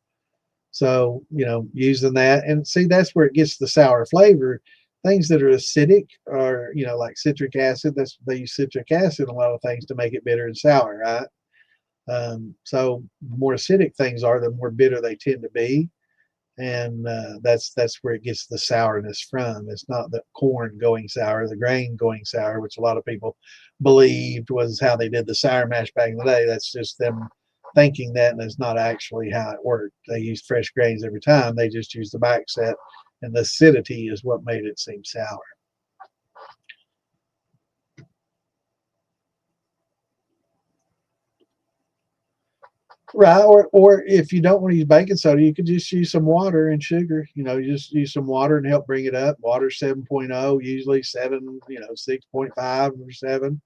So, you know, using that, and see, that's where it gets the sour flavor. Things that are acidic, or, you know, like citric acid, they use citric acid in a lot of things to make it bitter and sour, right? So the more acidic things are, the more bitter they tend to be, and that's where it gets the sourness from. It's not the corn going sour, the grain going sour, which a lot of people believed was how they did the sour mash back in the day. That's just them thinking that, and it's not actually how it worked. They used fresh grains every time. They just used the back set, and the acidity is what made it seem sour. Right, or if you don't want to use baking soda, you could just use some water and sugar. You know, you just use some water and help bring it up. Water 7.0, usually 7, you know, 6.5 or 7.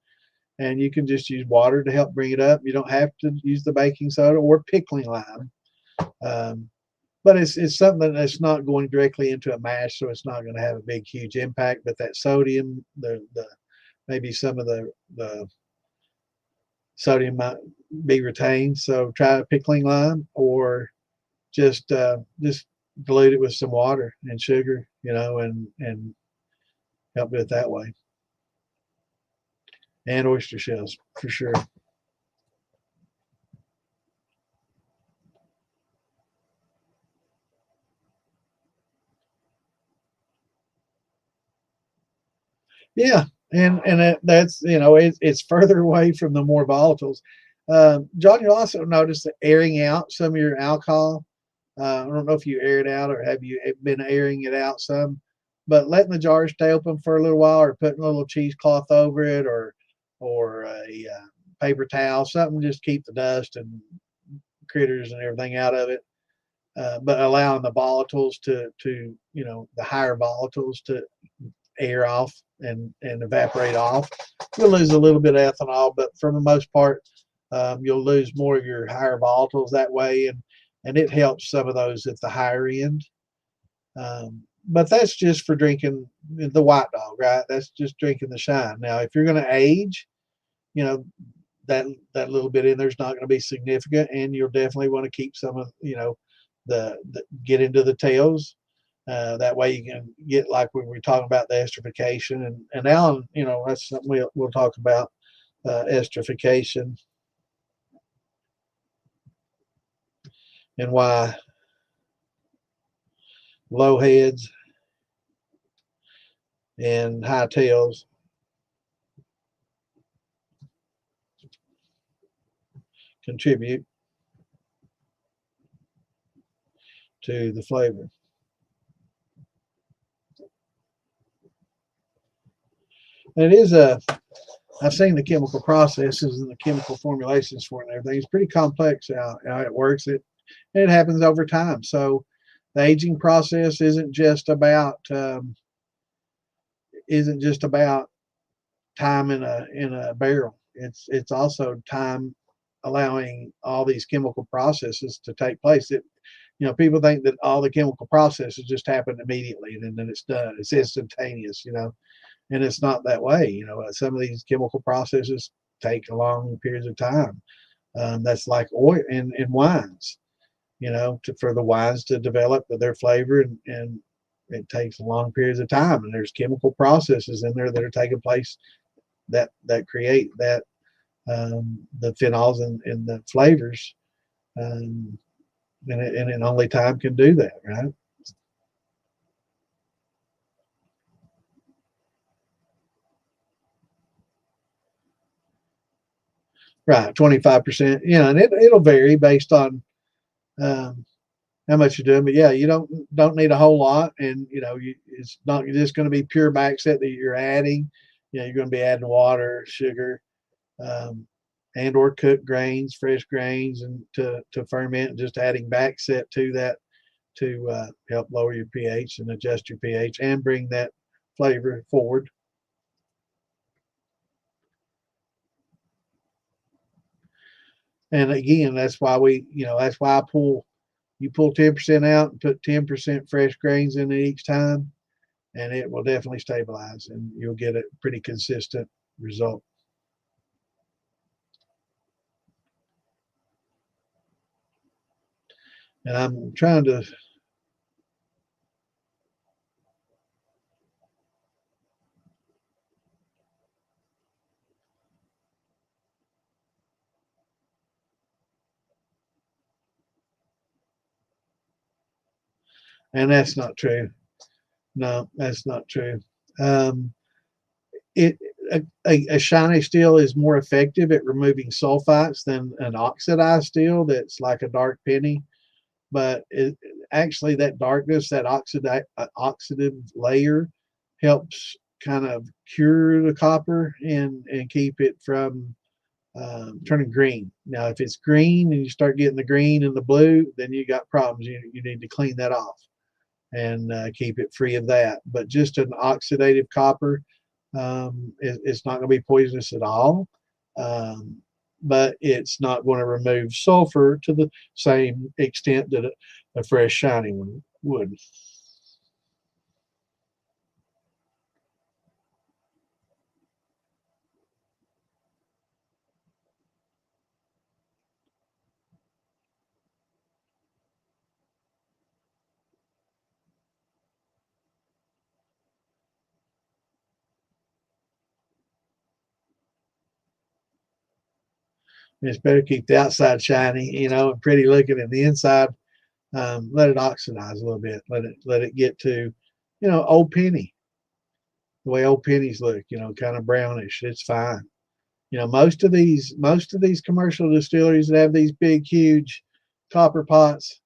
And you can just use water to help bring it up. You don't have to use the baking soda or pickling lime. Um, but it's something that's not going directly into a mash, so it's not going to have a big, huge impact. But that sodium, the maybe some of the sodium might be retained. So try a pickling lime, or just dilute it with some water and sugar, and help do it that way. And oyster shells for sure. Yeah, and that's it's further away from the more volatiles. John, you'll also notice that airing out some of your alcohol. I don't know if you air it out or have you been airing it out some, but letting the jar stay open for a little while, or putting a little cheesecloth over it, or a paper towel, something just keep the dust and critters and everything out of it. But allowing the volatiles to the higher volatiles to air off and evaporate off. You'll lose a little bit of ethanol, but for the most part, you'll lose more of your higher volatiles that way, and it helps some of those at the higher end. But that's just for drinking the white dog, right? That's just drinking the shine. Now, if you're going to age, you know that little bit in there's not going to be significant, and you'll definitely want to keep some of the get into the tails. That way you can get, like when we're talking about the esterification, and Alan, that's something we'll talk about, esterification, and why low heads and high tails contribute to the flavor. And it is I've seen the chemical processes and the chemical formulations for it and everything. It's pretty complex how it works. It happens over time. So the aging process isn't just about time in a barrel. It's also time allowing all these chemical processes to take place. People think that all the chemical processes just happen immediately and then it's done. It's instantaneous, and it's not that way. Some of these chemical processes take long periods of time. That's like oil in wines. For the wines to develop their flavor, and it takes long periods of time, and there's chemical processes in there that are taking place that create that, the phenols and the flavors, and only time can do that, right? Right, 25%. And it'll vary based on um, how much you're doing, but yeah, you don't need a whole lot, and it's not just going to be pure backset that you're adding. You're going to be adding water, sugar, um, and or cooked grains, fresh grains, and to ferment. Just adding backset to that to help lower your pH and adjust your pH and bring that flavor forward. And again, that's why I pull. You pull 10% out and put 10% fresh grains in it each time, and it will definitely stabilize, and you'll get a pretty consistent result. And I'm trying to, and that's not true. No, that's not true. Um, it a shiny steel is more effective at removing sulfites than an oxidized steel that's like a dark penny. But actually, that darkness, that oxidative layer, helps kind of cure the copper and keep it from turning green. Now, if it's green and you start getting the green and the blue, then you got problems. You need to clean that off and keep it free of that. But just an oxidative copper, it's not going to be poisonous at all. Um, but it's not going to remove sulfur to the same extent that a fresh shiny one would. It's better keep the outside shiny, you know, and pretty looking, and the inside, let it oxidize a little bit. Let it get to, you know, old penny, the way old pennies look, you know, kind of brownish. It's fine. You know, most of these commercial distilleries that have these big, huge copper pots,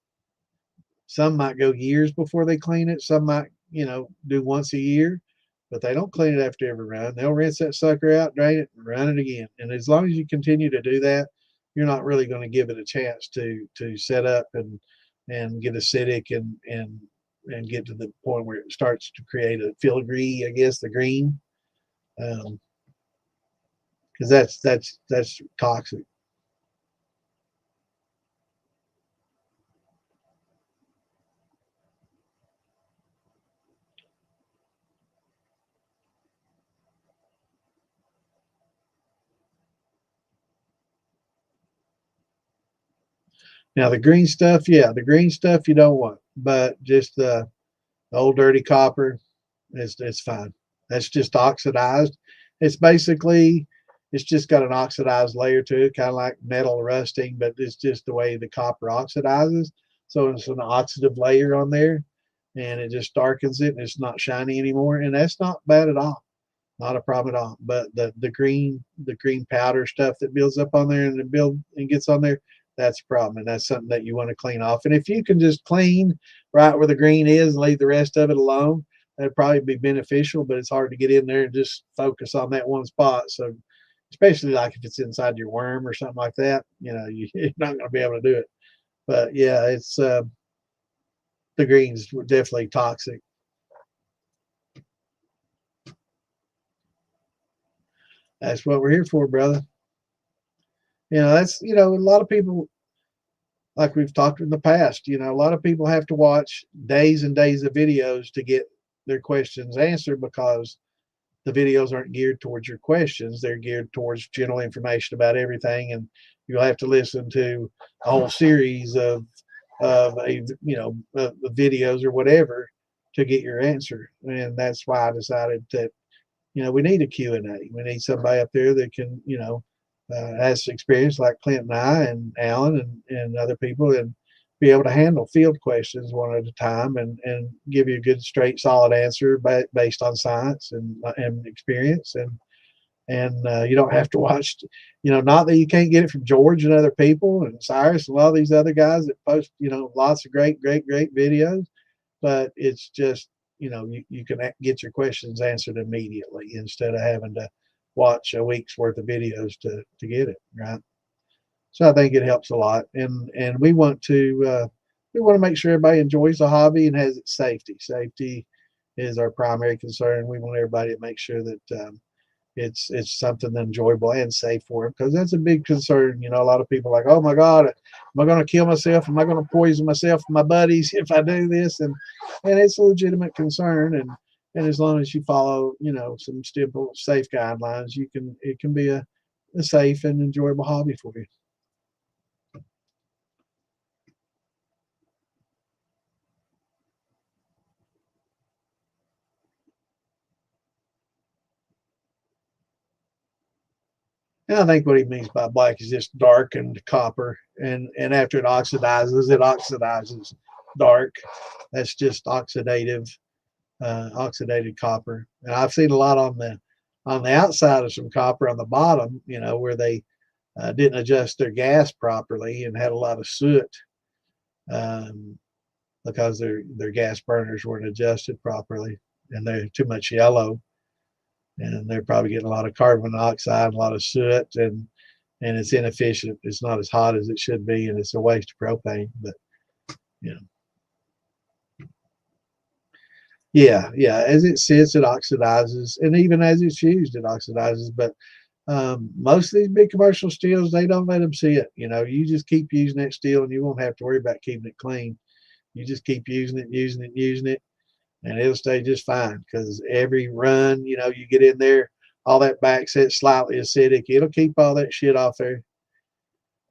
some might go years before they clean it. Some might, you know, do once a year, but they don't clean it after every run. They'll rinse that sucker out, drain it, and run it again. And as long as you continue to do that, you're not really going to give it a chance to set up and get acidic and get to the point where it starts to create a filigree, I guess, the green, because that's toxic. Now the green stuff, yeah, the green stuff you don't want, but just the old dirty copper, it's fine. That's just oxidized. It's basically it's just got an oxidized layer to it, kind of like metal rusting, but it's just the way the copper oxidizes. So it's an oxidative layer on there, and it just darkens it, and it's not shiny anymore. And that's not bad at all. Not a problem at all. But the green powder stuff that builds up on there and gets on there, that's a problem. And that's something that you want to clean off. And if you can just clean right where the green is and leave the rest of it alone, that'd probably be beneficial, but it's hard to get in there and just focus on that one spot. So especially like if it's inside your worm or something like that, you know, you're not going to be able to do it. But yeah, it's the greens were definitely toxic. That's what we're here for, brother. You know, that's, you know, a lot of people, like we've talked in the past, you know, a lot of people have to watch days and days of videos to get their questions answered because the videos aren't geared towards your questions. They're geared towards general information about everything. And you'll have to listen to a whole series of a, you know, videos or whatever to get your answer. And that's why I decided that, you know, we need a Q&A. We need somebody up there that can, you know, has experience like Clint and I and Alan and other people, and be able to handle field questions one at a time and give you a good, straight, solid answer based on science and experience. And you don't have to watch, you know, not that you can't get it from George and other people and Cyrus and all these other guys that post, you know, lots of great videos, but it's just, you know, you can get your questions answered immediately instead of having to watch a week's worth of videos to get it right. So I think it helps a lot, and we want to make sure everybody enjoys the hobby and has its safety. Safety is our primary concern. We want everybody to make sure that it's something enjoyable and safe for them, because that's a big concern. You know, a lot of people are like, oh my God, am I going to kill myself? Am I going to poison myself and my buddies if I do this? And it's a legitimate concern. And as long as you follow, you know, some simple, safe guidelines, it can be a safe and enjoyable hobby for you. And I think what he means by black is just darkened copper, and after it oxidizes dark. That's just oxidated copper. And I've seen a lot on the outside of some copper on the bottom, you know, where they didn't adjust their gas properly and had a lot of soot, um, because their gas burners weren't adjusted properly, and they're too much yellow, and they're probably getting a lot of carbon dioxide, a lot of soot, and it's inefficient. It's not as hot as it should be, and it's a waste of propane. But you know, yeah, as it sits, it oxidizes, and even as it's used, it oxidizes. But most of these big commercial steels, they don't let them see it. You know, you just keep using that steel, and you won't have to worry about keeping it clean. You just keep using it, using it, using it, and it'll stay just fine. Because every run, you know, you get in there, all that back set slightly acidic, it'll keep all that shit off there,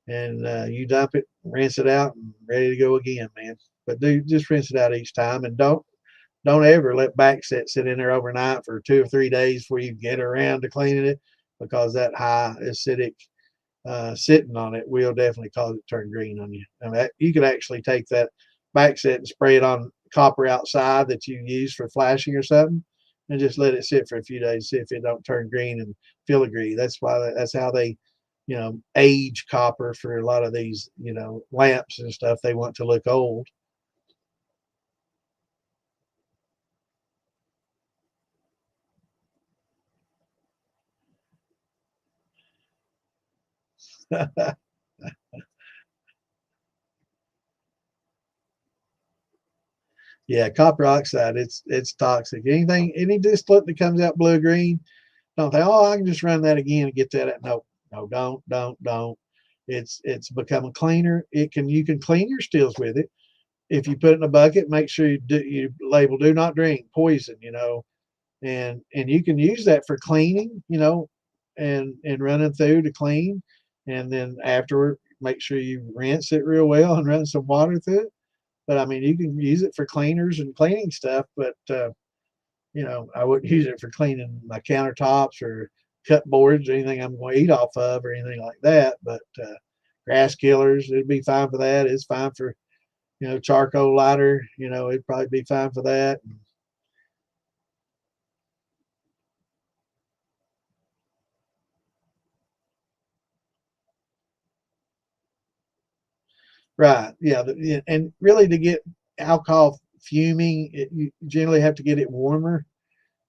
and you dump it, rinse it out, and ready to go again, man. But do just rinse it out each time, and don't ever let back set sit in there overnight for 2 or 3 days before you get around to cleaning it, because that high acidic sitting on it will definitely cause it to turn green on you. I mean, you could actually take that back set and spray it on copper outside that you use for flashing or something, and just let it sit for a few days, see if it don't turn green and filigree. That's why that's how they, age copper for a lot of these, lamps and stuff. They want to look old. Yeah, copper oxide, it's toxic. Any distillate that comes out blue green, don't think, oh, I can just run that again and get that out. No, no, don't. It's become a cleaner. You can clean your stills with it. If you put it in a bucket, make sure you label do not drink, poison, and you can use that for cleaning, and running through to clean, and then afterward make sure you rinse it real well and run some water through it. But I mean, you can use it for cleaners and cleaning stuff, but I wouldn't use it for cleaning my countertops or cut boards or anything I'm going to eat off of or anything like that. But grass killers, it'd be fine for that. It's fine for, charcoal lighter, it'd probably be fine for that. Right. Yeah. And really to get alcohol fuming, you generally have to get it warmer.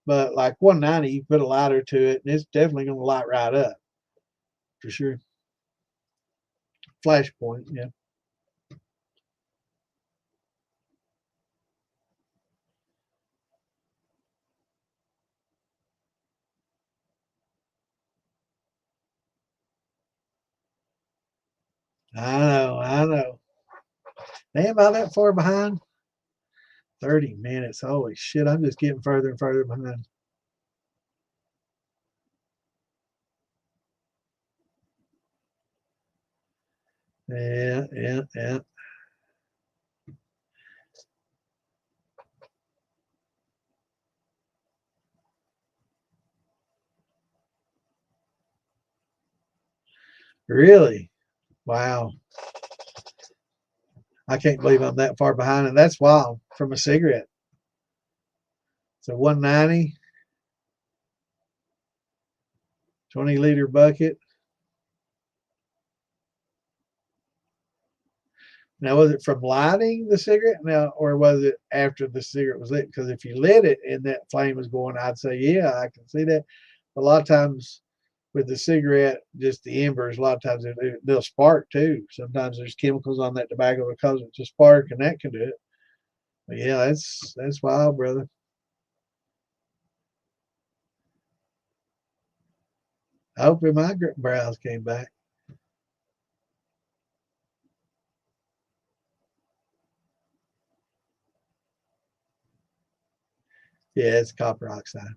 But like 190, you put a lighter to it, and it's definitely going to light right up for sure. Flash point. Yeah. I know. I know. Am I that far behind? 30 minutes. Holy shit. I'm just getting further and further behind. Yeah. Yeah. Yeah. Really? Wow. I can't believe I'm that far behind. And that's wild from a cigarette. So 190, 20-liter bucket. Now, was it from lighting the cigarette now, or was it after the cigarette was lit? Because if you lit it and that flame was going, I'd say, yeah, I can see that. But a lot of times with the cigarette, just the embers, a lot of times they'll spark too. Sometimes there's chemicals on that tobacco that cause it to spark, and that can do it. But yeah, that's wild, brother. I hope my brows came back. Yeah, it's copper oxide.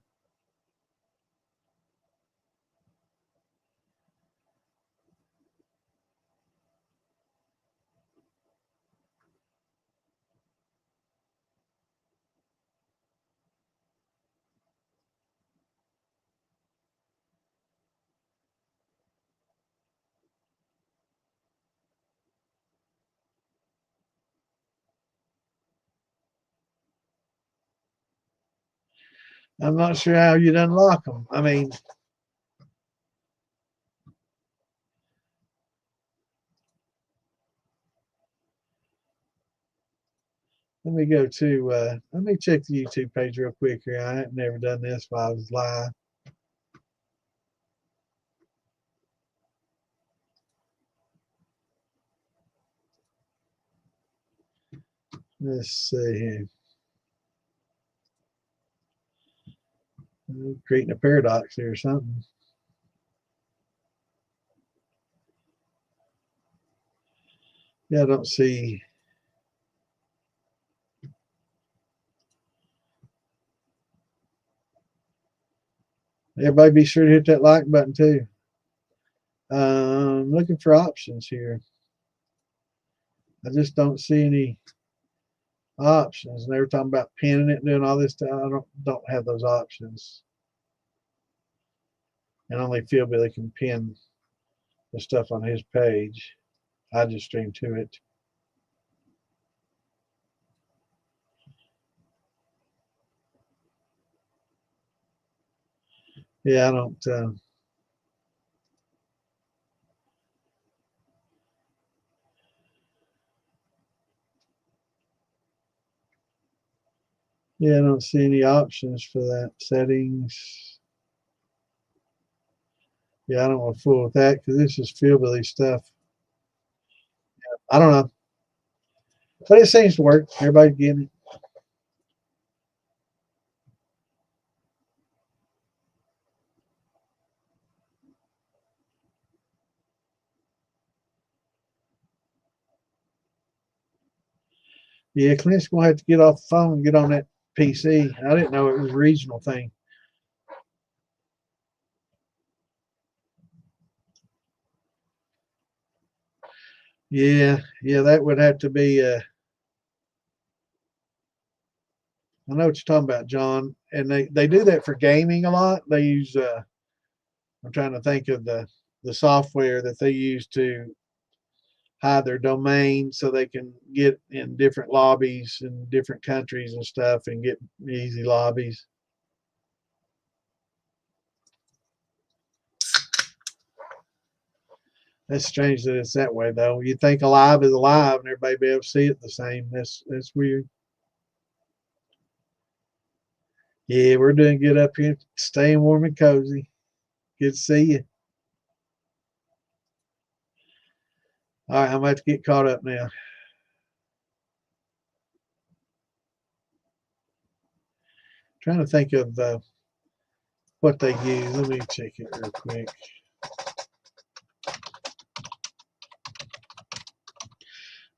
I'm not sure how you'd unlock them. I mean, let me go to let me check the YouTube page real quick here. I have never done this while I was live. Let's see here. Creating a paradox here or something. Yeah, I don't see. Everybody be sure to hit that like button too. Looking for options here. I just don't see any options. And they were talking about pinning it and doing all this stuff. I don't have those options. And only Philbilly can pin the stuff on his page. I just stream to it. Yeah, I don't. Yeah, I don't see any options for that. Settings. Yeah, I don't want to fool with that because this is Fieldbilly stuff. I don't know. But it seems to work. Everybody's getting it. Yeah, Clint's going to have to get off the phone and get on that PC. I didn't know it was a regional thing. Yeah, that would have to be. I know what you're talking about, John. And they do that for gaming a lot. They use. I'm trying to think of the software that they use to hide their domain so they can get in different lobbies in different countries and stuff and get easy lobbies. That's strange that it's that way, though. You think alive is alive, and everybody be able to see it the same. That's weird. Yeah, we're doing good up here, staying warm and cozy. Good to see you. All right, I'm about to get caught up now. Trying to think of what they use. Let me check it real quick.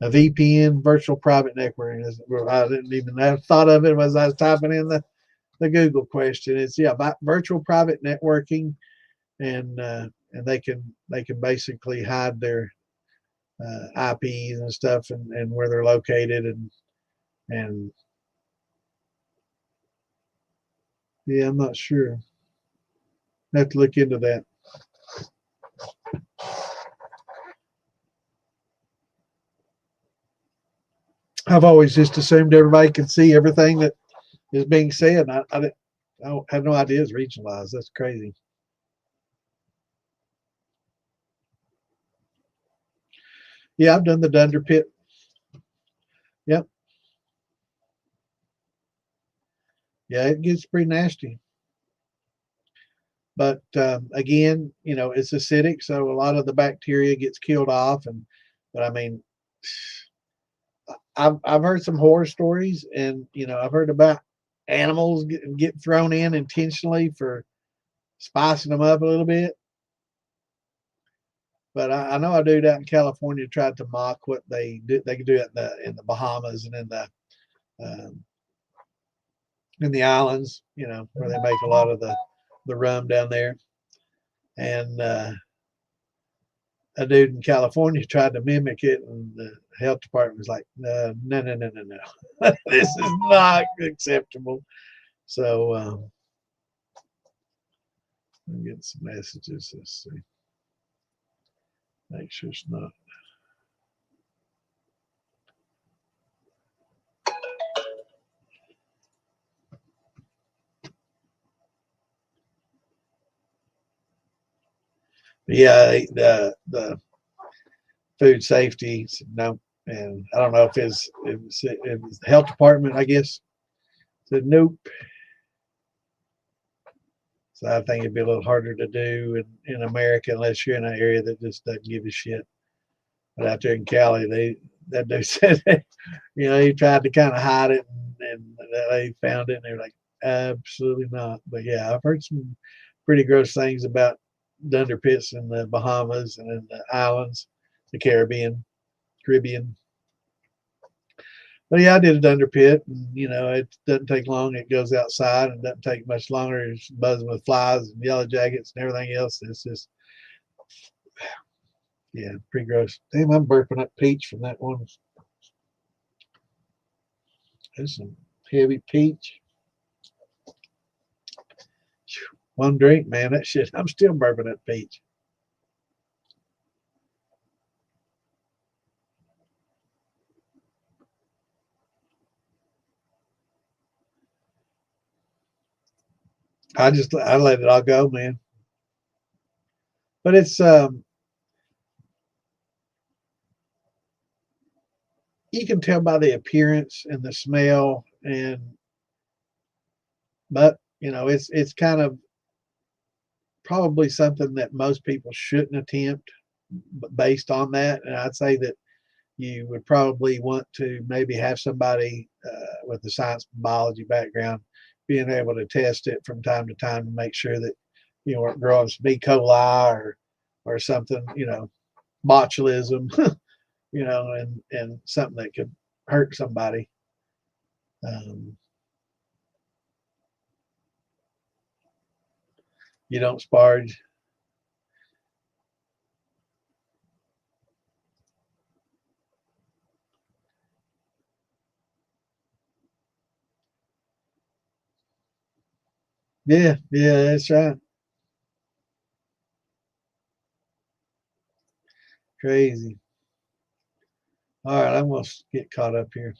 A VPN, virtual private networking. I didn't even have thought of it as I was typing in the Google question. It's virtual private networking, and they can basically hide their IPs and stuff and where they're located and yeah, I'm not sure. I have to look into that. I've always just assumed everybody can see everything that is being said. I have no idea it's regionalized. That's crazy. Yeah, I've done the Dunder Pit. Yep. Yeah, it gets pretty nasty. But again, it's acidic, so a lot of the bacteria gets killed off. But I mean, I've heard some horror stories, and I've heard about animals get thrown in intentionally for spicing them up a little bit. But I know a dude out in California tried to mock what they do. They could do it in the Bahamas and um, in the islands, where they make a lot of the rum down there. And a dude in California tried to mimic it, and the health department was like, no, this is not acceptable. So I'm getting some messages. Let's see. Make sure it's not. Yeah, the food safety, no, and I don't know if it was the health department, I guess, said nope. So I think it'd be a little harder to do in America unless you're in an area that just doesn't give a shit. But out there in Cali, that dude said, he tried to kind of hide it, and they found it, and they were like, absolutely not. But yeah, I've heard some pretty gross things about dunder pits in the Bahamas and in the islands, the Caribbean. But yeah, I did a dunder pit, and it doesn't take long. It goes outside, and it doesn't take much longer. It's buzzing with flies and yellow jackets and everything else. It's just, yeah, pretty gross. Damn, I'm burping up peach from that one. There's some heavy peach. One drink, man, that shit. I'm still burping up peach. I let it all go, man. But it's you can tell by the appearance and the smell, and but it's kind of probably something that most people shouldn't attempt based on that. And I'd say that you would probably want to maybe have somebody with a science biology background being able to test it from time to time to make sure that aren't growing some E. coli or something, botulism, and something that could hurt somebody. You don't sparge. Yeah, yeah, that's right. Crazy. All right, I'm gonna get caught up here.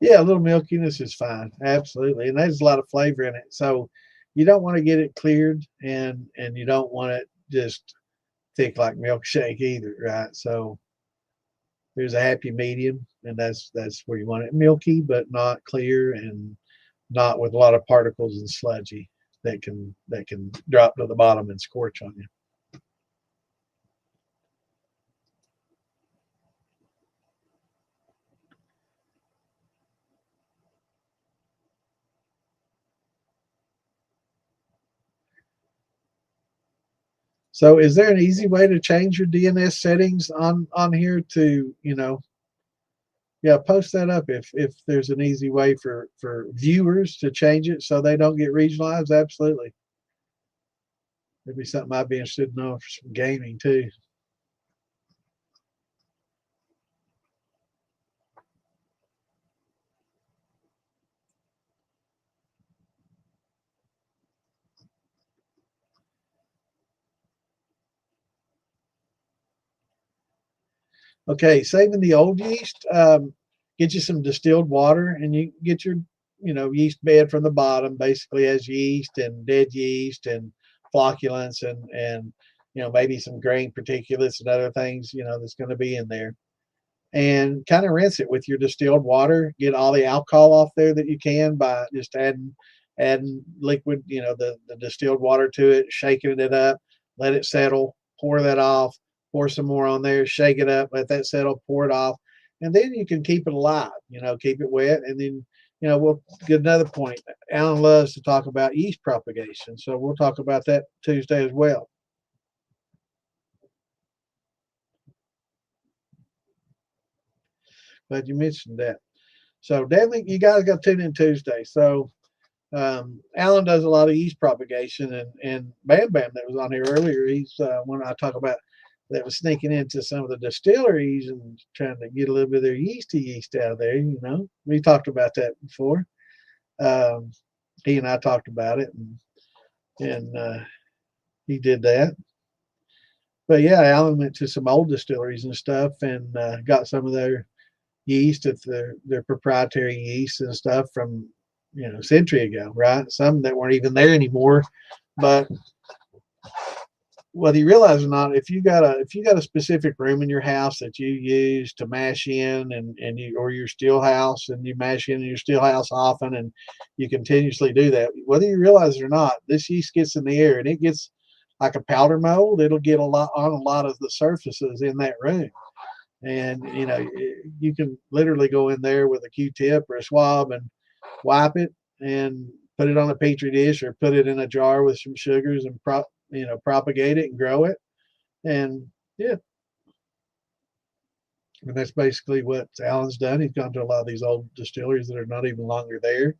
Yeah, a little milkiness is fine. Absolutely. And there's a lot of flavor in it. So you don't want to get it cleared and you don't want it just thick like milkshake either, right? So there's a happy medium, and that's where you want it. Milky but not clear and not with a lot of particles and sludgy that can drop to the bottom and scorch on you. So is there an easy way to change your DNS settings on here to, yeah, post that up if there's an easy way for viewers to change it so they don't get regionalized? Absolutely. It'd be something I'd be interested in knowing for some gaming too. Okay, saving the old yeast. Get you some distilled water, and you get your yeast bed from the bottom. Basically, has yeast and dead yeast and flocculants and maybe some grain particulates and other things that's going to be in there. And kind of rinse it with your distilled water. Get all the alcohol off there that you can by just adding liquid, the distilled water to it, shaking it up, let it settle, pour that off, pour some more on there, shake it up, let that settle, pour it off, and then you can keep it alive. Keep it wet, and then we'll get another point. Alan loves to talk about yeast propagation, so we'll talk about that Tuesday as well. Glad you mentioned that. So definitely, you guys got to tune in Tuesday. So Alan does a lot of yeast propagation, and Bam Bam that was on here earlier. He's when I talk about that was sneaking into some of the distilleries and trying to get a little bit of their yeast out of there. We talked about that before. Um, he and I talked about it, and he did that. But yeah, Alan went to some old distilleries and stuff and got some of their yeast, at their proprietary yeast and stuff from a century ago, right? Some that weren't even there anymore. But whether you realize or not, if you got a specific room in your house that you use to mash in and you or your still house and you mash in your still house often and you continuously do that, whether you realize it or not, this yeast gets in the air and it gets like a powder mold. It'll get a lot of the surfaces in that room. And you can literally go in there with a Q-tip or a swab and wipe it and put it on a petri dish or put it in a jar with some sugars and propagate it and grow it. And yeah, And that's basically what Alan's done. He's gone to a lot of these old distilleries that are not even longer there.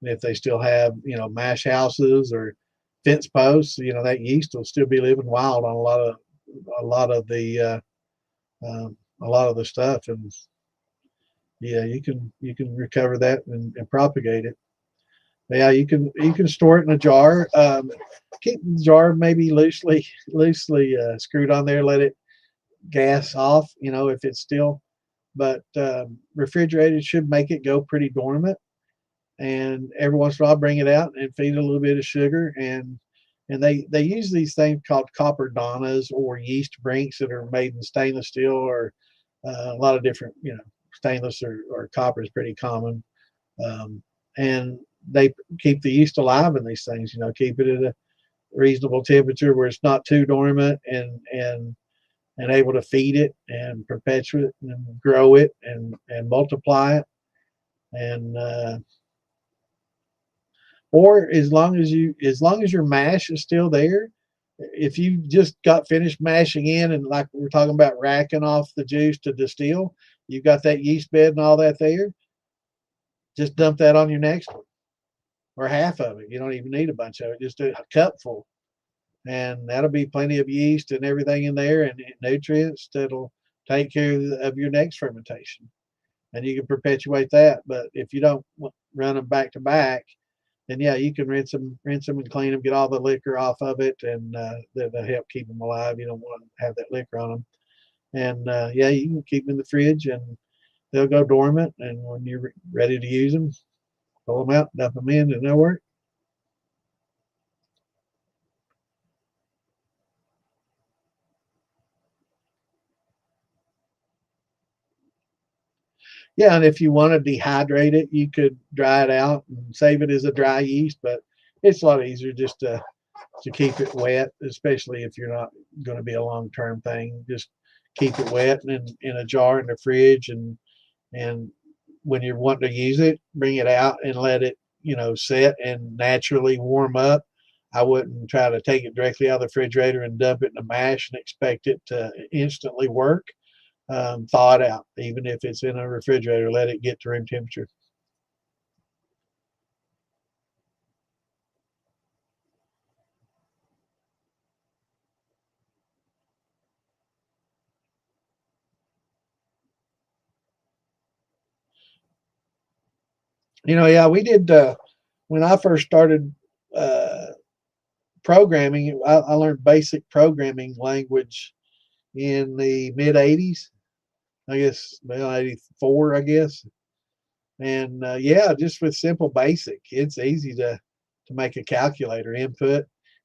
And if they still have, mash houses or fence posts, that yeast will still be living wild on a lot of the a lot of the stuff. And yeah, you can recover that and propagate it. Yeah, you can store it in a jar. Keep the jar maybe loosely screwed on there. Let it gas off. If it's still, but refrigerated should make it go pretty dormant. And every once in a while, bring it out and feed it a little bit of sugar. And they use these things called copper donnas or yeast brinks that are made in stainless steel or a lot of different, stainless or copper is pretty common. And they keep the yeast alive in these things, keep it at a reasonable temperature where it's not too dormant and able to feed it and perpetuate it and grow it and multiply it. And or as long as your mash is still there, if you just got finished mashing in and like we're talking about racking off the juice to distill, you've got that yeast bed and all that there, just dump that on your next one or half of it. You don't even need a bunch of it, just a cupful. And that'll be plenty of yeast and everything in there and nutrients that'll take care of your next fermentation. And you can perpetuate that. But if you don't run them back to back, then yeah, you can rinse them and clean them, get all the liquor off of it, and that'll help keep them alive. You don't want to have that liquor on them. And yeah, you can keep them in the fridge and they'll go dormant. And when you're ready to use them, pull them out, dump them in, and they'll work. Yeah, and if you want to dehydrate it, you could dry it out and save it as a dry yeast, but it's a lot easier just to keep it wet, especially if you're not going to be a long-term thing. Just keep it wet and in a jar in the fridge, and when you're wanting to use it, bring it out and let it, set and naturally warm up. I wouldn't try to take it directly out of the refrigerator and dump it in a mash and expect it to instantly work. Thaw it out, even if it's in a refrigerator. Let it get to room temperature. Yeah, we did when I first started uh, programming. I learned basic programming language in the mid '80s. I guess, well, '84, I guess. And yeah, just with simple basic, it's easy to make a calculator.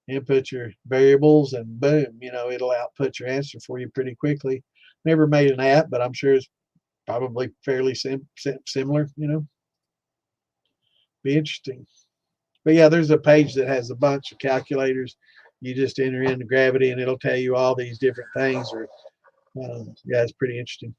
Input your variables, and boom, it'll output your answer for you pretty quickly. Never made an app, but I'm sure it's probably fairly similar. Be interesting. But yeah, there's a page that has a bunch of calculators. You just enter in the gravity, and it'll tell you all these different things. Or yeah, it's pretty interesting.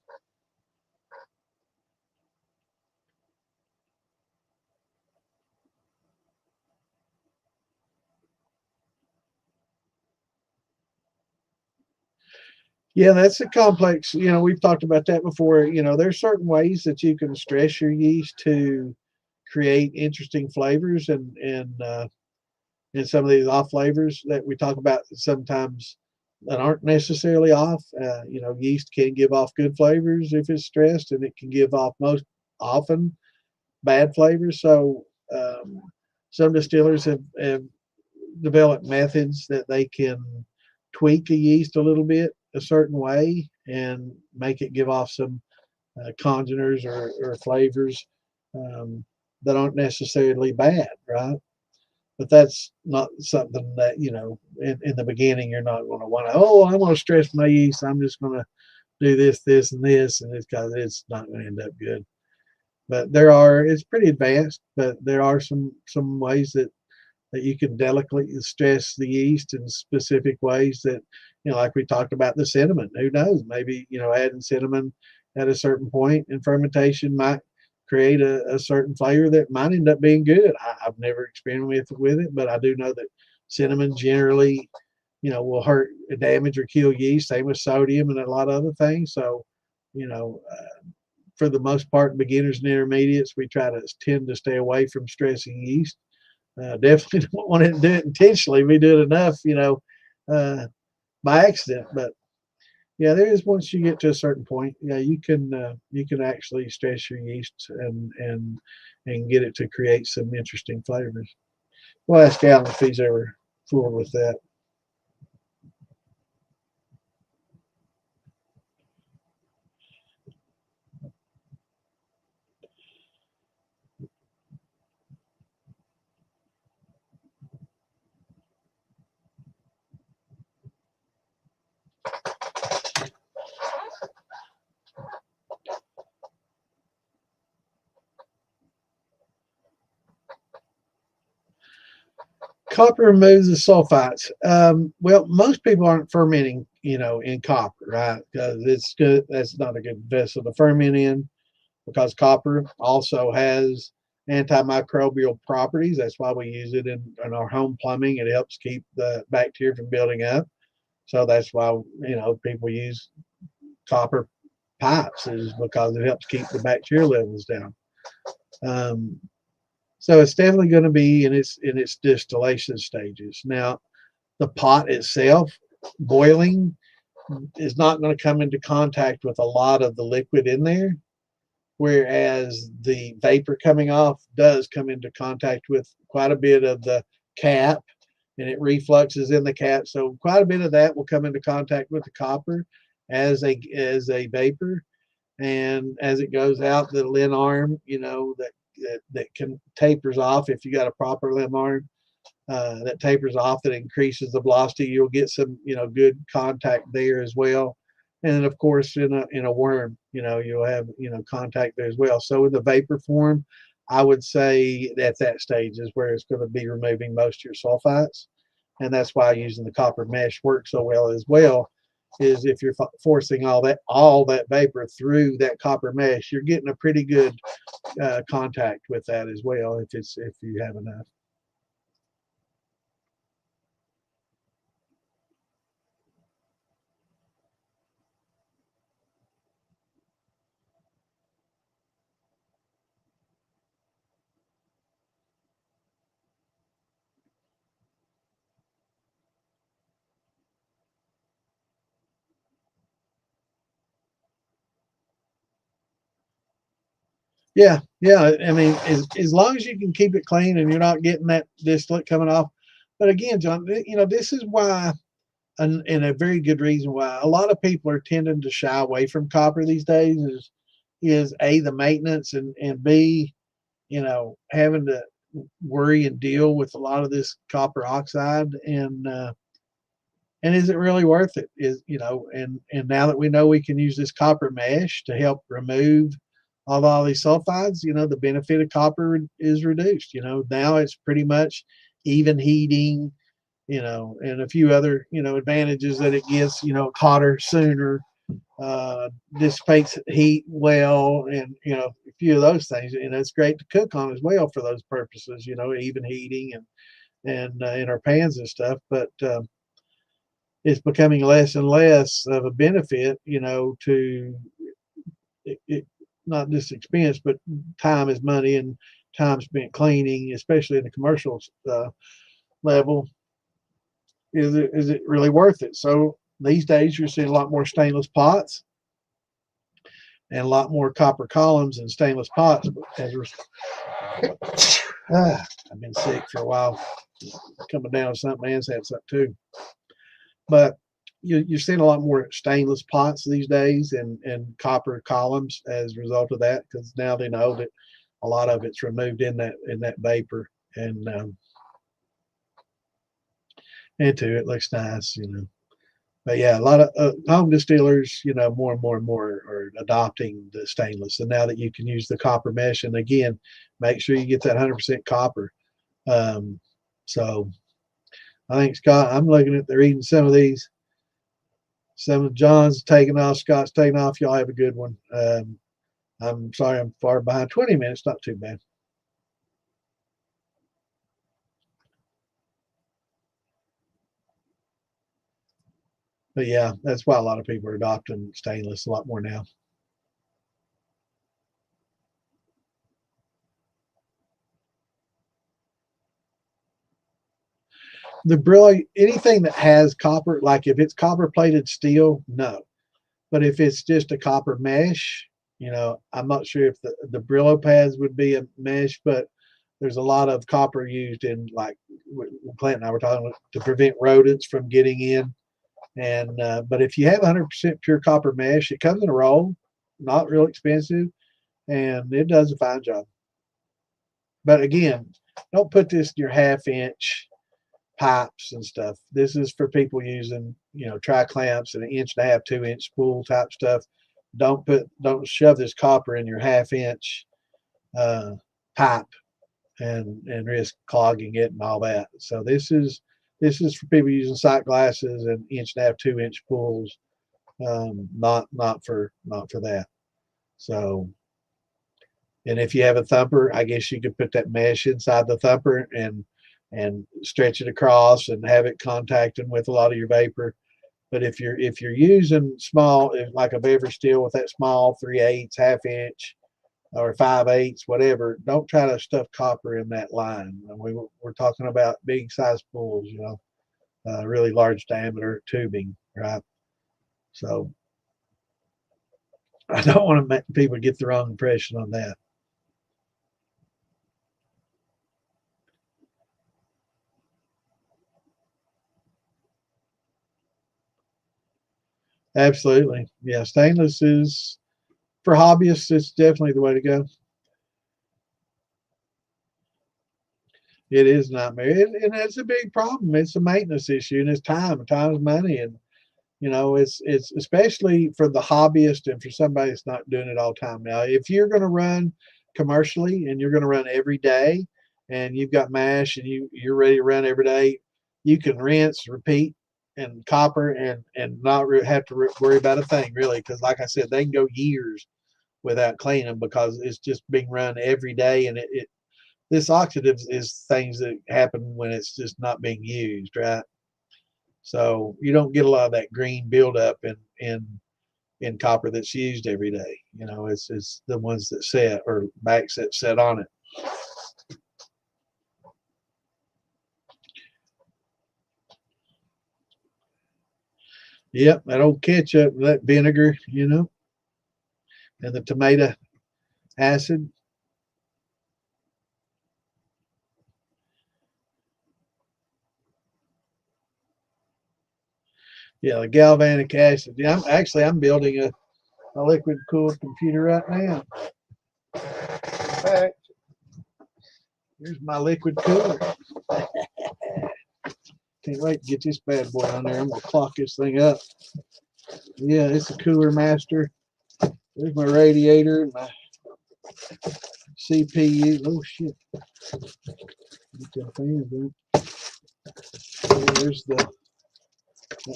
Yeah, that's a complex. We've talked about that before. There's certain ways that you can stress your yeast to create interesting flavors and some of these off flavors that we talk about sometimes that aren't necessarily off. Yeast can give off good flavors if it's stressed, and it can give off most often bad flavors. So some distillers have developed methods that they can tweak a yeast a little bit a certain way and make it give off some congeners or flavors that aren't necessarily bad, right? But that's not something that, in the beginning, you're not going to want to, oh, I'm going to stress my yeast. I'm just going to do this, and this, and it's because it's not going to end up good. But it's pretty advanced, but there are some ways that you can delicately stress the yeast in specific ways that, like we talked about the cinnamon. Who knows? Maybe, adding cinnamon at a certain point in fermentation might create a certain flavor that might end up being good. I've never experimented with it, but I do know that cinnamon generally, will hurt, damage, or kill yeast. Same with sodium and a lot of other things. So you know, for the most part, beginners and intermediates, we tend to stay away from stressing yeast. Definitely don't want to do it intentionally. We do it enough, by accident. But yeah, there is, once you get to a certain point, yeah, you can actually stress your yeast and get it to create some interesting flavors. We'll ask Alan if he's ever fooled with that. Copper removes the sulfites. Well, most people aren't fermenting, in copper, right? Because it's good. That's not a good vessel to ferment in, because copper also has antimicrobial properties. That's why we use it in our home plumbing. It helps keep the bacteria from building up. So that's why, people use copper pipes, is because it helps keep the bacteria levels down. Um, so it's definitely going to be in its distillation stages. Now, the pot itself boiling is not going to come into contact with a lot of the liquid in there, whereas the vapor coming off does come into contact with quite a bit of the cap, and it refluxes in the cap. So quite a bit of that will come into contact with the copper as a vapor, and as it goes out, the lin arm, that can tapers off. If you got a proper lin arm, that tapers off, that increases the velocity, you'll get some, good contact there as well. And then of course in a worm, you'll have, contact there as well. So in the vapor form, I would say at that stage is where it's going to be removing most of your sulfites. And that's why using the copper mesh works so well as well, is if you're forcing all that vapor through that copper mesh, you're getting a pretty good contact with that as well, if you have enough. Yeah, yeah. I mean, as long as you can keep it clean and you're not getting that distillate coming off. But again, John, this is why, and a very good reason why a lot of people are tending to shy away from copper these days, is A, the maintenance, and B, having to worry and deal with a lot of this copper oxide, and is it really worth it? And now that we know we can use this copper mesh to help remove all these sulfides, the benefit of copper is reduced. Now it's pretty much even heating, and a few other, advantages that it gets, hotter sooner, dissipates heat well, and, a few of those things. And it's great to cook on as well for those purposes, even heating and in our pans and stuff. But it's becoming less and less of a benefit, to it, not just expense, but time is money, and time spent cleaning, especially in the commercial level. Is it really worth it? So these days you're seeing a lot more stainless pots and a lot more copper columns and stainless pots. I've been sick for a while, coming down with something. Anne's had something too. But you're seeing a lot more stainless pots these days, and copper columns as a result of that, because now they know that a lot of it's removed in that vapor, and too, it looks nice. But yeah, a lot of home distillers, more and more and more are adopting the stainless. And now that you can use the copper mesh, and again, make sure you get that 100% copper. Um, so I think, Scott, I'm looking at, they're eating some of these. Some of John's taking off, Scott's taking off. Y'all have a good one. I'm sorry I'm far behind. 20 minutes, not too bad. But yeah, that's why a lot of people are adopting stainless a lot more now. The Brillo, anything that has copper, like if it's copper plated steel, no. But if it's just a copper mesh, I'm not sure if the Brillo pads would be a mesh, but there's a lot of copper used in, like Clint and I were talking about, to prevent rodents from getting in. And but if you have 100% pure copper mesh, it comes in a roll, not real expensive, and it does a fine job. But again, don't put this in your half-inch pipes and stuff. This is for people using, tri-clamps and an 1.5 inch, 2-inch spool type stuff. Don't shove this copper in your half-inch pipe and risk clogging it and all that. So this is for people using sight glasses and 1.5 inch, 2-inch spools. Not for that. So, and if you have a thumper, I guess you could put that mesh inside the thumper and stretch it across and have it contacting with a lot of your vapor. But if you're using small, like a beverage steel with that small 3/8, half-inch, or 5/8, whatever, don't try to stuff copper in that line. We're talking about big size spools, really large diameter tubing, right? So I don't want to make people get the wrong impression on that. Absolutely. Yeah, stainless is, for hobbyists, it's definitely the way to go. It is a nightmare, and it's a big problem. It's a maintenance issue, and it's time. Time is money, and it's especially for the hobbyist and for somebody that's not doing it all the time. Now, if you're going to run commercially and you're going to run every day, and you've got mash and you're ready to run every day, you can rinse, repeat, and copper and not have to worry about a thing really, because like I said, they can go years without cleaning because it's just being run every day, and this oxidative is things that happen when it's just not being used, right? So you don't get a lot of that green buildup in copper that's used every day. It's the ones that set, or backs that set on it. Yep, that old ketchup, that vinegar, and the tomato acid. Yeah, the galvanic acid. Yeah, I'm building a liquid cooled computer right now. In fact, here's my liquid cooler. Can't wait to get this bad boy on there. I'm gonna clock this thing up. Yeah, it's a Cooler Master. There's my radiator and my CPU. Oh shit! Get that fan down. There's that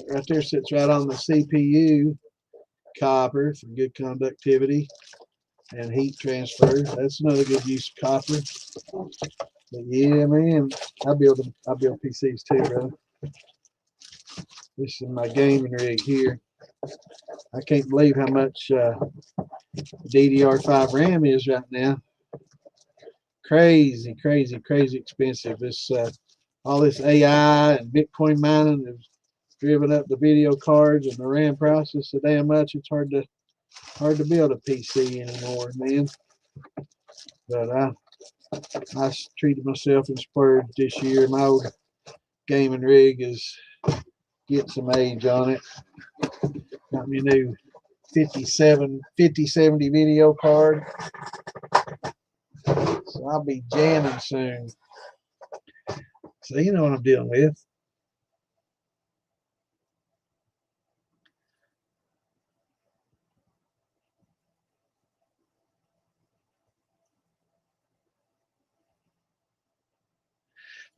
right there, sits right on the CPU. Copper for good conductivity and heat transfer. That's another good use of copper. But yeah, man, I build PCs too, brother. This is my gaming rig here. I can't believe how much DDR5 RAM is right now. Crazy, crazy, crazy expensive. This all this AI and Bitcoin mining has driven up the video cards and the RAM prices so damn much. It's hard to build a PC anymore, man. But I treated myself and splurged this year. My old gaming rig is getting some age on it. Got me a new 5070 video card. So I'll be jamming soon. So you know what I'm dealing with.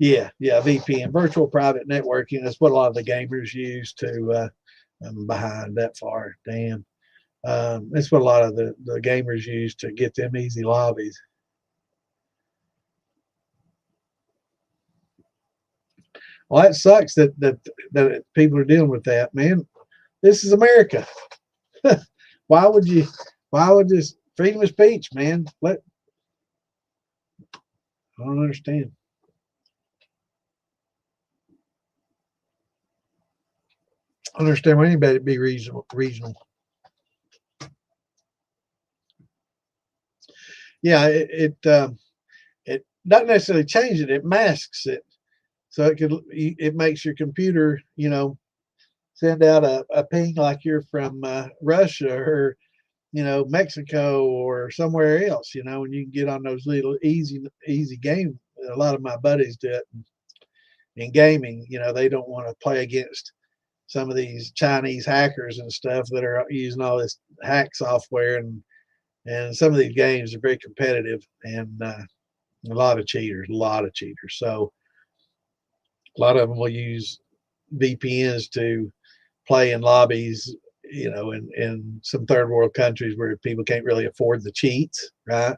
Yeah, VPN, virtual private networking. That's what a lot of the gamers use to. I'm behind that far. Damn. That's what a lot of the gamers use to get them easy lobbies. Well, that sucks that people are dealing with that, man. This is America. Why would this freedom of speech, man? I don't understand. understand why anybody be regional. Yeah, it doesn't necessarily change it. It masks it, so it makes your computer, send out a ping like you're from Russia or Mexico or somewhere else, and you can get on those little easy games. A lot of my buddies do it in gaming. They don't want to play against some of these Chinese hackers and stuff that are using all this hack software, and some of these games are very competitive, and a lot of cheaters. So a lot of them will use VPNs to play in lobbies, in some third world countries where people can't really afford the cheats, right?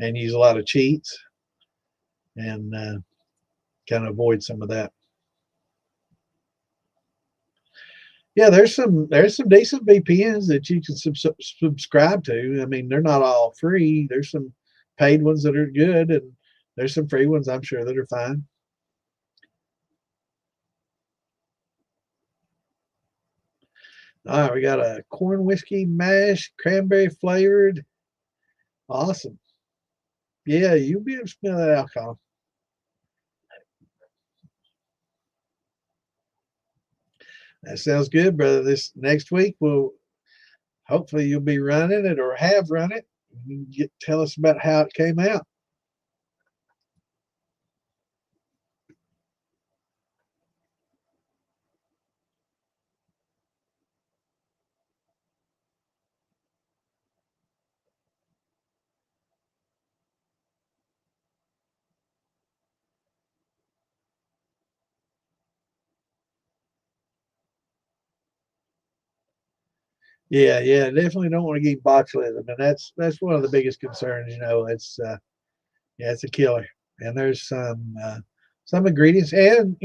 And use a lot of cheats, and kind of avoid some of that. Yeah, there's some decent VPNs that you can subscribe to. I mean, they're not all free. There's some paid ones that are good, and there's some free ones I'm sure that are fine. All right, we got a corn whiskey mash, cranberry flavored. Awesome. Yeah, you'll be able to smell that alcohol. That sounds good, brother. This next week, hopefully you'll be running it or have run it. You can tell us about how it came out. Yeah, yeah, definitely don't want to get botulism, and that's one of the biggest concerns. It's yeah, it's a killer. And there's some ingredients, and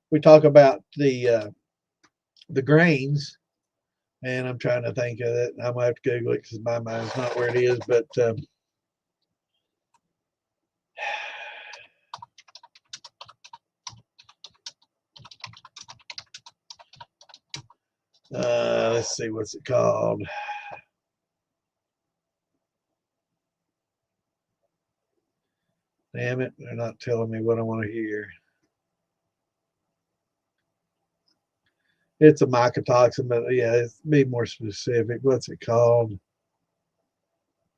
we talk about the grains, and I'm trying to think of it. I might have to Google it because my mind's not where it is, but let's see, what's it called? Damn it, they're not telling me what I want to hear. It's a mycotoxin, but yeah, it's be more specific. What's it called?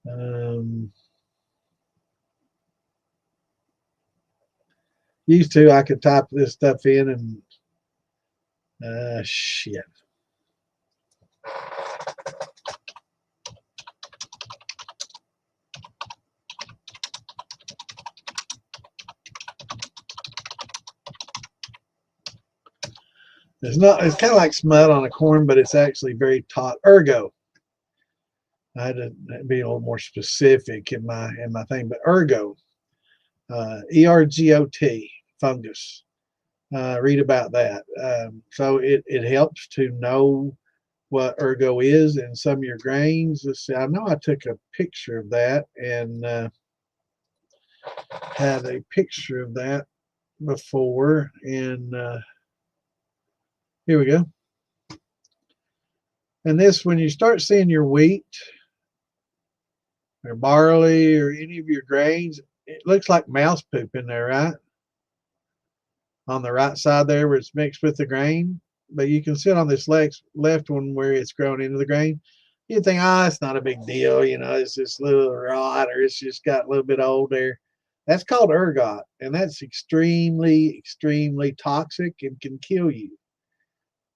Um, Used to, I could type this stuff in and shit. It's not. It's kind of like smut on a corn, but it's actually very taut. Ergo. I had to be a little more specific in my thing, but ergo, ERGOT, fungus. Read about that. So it helps to know what ergo is in some of your grains. Let's see. I know I took a picture of that and had a picture of that before, and here we go. And this, when you start seeing your wheat or barley or any of your grains, it looks like mouse poop in there, right? On the right side there where it's mixed with the grain. But you can see it on this left one where it's grown into the grain. You think, it's not a big deal, it's just a little rot or it's just got a little bit old there. That's called ergot, and that's extremely, extremely toxic and can kill you.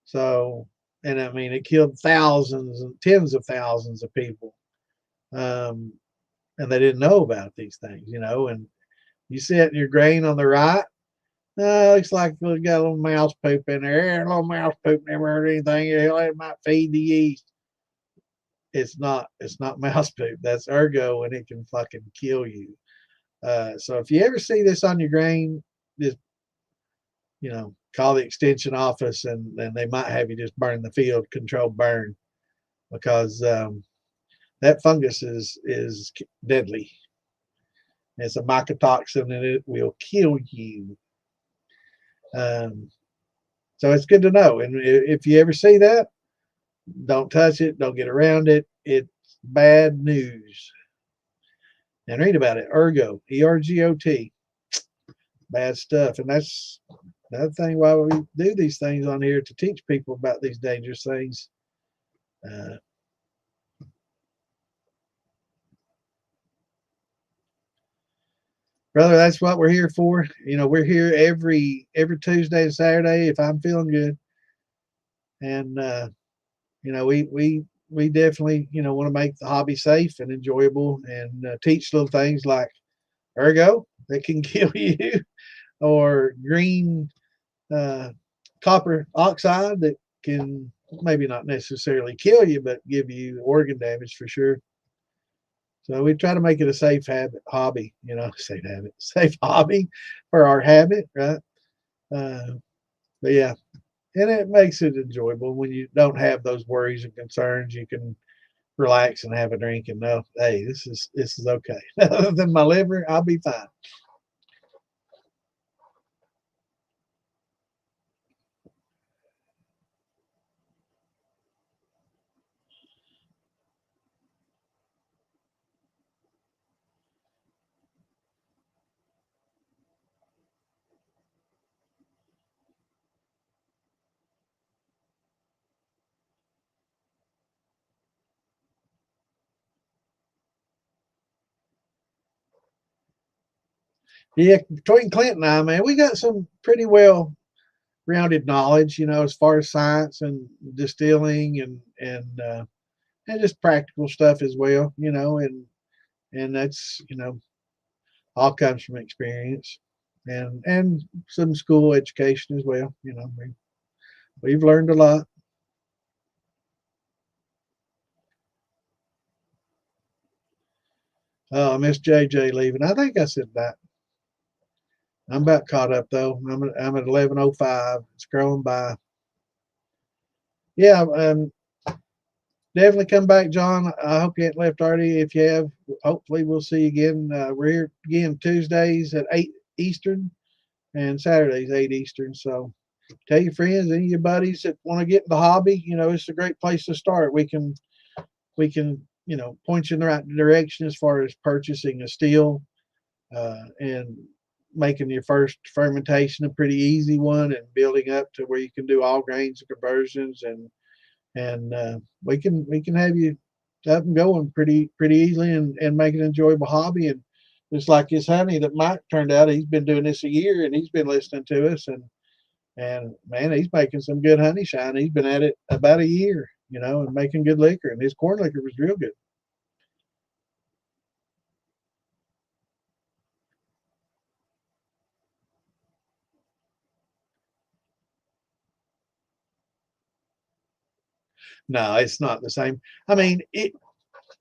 So, and I mean, it killed thousands and tens of thousands of people. Um, and they didn't know about these things, and you set your grain on the right. Looks like we got a little mouse poop in there. A little mouse poop never hurt anything. It might feed the yeast. It's not mouse poop. That's ergo, and it can fucking kill you. So if you ever see this on your grain, just call the extension office, and they might have you just burn the field, control burn, because that fungus is deadly. It's a mycotoxin, and it will kill you. Um, So it's good to know. And if you ever see that, don't touch it. Don't get around it. It's bad news. And read about it. Ergot, ERGOT. Bad stuff. And that's another thing why we do these things on here, to teach people about these dangerous things. Brother, that's what we're here for. You know, we're here every Tuesday and Saturday if I'm feeling good. And you know, we definitely, you know, want to make the hobby safe and enjoyable, and teach little things like ergo that can kill you, or green copper oxide that can maybe not necessarily kill you, but give you organ damage for sure. So we try to make it a safe hobby, you know, safe hobby for our habit, right? But yeah, and it makes it enjoyable when you don't have those worries and concerns. You can relax and have a drink and know, hey, this is okay. Other than my liver, I'll be fine. Yeah, between Clint and I, man, we got some pretty well rounded knowledge, you know, as far as science and distilling and just practical stuff as well, you know, and that's, you know, all comes from experience and some school education as well. You know, we've learned a lot. Oh, I miss JJ leaving. I think I said that. I'm about caught up though. I'm at 11:05. It's scrolling by. Yeah, definitely come back, John. I hope you ain't left already. If you have, hopefully we'll see you again. We're here again Tuesdays at 8 Eastern and Saturdays 8 Eastern. So tell your friends, any of your buddies that want to get in the hobby. You know, it's a great place to start. We can you know, point you in the right direction as far as purchasing a still and making your first fermentation a pretty easy one, and building up to where you can do all grains and conversions, and we can have you up and going pretty easily, and make an enjoyable hobby. And just like his honey that Mike turned out, he's been doing this a year, and he's been listening to us, and man, he's making some good honey shine. He's been at it about a year, you know, and making good liquor, and his corn liquor was real good. No, it's not the same. I mean,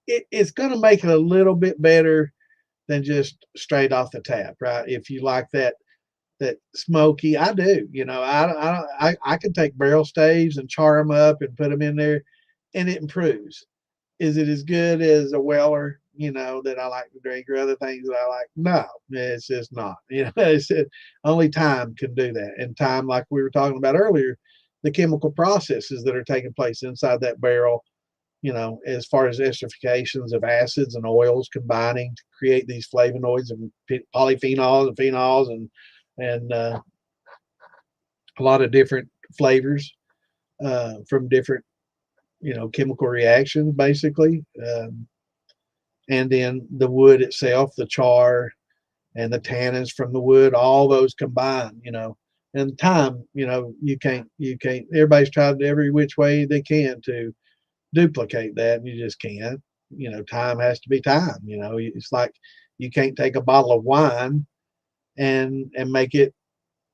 it's going to make it a little bit better than just straight off the tap, right? If you like that smoky, I do. You know, I can take barrel staves and char them up and put them in there, and it improves. Is it as good as a Weller, you know, that I like to drink, or other things that I like? No, it's just not. You know, only time can do that. And time, like we were talking about earlier, the chemical processes that are taking place inside that barrel, you know, as far as esterifications of acids and oils combining to create these flavonoids and polyphenols and phenols, and a lot of different flavors from different, you know, chemical reactions, basically. And then the wood itself, the char and the tannins from the wood, all those combined, you know. And time, you know, you can't. Everybody's tried every which way they can to duplicate that, and you just can't. You know, time has to be time. You know, it's like you can't take a bottle of wine and make it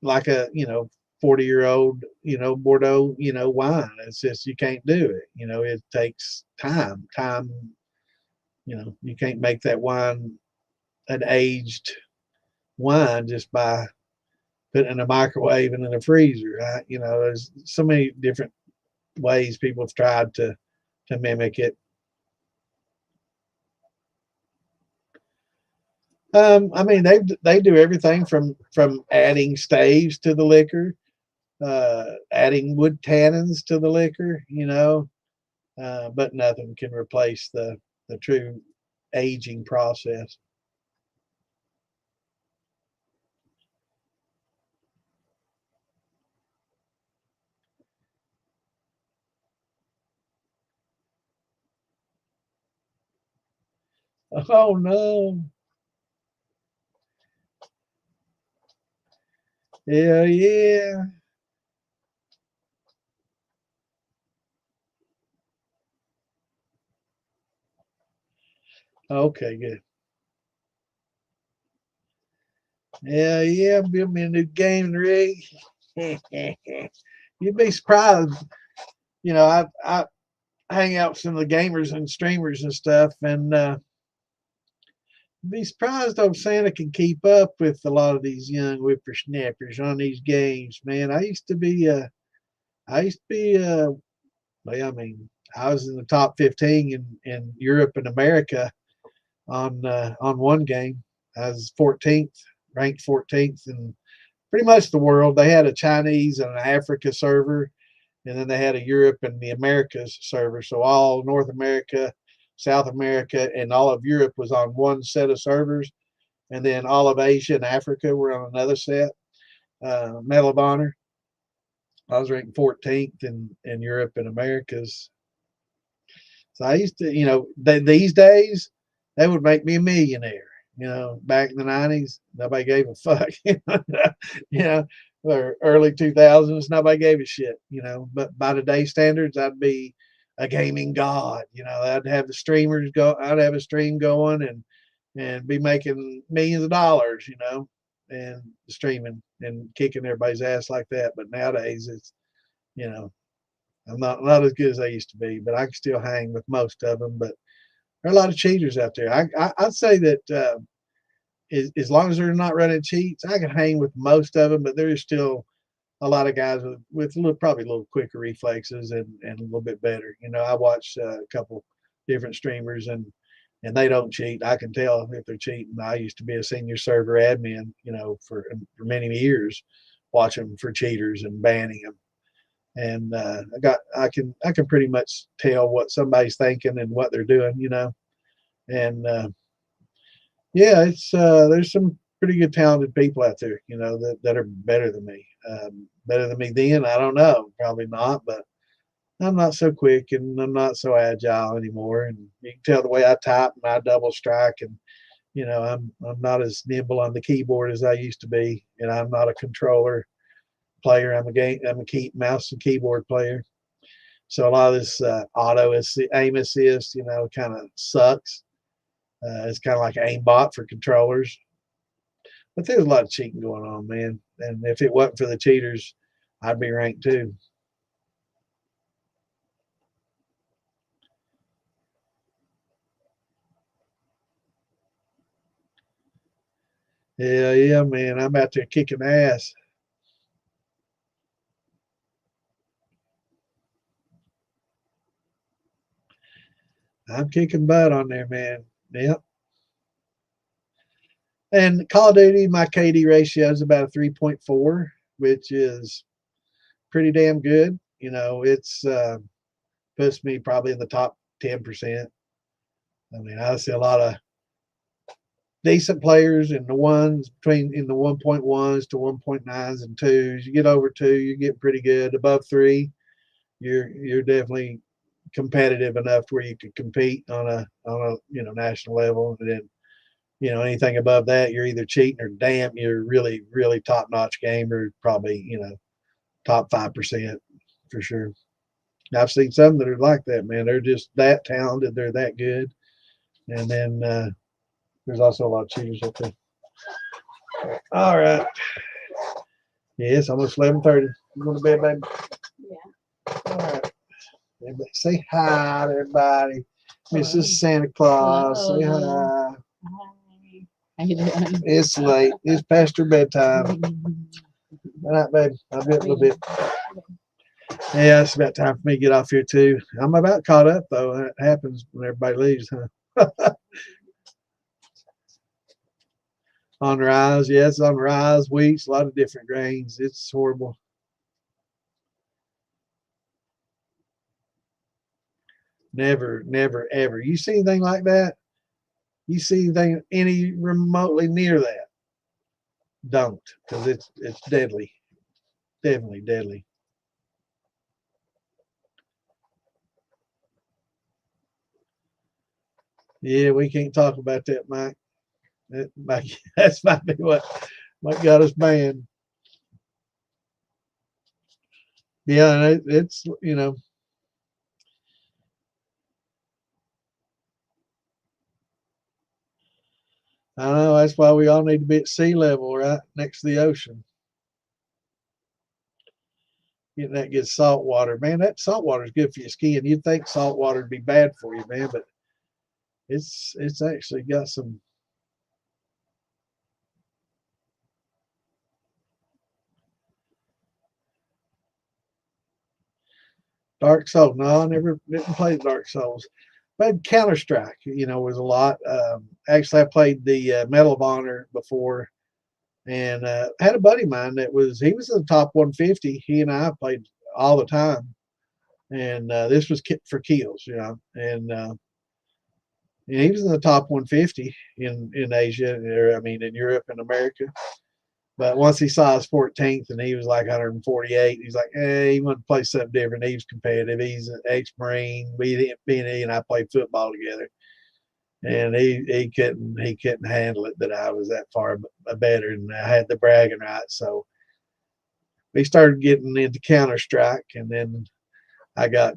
like a, you know, 40-year-old, you know, Bordeaux, you know, wine. It's just, you can't do it. You know, it takes time. You know, you can't make that wine an aged wine just by putting it in a microwave and in a freezer, right? You know, there's so many different ways people have tried to mimic it. I mean, they do everything from adding staves to the liquor adding wood tannins to the liquor, you know, but nothing can replace the true aging process. Oh no. Yeah, yeah. Okay, good. Yeah, yeah. Build me a new gaming rig. You'd be surprised. You know, I hang out with some of the gamers and streamers and stuff, and be surprised old Santa can keep up with a lot of these young whippersnappers on these games, man. I used to be, well, I mean, I was in the top 15 in Europe and America on one game. I was 14th, ranked 14th in pretty much the world. They had a Chinese and an Africa server, and then they had a Europe and the Americas server. So all North America, South America, and all of Europe was on one set of servers, and then all of Asia and Africa were on another set. Medal of Honor. I was ranked 14th in Europe and Americas. So I used to, you know, these days they would make me a millionaire. You know, back in the 90s, nobody gave a fuck. You know, or early 2000s, nobody gave a shit. You know, but by today's standards, I'd be a gaming god. You know, I'd have the streamers go. I'd have a stream going and be making millions of dollars. You know, and streaming and kicking everybody's ass like that. But nowadays, it's, you know, I'm not as good as I used to be, but I can still hang with most of them. But there are a lot of cheaters out there. I'd say that as long as they're not running cheats, I can hang with most of them. But there's still a lot of guys with probably a little quicker reflexes and a little bit better. You know, I watch a couple different streamers and they don't cheat. I can tell if they're cheating. I used to be a senior server admin, you know, for many years, watching for cheaters and banning them. And I can pretty much tell what somebody's thinking and what they're doing, you know. And yeah, it's there's some pretty good talented people out there, you know, that are better than me. Better than me then, I don't know, probably not, but I'm not so quick and I'm not so agile anymore. And you can tell the way I type and I double strike, and you know, I'm not as nimble on the keyboard as I used to be, and I'm not a controller player. I'm a key mouse and keyboard player. So a lot of this aim assist, you know, kind of sucks. It's kind of like aimbot for controllers. But there's a lot of cheating going on, man. And if it wasn't for the cheaters, I'd be ranked too. Yeah, yeah, man. I'm out there kicking ass. I'm kicking butt on there, man. Yep. And Call of Duty, my KD ratio is about a 3.4, which is pretty damn good. You know, it's puts me probably in the top 10%. I mean, I see a lot of decent players in the ones between in the 1.1s to 1.9s and twos. You get over two, you get pretty good. Above three, you're definitely competitive enough to where you could compete on a you know national level. And then you know anything above that, you're either cheating or damn, you're really top notch gamer. Probably you know top 5% for sure. I've seen some that are like that, man. They're just that talented. They're that good. And then there's also a lot of cheaters out there. All right. Yeah, it's almost 11:30. You going to bed, baby? Yeah. All right. Everybody say hi to everybody. Mrs. Santa Claus, say hi. Hi. How you doing? It's late. It's past your bedtime. All right, baby. I'll be up a little bit. Yeah, it's about time for me to get off here too. I'm about caught up though. It happens when everybody leaves, huh? On rise, yes, on rise, wheats, a lot of different grains. It's horrible. Never, never, ever. You see anything like that? You see anything any remotely near that? Don't, because it's deadly. Definitely deadly. Yeah, we can't talk about that, Mike. That's might be what got us banned. Yeah, it's I know that's why we all need to be at sea level, right next to the ocean. Getting that good salt water, man. That salt water is good for your skin. You'd think salt water would be bad for you, man, but it's actually got some Dark Souls. No, I never didn't play Dark Souls. Played Counter Strike. Was a lot. Actually, I played the Medal of Honor before, and had a buddy of mine he was in the top 150. He and I played all the time, and this was for kills, and he was in the top 150 in Asia, or I mean in Europe and America. But once he saw us 14th and he was like 148, he's like, he wanted to play something different. He was competitive. He's an ex-Marine. Me and he and I played football together, and he couldn't handle it that I was that far better, and I had the bragging rights. So we started getting into Counter Strike, and then I got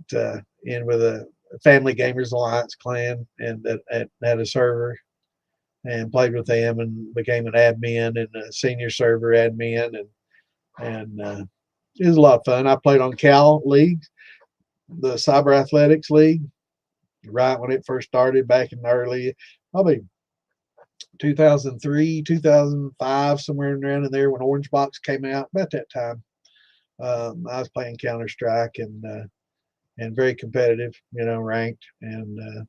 in with a Family Gamers Alliance clan, and that had a server, and played with them and became an admin and a senior server admin, and it was a lot of fun. I played on Cal League, the Cyber Athletics League, right when it first started back in the early, probably 2003, 2005, somewhere around in there when Orange Box came out. About that time, I was playing Counter Strike and very competitive, ranked, and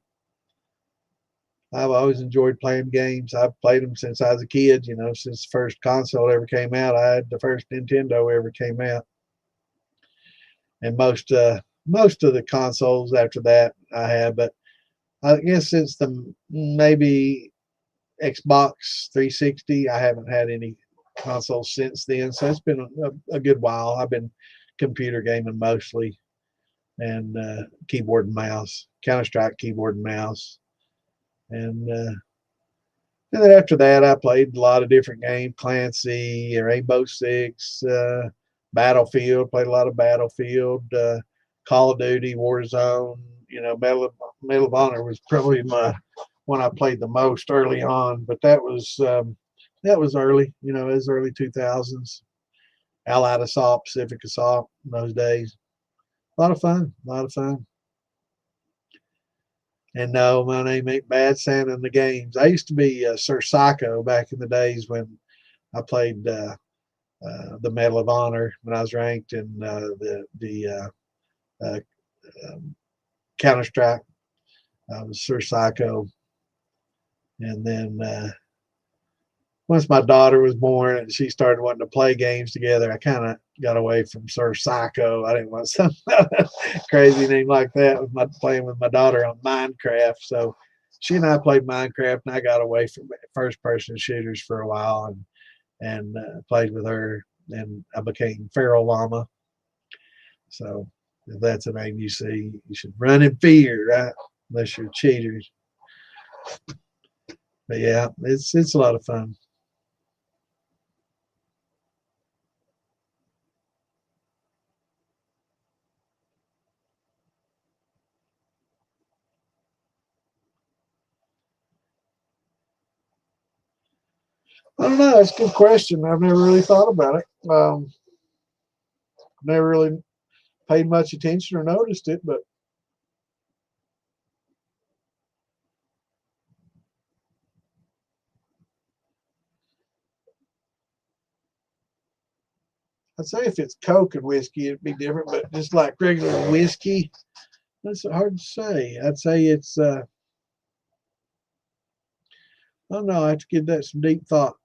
I've always enjoyed playing games. I've played them since I was a kid, since the first console ever came out. I had the first Nintendo ever came out. And most of the consoles after that I have, but I guess since the maybe Xbox 360, I haven't had any consoles since then. So it's been a good while. I've been computer gaming mostly, and keyboard and mouse, Counter Strike keyboard and mouse, and then after that, I played a lot of different games: Clancy, Rainbow Six, Battlefield. Played a lot of Battlefield, Call of Duty, Warzone. Medal of Honor was probably my one I played the most early on, but that was early. It was early 2000s. Allied Assault, Pacific Assault in those days. A lot of fun. A lot of fun. And no, my name ain't Bad Santa in the games. I used to be Sir Psycho back in the days when I played the Medal of Honor when I was ranked in the uh, um, Counter Strike. I was Sir Psycho, and then once my daughter was born and she started wanting to play games together, I kind of got away from Sir Psycho. I didn't want some crazy name like that with playing with my daughter on Minecraft. So she and I played Minecraft, and I got away from first person shooters for a while, and played with her. And I became Feral Llama. So if that's a name you see, you should run in fear, right? Unless you're cheaters. But yeah, it's a lot of fun. I don't know. That's a good question. I've never really thought about it. Never really paid much attention or noticed it, but I'd say if it's Coke and whiskey, it'd be different. But just like regular whiskey, that's hard to say. I'd say it's I don't know. I have to give that some deep thought.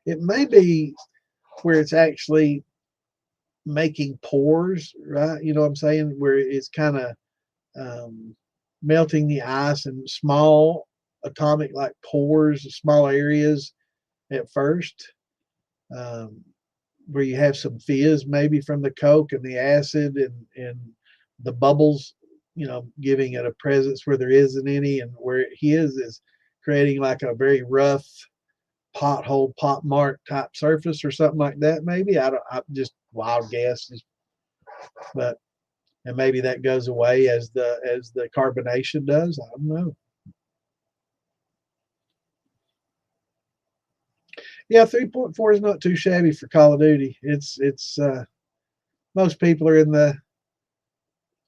It may be. where it's actually making pores, right? You know what I'm saying? Where it's kind of melting the ice in small atomic like pores, small areas at first, um, where you have some fizz maybe from the Coke and the acid and the bubbles, you know, giving it a presence where there isn't any, and where his is creating like a very rough pothole, pot mark type surface or something like that. Maybe I just wild guesses, but and maybe that goes away as the carbonation does. I don't know. Yeah, 3.4 is not too shabby for Call of Duty. It's most people are in the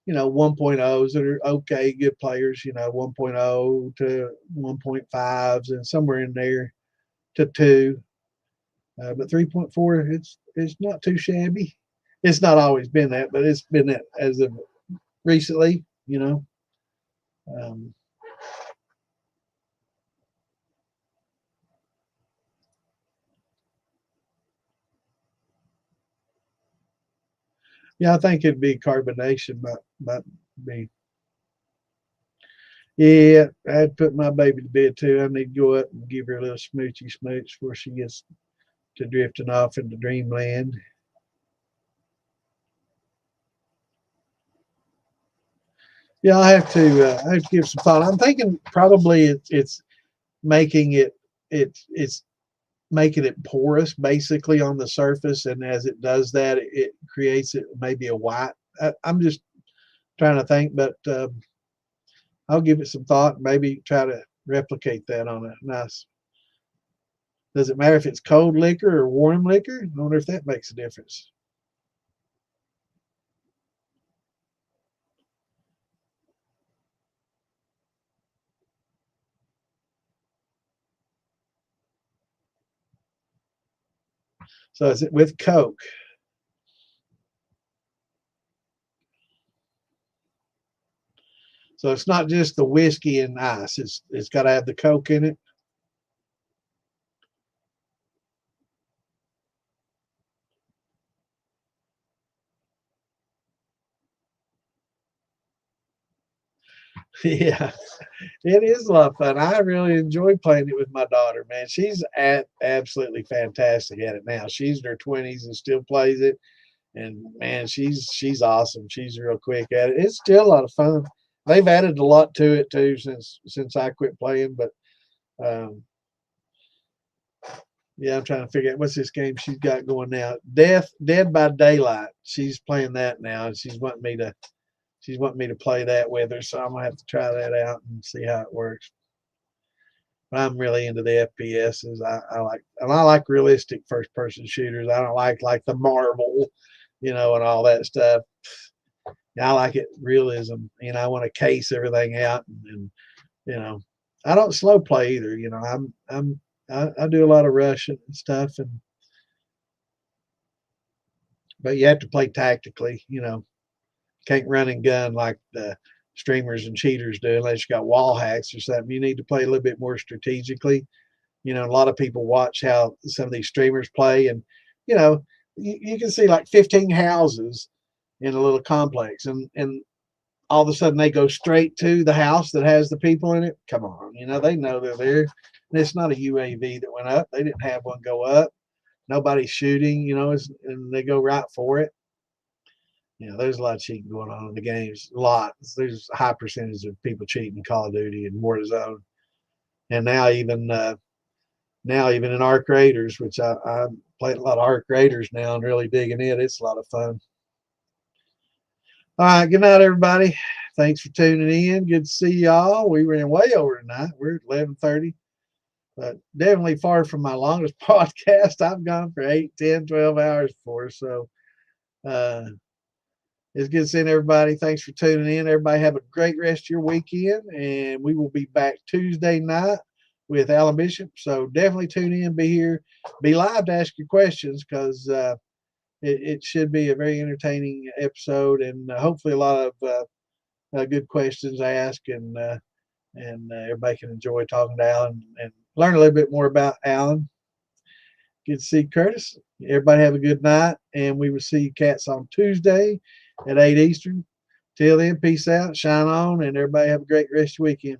1.0s that are okay, good players. 1.0 to 1.5s and somewhere in there to 2. But 3.4, it's not too shabby. It's not always been that, but it's been that as of recently. Um, yeah, I think it'd be carbonation might be. Yeah, I'd put my baby to bed too. I need to go up and give her a little smoochy smooch before she gets to drifting off into dreamland. Yeah, I have to give some thought. I'm thinking probably it's making it's making it porous basically on the surface, and as it does that, it creates it maybe a white. I'm just trying to think, but I'll give it some thought. Maybe try to replicate that on a nice. Does it matter if it's cold liquor or warm liquor? I wonder if that makes a difference. So is it with Coke? So it's not just the whiskey and ice. It's got to have the Coke in it. Yeah, it is a lot of fun. I really enjoy playing it with my daughter. Man, she's absolutely fantastic at it now. She's in her 20s and still plays it. And man, she's awesome. She's real quick at it. It's still a lot of fun. They've added a lot to it too since I quit playing. But um, yeah, I'm trying to figure out what's this game she's got going now. Dead by Daylight. She's playing that now, and she's wanting me to play that with her. So I'm gonna have to try that out and see how it works. But I'm really into the FPSs. I like realistic first person shooters. I don't like the Marvel, and all that stuff. I like it realism. I want to case everything out, and you know, I don't slow play either. I do a lot of rushing and stuff, but you have to play tactically. Can't run and gun like the streamers and cheaters do unless you got wall hacks or something. You need to play a little bit more strategically. A lot of people watch how some of these streamers play, and you know, you can see like 15 houses in a little complex, and all of a sudden they go straight to the house that has the people in it. Come on, they know they're there. And it's not a UAV that went up. They didn't have one go up. Nobody's shooting, and they go right for it. There's a lot of cheating going on in the games. A lot. There's a high percentage of people cheating in Call of Duty and Warzone, and now even in Arc Raiders, which I play a lot of Arc Raiders now and really digging it. It's a lot of fun. All right, good night, everybody. Thanks for tuning in. Good to see y'all. We ran way over tonight. We're at 11:30, but definitely far from my longest podcast. I've gone for 8, 10, 12 hours before. So uh, it's good seeing everybody. Thanks for tuning in. Everybody have a great rest of your weekend, and we will be back Tuesday night with Alan Bishop. So definitely tune in, be here, be live to ask your questions, because it should be a very entertaining episode, and hopefully a lot of good questions asked, and everybody can enjoy talking to Alan and learn a little bit more about Alan. Good to see Curtis. Everybody have a good night, and we will see you cats on Tuesday at 8 Eastern. Till then, peace out, shine on, and everybody have a great rest of your weekend.